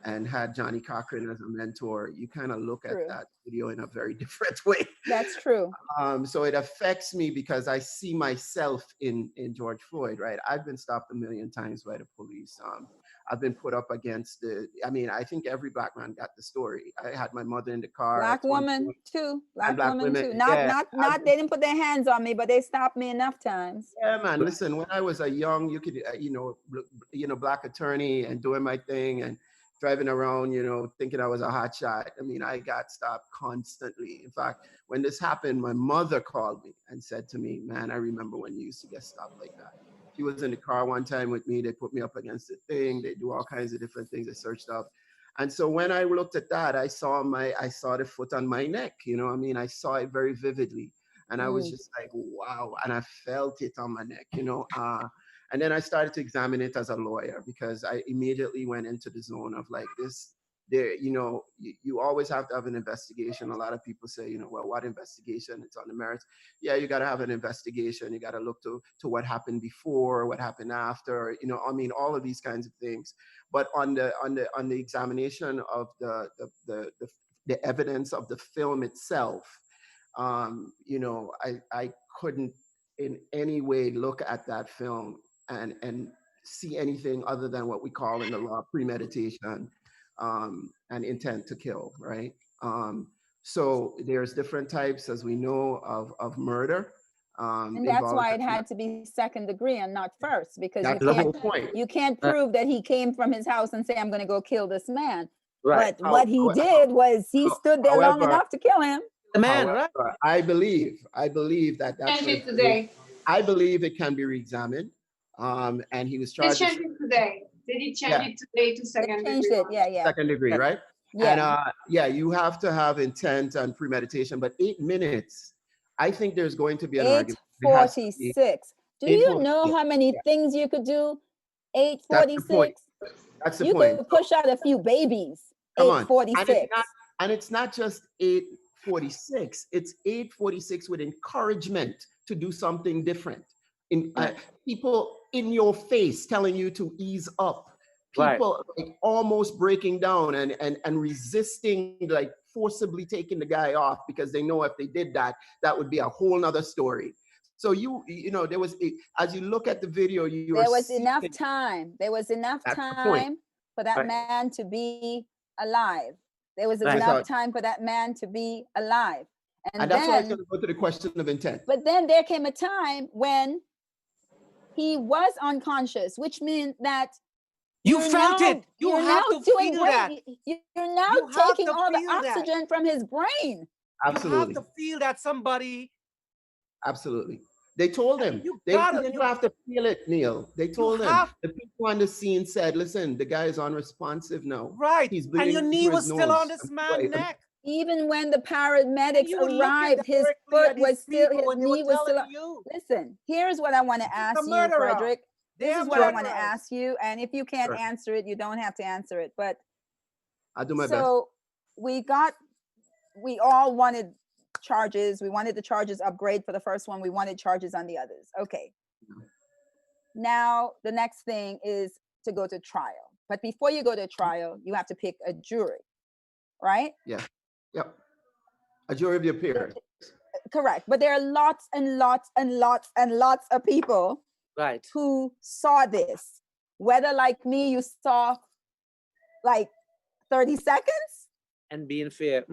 and had Johnny Cochran as a mentor, you kind of look at that video in a very different way. That's true. So it affects me because I see myself in George Floyd, right? I've been stopped a million times by the police. I've been put up against I mean, I think every Black man got the story. I had my mother in the car. Black woman too. Black women too. Not they didn't put their hands on me, but they stopped me enough times. Yeah, man. Listen, when I was a young, you could, Black attorney and doing my thing and driving around, you know, thinking I was a hot shot. I mean, I got stopped constantly. In fact, when this happened, my mother called me and said to me, man, I remember when you used to get stopped like that. She was in the car one time with me. They put me up against the thing. They do all kinds of different things. They searched up. And so when I looked at that, I saw the foot on my neck. You know, I mean, I saw it very vividly. And I was just like, wow. And I felt it on my neck, you know. And then I started to examine it as a lawyer because I immediately went into the zone of like this. There, you know, you always have to have an investigation. A lot of people say, you know, well, what investigation? It's on the merits. Yeah, you got to have an investigation. You got to look to what happened before, what happened after. You know, I mean, all of these kinds of things. But on the examination of the evidence of the film itself, you know, I couldn't in any way look at that film and see anything other than what we call in the law premeditation and intent to kill, right? So there's different types, as we know, of murder. And that's why it had to be second degree and not first, because you can't prove that he came from his house and say, I'm going to go kill this man. Right. But what he did was he stood there long enough to kill him. The man, right? I believe that that's today. I believe it can be re-examined. And he was charged. They changed it today. Did he change it today to second degree? Yeah. Second degree, right? Yeah. And you have to have intent and premeditation, but 8 minutes, I think there's going to be an argument. 8:46. Do you know how many things you could do? 8:46. That's the point. You could push out a few babies. 8:46. And it's not just 8:46. It's 8:46 with encouragement to do something different. People in your face telling you to ease up. People like almost breaking down and resisting, like forcibly taking the guy off because they know if they did that, that would be a whole nother story. So you know, there was as you look at the video, there was enough time. There was enough time for that man to be alive. There was enough time for that man to be alive. And that's why I was going to go to the question of intent. But then there came a time when he was unconscious, which means that you felt it. You have to feel that. You're now taking all the oxygen from his brain. Absolutely. You have to feel that somebody. Absolutely. They told him. They didn't have to feel it, Neal. They told him. The people on the scene said, listen, the guy is unresponsive now. Right. And your knee was still on this man's neck. Even when the paramedics arrived, his foot was still, his knee was still. Listen, here's what I want to ask you, Frederick. This is what I want to ask you, and if you can't answer it, you don't have to answer it. But I'll do my best. So we all wanted charges. We wanted the charges upgrade for the first one. We wanted charges on the others. Okay. Now the next thing is to go to trial. But before you go to trial, you have to pick a jury, right? Yeah. Yep. A jury of your peers. Correct. But there are lots and lots and lots and lots of people who saw this. Whether like me, you saw like 30 seconds. And be in fear.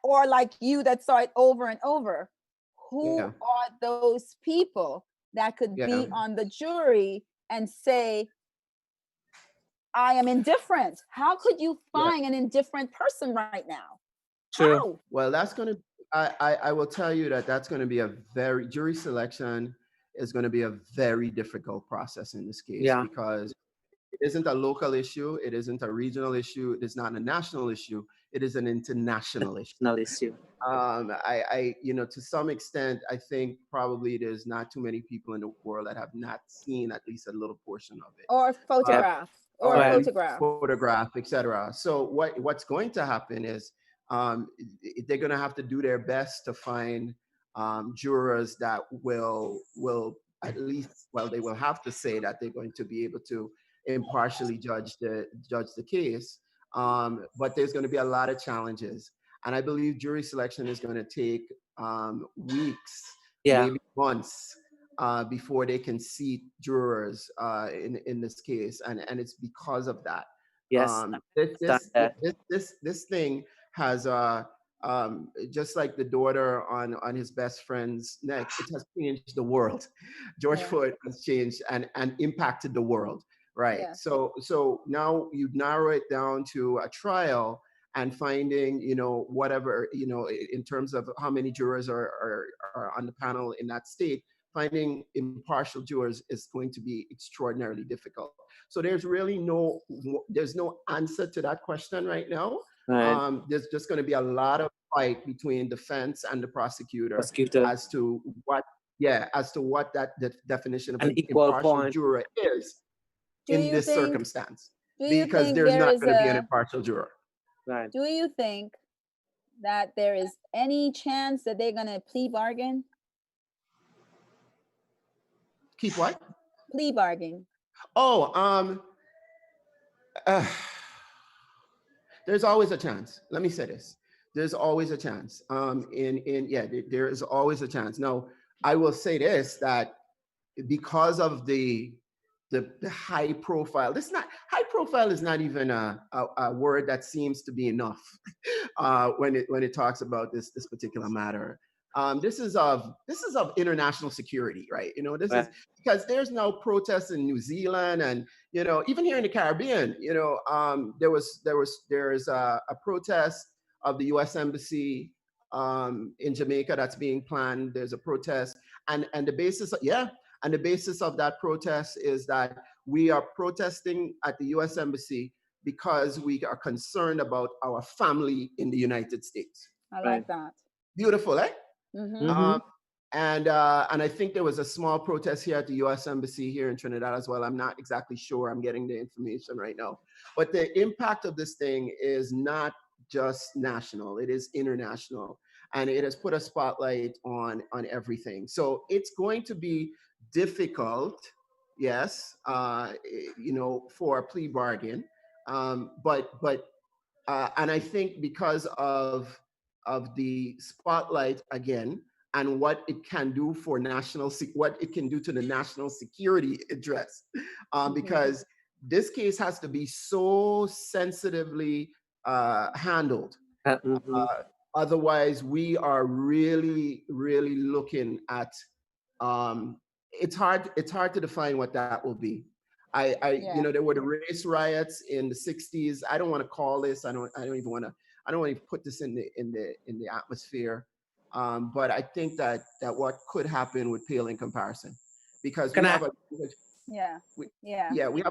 Or like you that saw it over and over. Who are those people that could be on the jury and say, I am indifferent? How could you find an indifferent person right now? True. How? Well, that's going to, I will tell you that's going to be jury selection is going to be a very difficult process in this case because it isn't a local issue. It isn't a regional issue. It is not a national issue. It is an international issue. To some extent, I think probably there's not too many people in the world that have not seen at least a little portion of it. Or photograph, etc. So what's going to happen is they're going to have to do their best to find jurors that will at least, they will have to say that they're going to be able to impartially judge the case. But there's going to be a lot of challenges. And I believe jury selection is going to take weeks, maybe months, before they can seat jurors in this case. And it's because of that. Yes. This thing has just like the daughter on his best friend's neck, it has changed the world. George Floyd has changed and impacted the world. Right. Yeah. So now you narrow it down to a trial and finding, whatever, in terms of how many jurors are on the panel in that state, finding impartial jurors is going to be extraordinarily difficult. So there's really no answer to that question right now. Right. There's just going to be a lot of fight between defense and the prosecutor. as to what that definition of an impartial juror is. In this circumstance, because there's not going to be an impartial juror. Right. Do you think that there is any chance that they're going to plea bargain? Keep what? Plea bargain. Oh, there's always a chance. Let me say this. There's always a chance. There is always a chance. Now, I will say this, that because of the high profile. High profile is not even a word that seems to be enough when it talks about this particular matter. This is of international security, right? This is because there's now protests in New Zealand and even here in the Caribbean. There is a protest of the U.S. Embassy in Jamaica that's being planned. There's a protest, and the basis of that protest is that we are protesting at the U.S. Embassy because we are concerned about our family in the United States. I like that. Beautiful, eh? Mm-hmm. And I think there was a small protest here at the U.S. Embassy here in Trinidad as well. I'm not exactly sure. I'm getting the information right now. But the impact of this thing is not just national. It is international. And it has put a spotlight on everything. So it's going to be difficult, yes, for a plea bargain, but and I think because of the spotlight again and what it can do for what it can do to the national security interest, because this case has to be so sensitively handled. Otherwise, we are really, really looking at. It's hard to define what that will be. There were the race riots in the 60s. I don't want to call this. I don't even want to put this in the atmosphere. But I think that what could happen would pale in comparison, because we have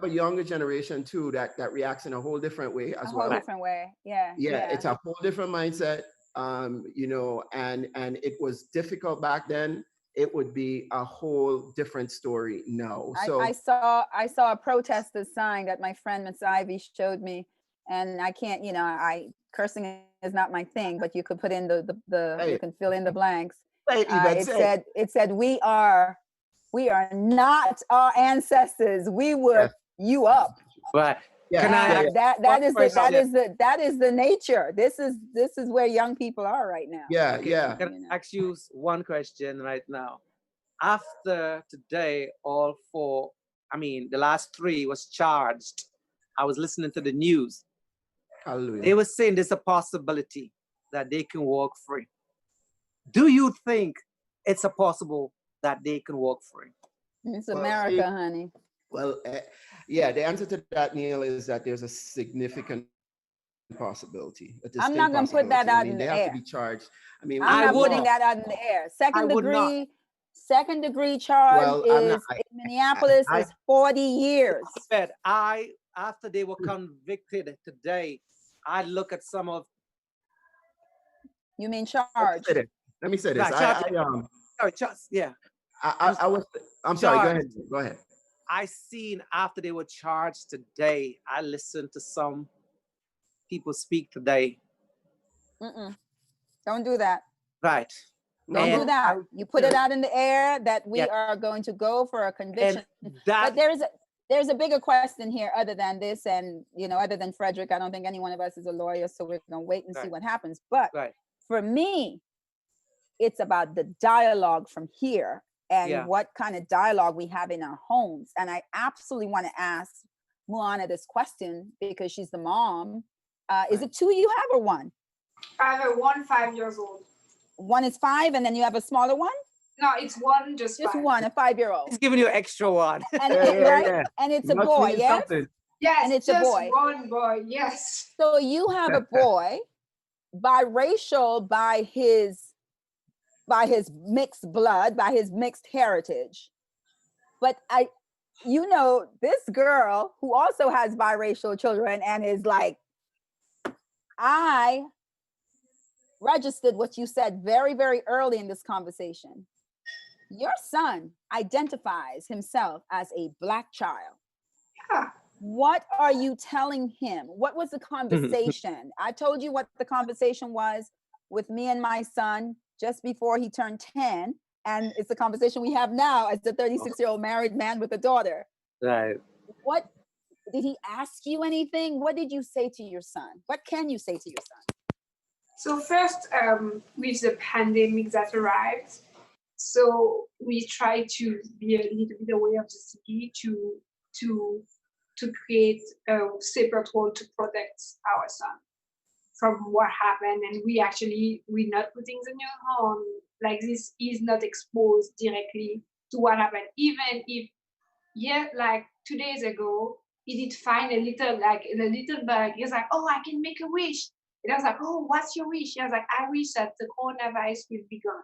a younger generation too that reacts in a whole different way as well. Different way. Yeah. It's a whole different mindset. And it was difficult back then. it would be a whole different story now. So I saw a protester sign that my friend Miss Ivy showed me, and I can't, cursing is not my thing, but you could put in Hey. you can fill in the blanks. Hey, Yvette, It said we are not our ancestors. We were you up. Right. Yeah, Can I ask that is the nature. This is where young people are right now. yeah, yeah. Can I ask you one question right now? After today, all four, the last three was charged. I was listening to the news. Hallelujah. They were saying there's a possibility that they can walk free. Do you think it's a possible that they can walk free? It's America, honey. Well, yeah, the answer to that, Neal, is that there's a significant possibility. I'm not going to put that out in the air. They have to be charged. I'm not putting that out in the air. Second degree charge in Minneapolis is 40 years. After they were convicted today, I look at some of. You mean charged? Let me say this. Yeah. I'm sorry. Go ahead. I seen after they were charged today, I listened to some people speak today. Don't do that. Right. Don't do that. You put it out in the air that we are going to go for a conviction. But there's a bigger question here other than this, and other than Frederick, I don't think any one of us is a lawyer, so we're gonna wait and see what happens. But for me, it's about the dialogue from here and what kind of dialogue we have in our homes. And I absolutely want to ask Moana this question because she's the mom. Is it two you have or one? I have one 5 years old. One is 5, and then you have a smaller one? No, it's one, just 5. One, a 5-year-old. He's giving you an extra one. And, and it's a boy, yes? Something. Yes, and it's just a boy. One boy, yes. So you have a boy, biracial by his mixed blood, by his mixed heritage. But this girl who also has biracial children and is like, I registered what you said very, very early in this conversation. Your son identifies himself as a Black child. Yeah. What are you telling him? What was the conversation? I told you what the conversation was with me and my son just before he turned 10. And it's the conversation we have now as the 36-year-old married man with a daughter. Right. What did he ask you anything? What did you say to your son? What can you say to your son? So first, with the pandemic that arrived, so we try to be a little bit aware of the city to create a separate role to protect our son from what happened. And we're not putting the new home like this is not exposed directly to what happened. Even if, like 2 days ago, he did find a little bag. He was like, oh, I can make a wish. And I was like, oh, what's your wish? He was like, I wish that the coronavirus will be gone.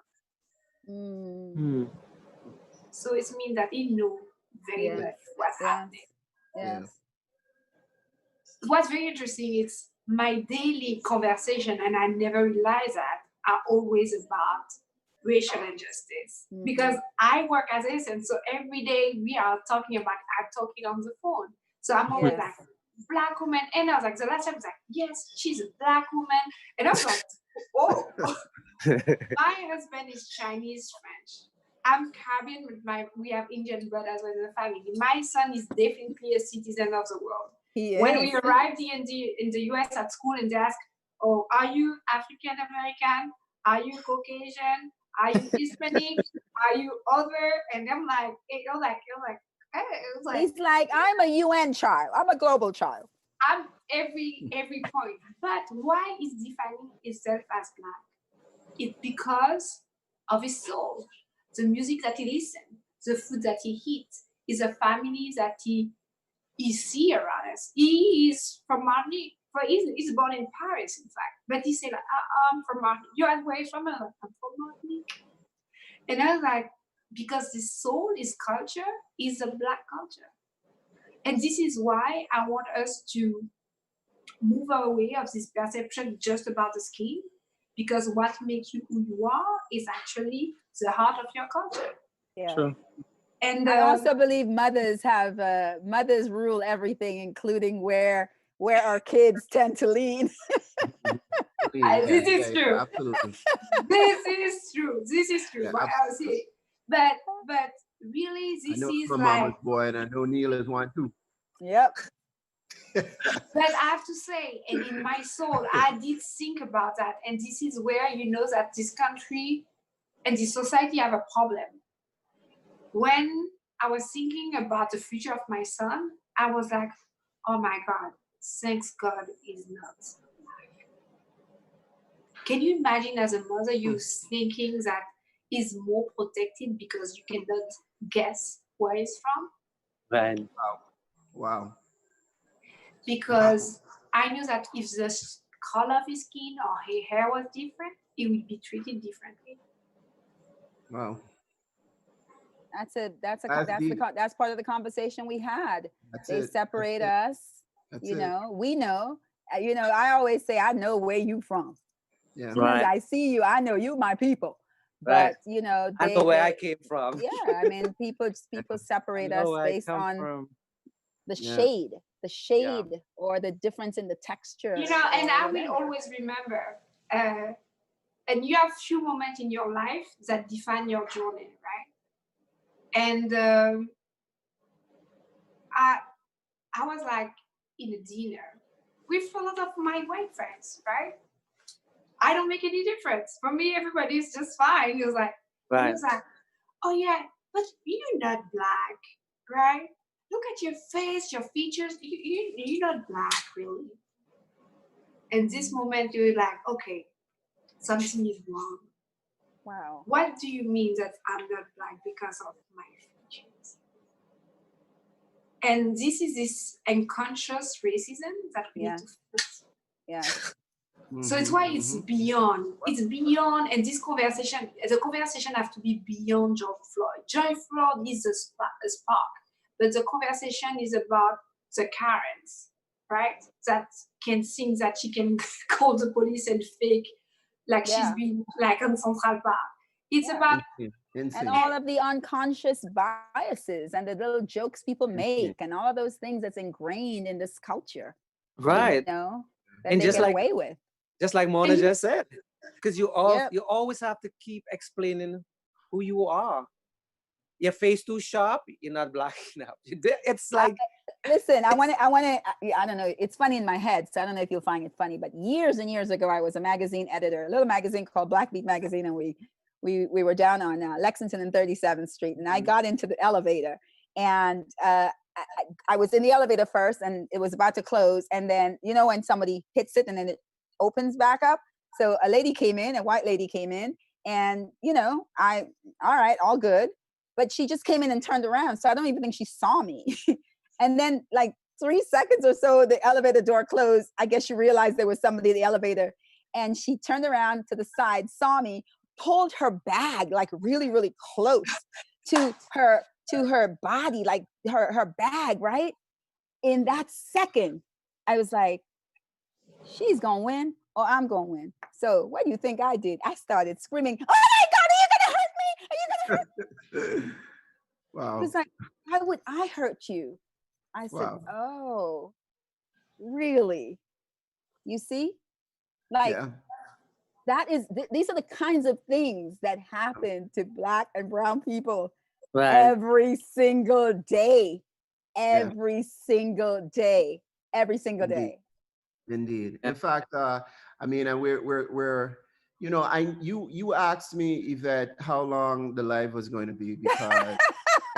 So it means that he knew very much what's happening. Yes. What's very interesting is my daily conversation, and I never realized that, are always about racial injustice. Because I work as a citizen, so every day I'm talking on the phone. So I'm always like, Black woman. And I was like, the last time I was like, yes, she's a Black woman. And I was like, oh. My husband is Chinese French. I'm Caribbean we have Indian blood as well in the family. My son is definitely a citizen of the world. When we arrived in the US at school and they asked, oh, are you African American? Are you Caucasian? Are you Hispanic? Are you other? And I'm like, it was like, he's like, I'm a UN child. I'm a global child. I'm every point. But why is defining himself as Black? It's because of his soul, the music that he listens, the food that he eats, is a family that he sees around us. He is from Martinique. He's born in Paris, in fact. But he said, like, I'm from Martinique. You're where from? I'm from Martinique. And I was like, because his soul, his culture is a Black culture. And this is why I want us to move away of this perception just about the skin, because what makes you who you are is actually the heart of your culture. Yeah. True. And I also believe mothers have mothers rule everything, including where our kids tend to lean. this is true. Absolutely. This is true. This is true. Yeah, What I'll say. But really, I this know is I'm a like. mama's boy, and I know Neal is one too. Yep. But I have to say, and in my soul, I did think about that. And this is where you know that this country and this society have a problem. When I was thinking about the future of my son, I was like, oh my God, thanks God is not black. Can you imagine as a mother, you thinking that he's more protected because you cannot guess where he's from? Right. Wow. Because I knew that if the color of his skin or his hair was different, he would be treated differently. Wow. That's part of the conversation we had. They separate us. We know. I always say, I know where you from. Yeah. As soon as I see you, I know you my people. But I know where I came from. Yeah, I mean, people separate us based on the shade, or the difference in the texture. And I will always remember, and you have few moments in your life that define your journey, right? And I was like in a dinner with a lot of my white friends, right? I don't make any difference. For me, everybody's just fine. It was like, oh yeah, but you're not black, right? Look at your face, your features. You're not black, really. And this moment, you're like, okay, something is wrong. Wow. What do you mean that I'm not black because of my features? And this is this unconscious racism that we need to fix. Yeah. So it's why it's beyond. It's beyond, and the conversation have to be beyond George Floyd. George Floyd is a spark, but the conversation is about the Karens, right? That can think that she can call the police and fake like she's been like on Central Park. It's about and all of the unconscious biases and the little jokes people make and all of those things that's ingrained in this culture. Right. That and they just get like away with. Just like Mona just said, because you always have to keep explaining who you are. Your face too sharp, you're not black enough. It's like listen, I don't know, it's funny in my head, so I don't know if you'll find it funny, but years and years ago I was a magazine editor, a little magazine called Black Beat Magazine, and we were down on Lexington and 37th Street, and I got into the elevator, and I was in the elevator first, and it was about to close, and then when somebody hits it and then it opens back up. So a white lady came in, and all right, all good. But she just came in and turned around. So I don't even think she saw me. And then like 3 seconds or so, the elevator door closed. I guess she realized there was somebody in the elevator, and she turned around to the side, saw me, pulled her bag like really, really close to her body, like her bag, right? In that second, I was like, she's gonna win or I'm gonna win. So what do you think I did? I started screaming, oh my God, are you gonna hurt me? Are you gonna hurt me? Wow. It was like, why would I hurt you? I said, oh, really? You see? Like, these are the kinds of things that happen to Black and brown people every single day. Every single day. Every single day. Indeed. In fact, I mean, and we're you asked me, Yvette, how long the live was going to be, because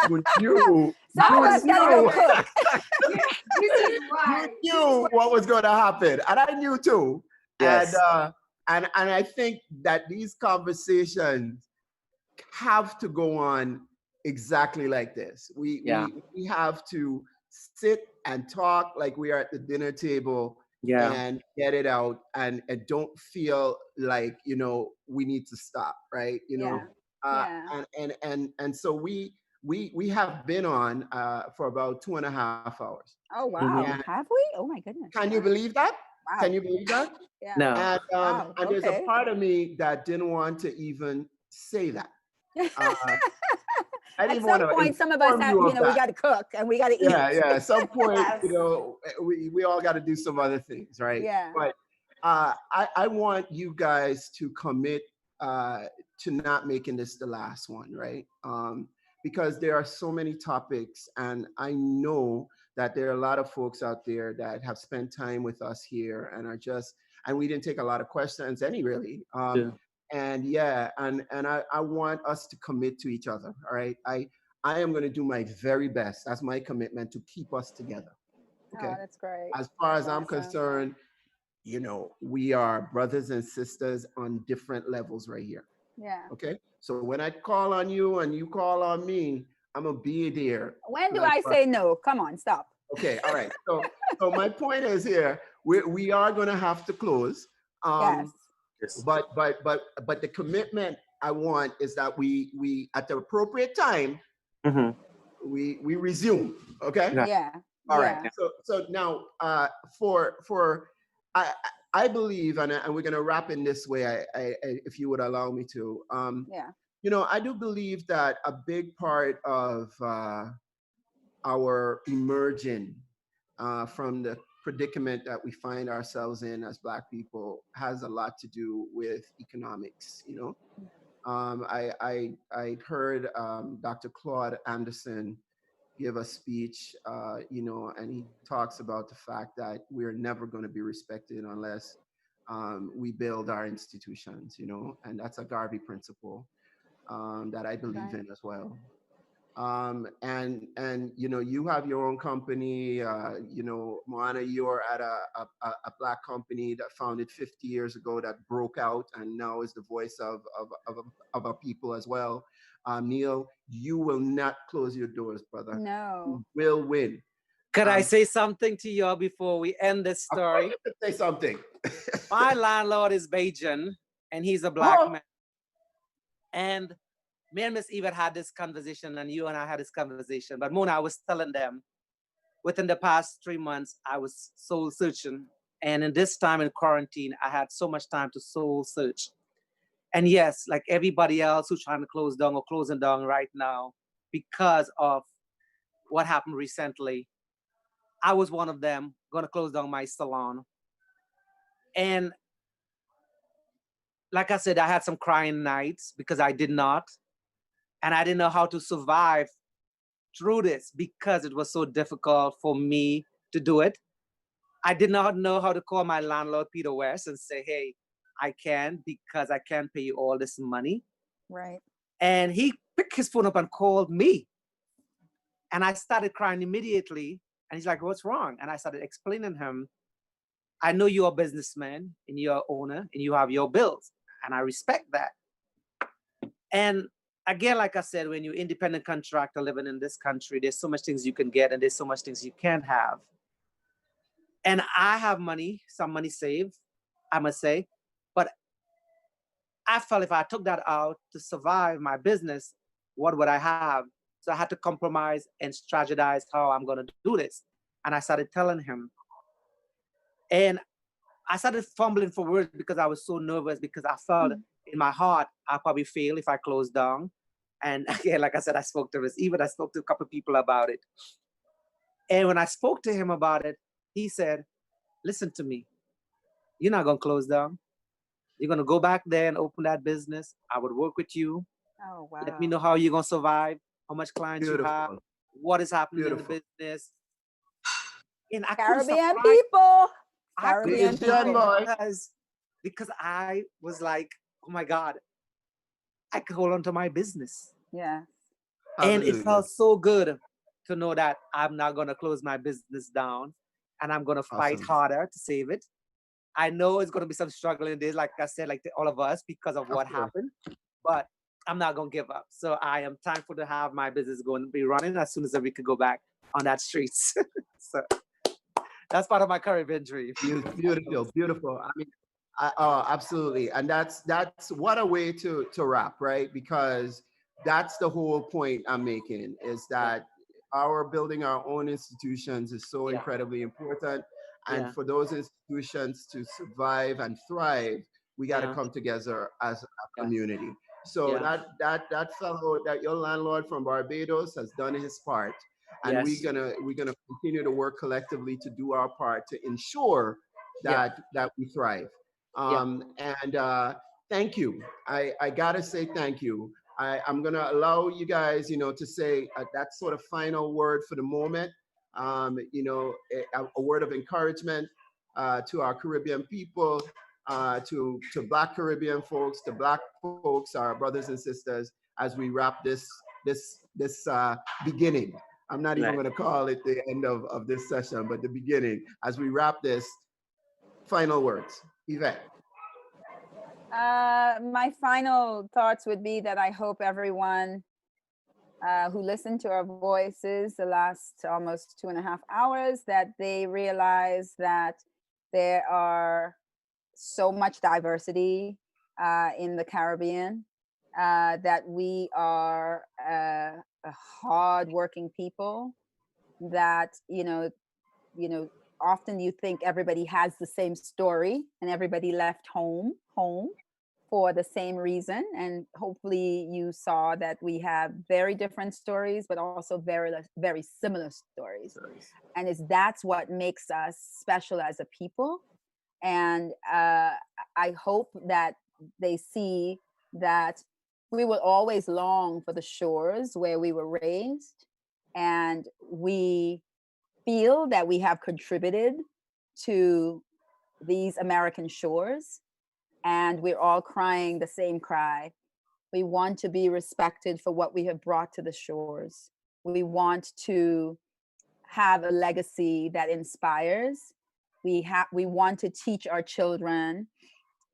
you knew what was going to happen, and I knew too. Yes. And I think that these conversations have to go on exactly like this. We have to sit and talk like we are at the dinner table. And get it out, and don't feel like we need to stop, right? And so we have been on for about 2.5 hours. Oh wow! And have we? Oh my goodness! Can you believe that? Wow. Can you believe that? Yeah. No. And there's a part of me that didn't want to even say that. I At didn't some want to point, some of us inform have, you you of know, we that. got to cook and we got to eat. Yeah. At some point, Yes. you know, we all got to do some other things, right? Yeah. But I want you guys to commit to not making this the last one, right? Because there are so many topics, and I know that there are a lot of folks out there that have spent time with us here and are just, and we didn't take a lot of questions any really. And yeah, and I want us to commit to each other. All right. I am going to do my very best. That's my commitment to keep us together. Okay. Oh, that's great. As far as That's I'm awesome. concerned, you know, we are brothers and sisters on different levels right here. Yeah. Okay. So when I call on you and you call on me, I'm going to be there. When do like, I say no? Come on, stop. Okay. All right. So my point is here, we are going to have to close. Yes. But the commitment I want is that we at the appropriate time we resume. Okay. Yeah. All right. So now for I believe, and we're gonna wrap in this way. I if you would allow me to. Yeah. You know, I do believe that a big part of our emerging from the predicament that we find ourselves in as Black people has a lot to do with economics. You know, I heard Dr. Claude Anderson give a speech, you know, and he talks about the fact that we're never going to be respected unless we build our institutions, you know, and that's a Garvey principle that I believe in as well. And you know, you have your own company. You know, Moana, you're at a Black company that founded 50 years ago that broke out and now is the voice of our people as well. Neal, you will not close your doors, brother. No. You will win. Could I say something to you before we end this story? Say something. My landlord is Bajan, and he's a Black man. And me and Miss Yvette had this conversation, and you and I had this conversation. But Mona, I was telling them, within the past 3 months, I was soul searching. And in this time in quarantine, I had so much time to soul search. And yes, like everybody else who's trying to close down or closing down right now because of what happened recently, I was one of them, going to close down my salon. And like I said, I had some crying nights because I did not. And I didn't know how to survive through this because it was so difficult for me to do it. I did not know how to call my landlord, Peter West, and say, hey, I can't because I can't pay you all this money. Right. And he picked his phone up and called me. And I started crying immediately. And he's like, what's wrong? And I started explaining to him, I know you're a businessman and you're an owner and you have your bills. And I respect that. And again, like I said, when you're independent contractor living in this country, there's so much things you can get and there's so much things you can't have. And I have money, some money saved, I must say. But I felt if I took that out to survive my business, what would I have? So I had to compromise and strategize how I'm going to do this. And I started telling him. And I started fumbling for words because I was so nervous because I felt in my heart, I'll probably fail if I close down. And again, like I said, I spoke to Yvette, I spoke to a couple of people about it. And when I spoke to him about it, he said, listen to me, you're not going to close down. You're going to go back there and open that business. I would work with you. Oh, wow. Let me know how you're going to survive, how much clients you have, what is happening in the business. And I Caribbean people. Caribbean people. Because I was like, oh my God, I could hold on to my business. Yeah. And it felt so good to know that I'm not going to close my business down and I'm going to fight harder to save it. I know it's going to be some struggling days, like I said, like all of us, because of what happened, but I'm not going to give up. So I am thankful to have my business going to be running as soon as we could go back on that streets. So that's part of my Caribbean dream. Beautiful, beautiful. I mean, oh, absolutely. And that's what a way to wrap, right? Because that's the whole point I'm making, is that our building our own institutions is so incredibly important. And for those institutions to survive and thrive, we got to come together as a community. So Yeah. that fellow, that your landlord from Barbados has done his part, and Yes. we're gonna continue to work collectively to do our part to ensure Yeah. that we thrive. Yeah. And thank you. I gotta say thank you. I'm gonna allow you guys, to say that sort of final word for the moment. A word of encouragement to our Caribbean people, to Black Caribbean folks, to Black folks, our brothers and sisters, as we wrap this beginning. I'm not even Right. going to call it the end of this session, but the beginning. As we wrap this, final words, Yvette. My final thoughts would be that I hope everyone who listened to our voices the last almost 2.5 hours, that they realize that there are so much diversity in the Caribbean, that we are a hardworking people, that, often you think everybody has the same story and everybody left home for the same reason. And hopefully you saw that we have very different stories, but also very, very similar stories. And that's what makes us special as a people. And I hope that they see that we will always long for the shores where we were raised, and we feel that we have contributed to these American shores, and we're all crying the same cry. We want to be respected for what we have brought to the shores. We want to have a legacy that inspires. We want to teach our children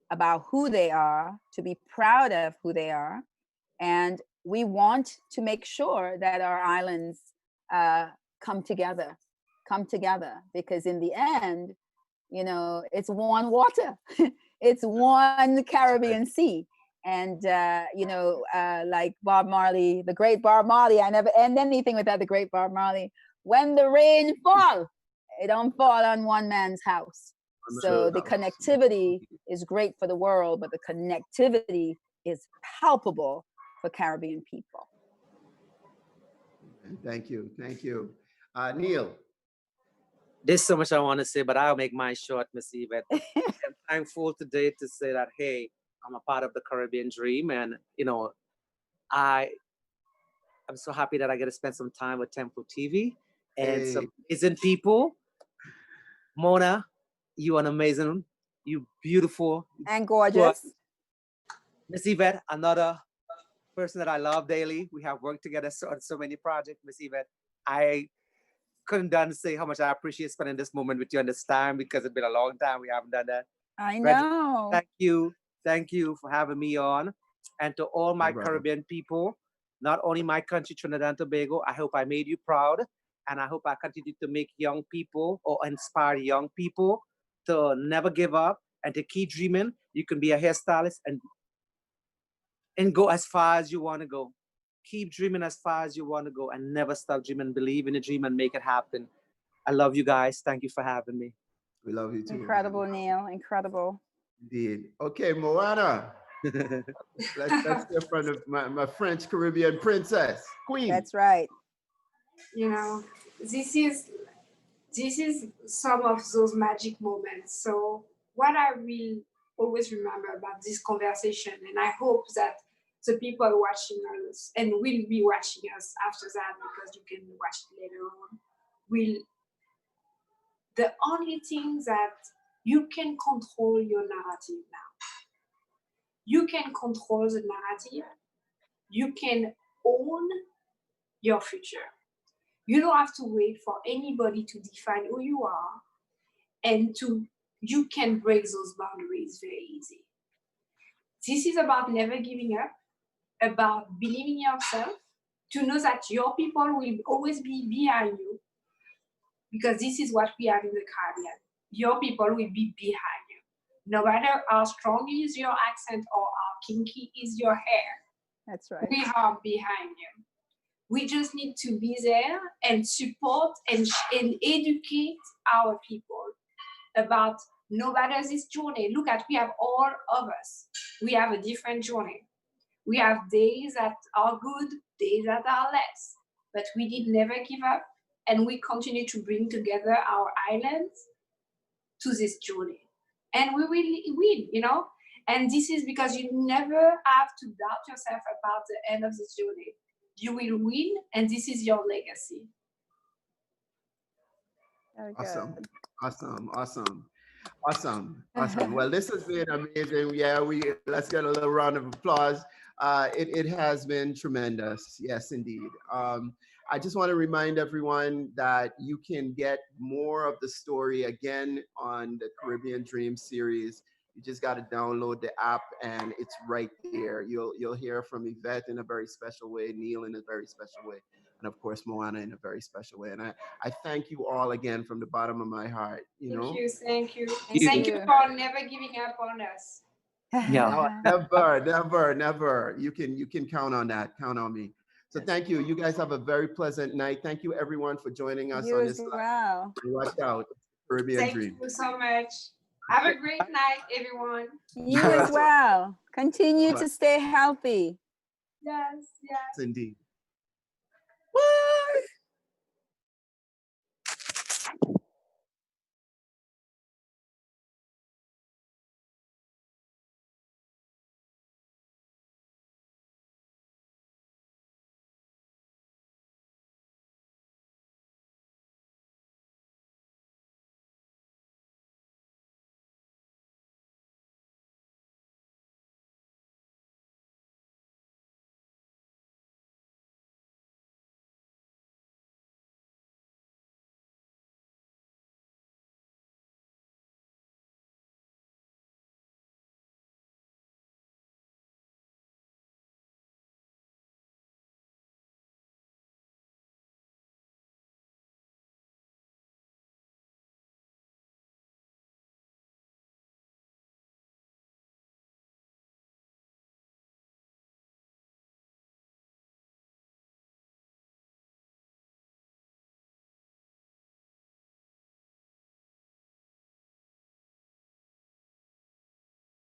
about who they are, to be proud of who they are, and we want to make sure that our islands come together, because in the end, it's one water, it's one Caribbean Sea. And like Bob Marley, the great Bob Marley, I never end anything without the great Bob Marley. When the rain fall, it don't fall on one man's house. So the connectivity is great for the world, but the connectivity is palpable for Caribbean people. Thank you. Neal. There's so much I want to say, but I'll make mine short, Miss Yvette. I'm thankful today to say that, hey, I'm a part of the Caribbean dream. And, I'm so happy that I get to spend some time with Temple TV and some amazing people. Moana, you are amazing. You beautiful. And gorgeous. Miss Yvette, another person that I love daily. We have worked together on so many projects, Miss Yvette. I couldn't done say how much I appreciate spending this moment with you and this time, because it's been a long time we haven't done that. I know. Thank you for having me on. And to all my Caribbean people, not only my country, Trinidad and Tobago, I hope I made you proud. And I hope I continue to make young people, or inspire young people, to never give up and to keep dreaming. You can be a hairstylist and go as far as you want to go. Keep dreaming as far as you want to go, and never stop dreaming. Believe in a dream and make it happen. I love you guys. Thank you for having me. We love you too. Incredible, Neal. Incredible. Indeed. Okay, Moana. let's hear from my French Caribbean princess, Queen. That's right. This is some of those magic moments. So what I will always remember about this conversation, and I hope that the people watching us and will be watching us after that, because you can watch it later on, the only thing that you can control your narrative now. You can control the narrative. You can own your future. You don't have to wait for anybody to define who you are, and you can break those boundaries very easy. This is about never giving up, about believing in yourself, to know that your people will always be behind you, because this is what we have in the Caribbean. Your people will be behind you. No matter how strong is your accent or how kinky is your hair. That's right. We are behind you. We just need to be there and support and educate our people about, no matter this journey. Look at, we have all of us. We have a different journey. We have days that are good, days that are less, but we did never give up, and we continue to bring together our islands to this journey. And we will win, you know? And this is because you never have to doubt yourself about the end of this journey. You will win, and this is your legacy. Awesome. Well, this has been amazing. Yeah, let's get a little round of applause. It has been tremendous. Yes, indeed. I just want to remind everyone that you can get more of the story again on the Caribbean Dream series. You just got to download the app, and it's right there. You'll hear from Yvette in a very special way, Neal in a very special way, and of course Moana in a very special way. And I thank you all again from the bottom of my heart. Thank you for never giving up on us. No, never. You can count on that. Count on me. So thank you. You guys have a very pleasant night. Thank you everyone for joining us on this. Wow. Watch out, Caribbean Dream. Thank you so much. Have a great night, everyone. You as well. Continue to stay healthy. Yes. Indeed.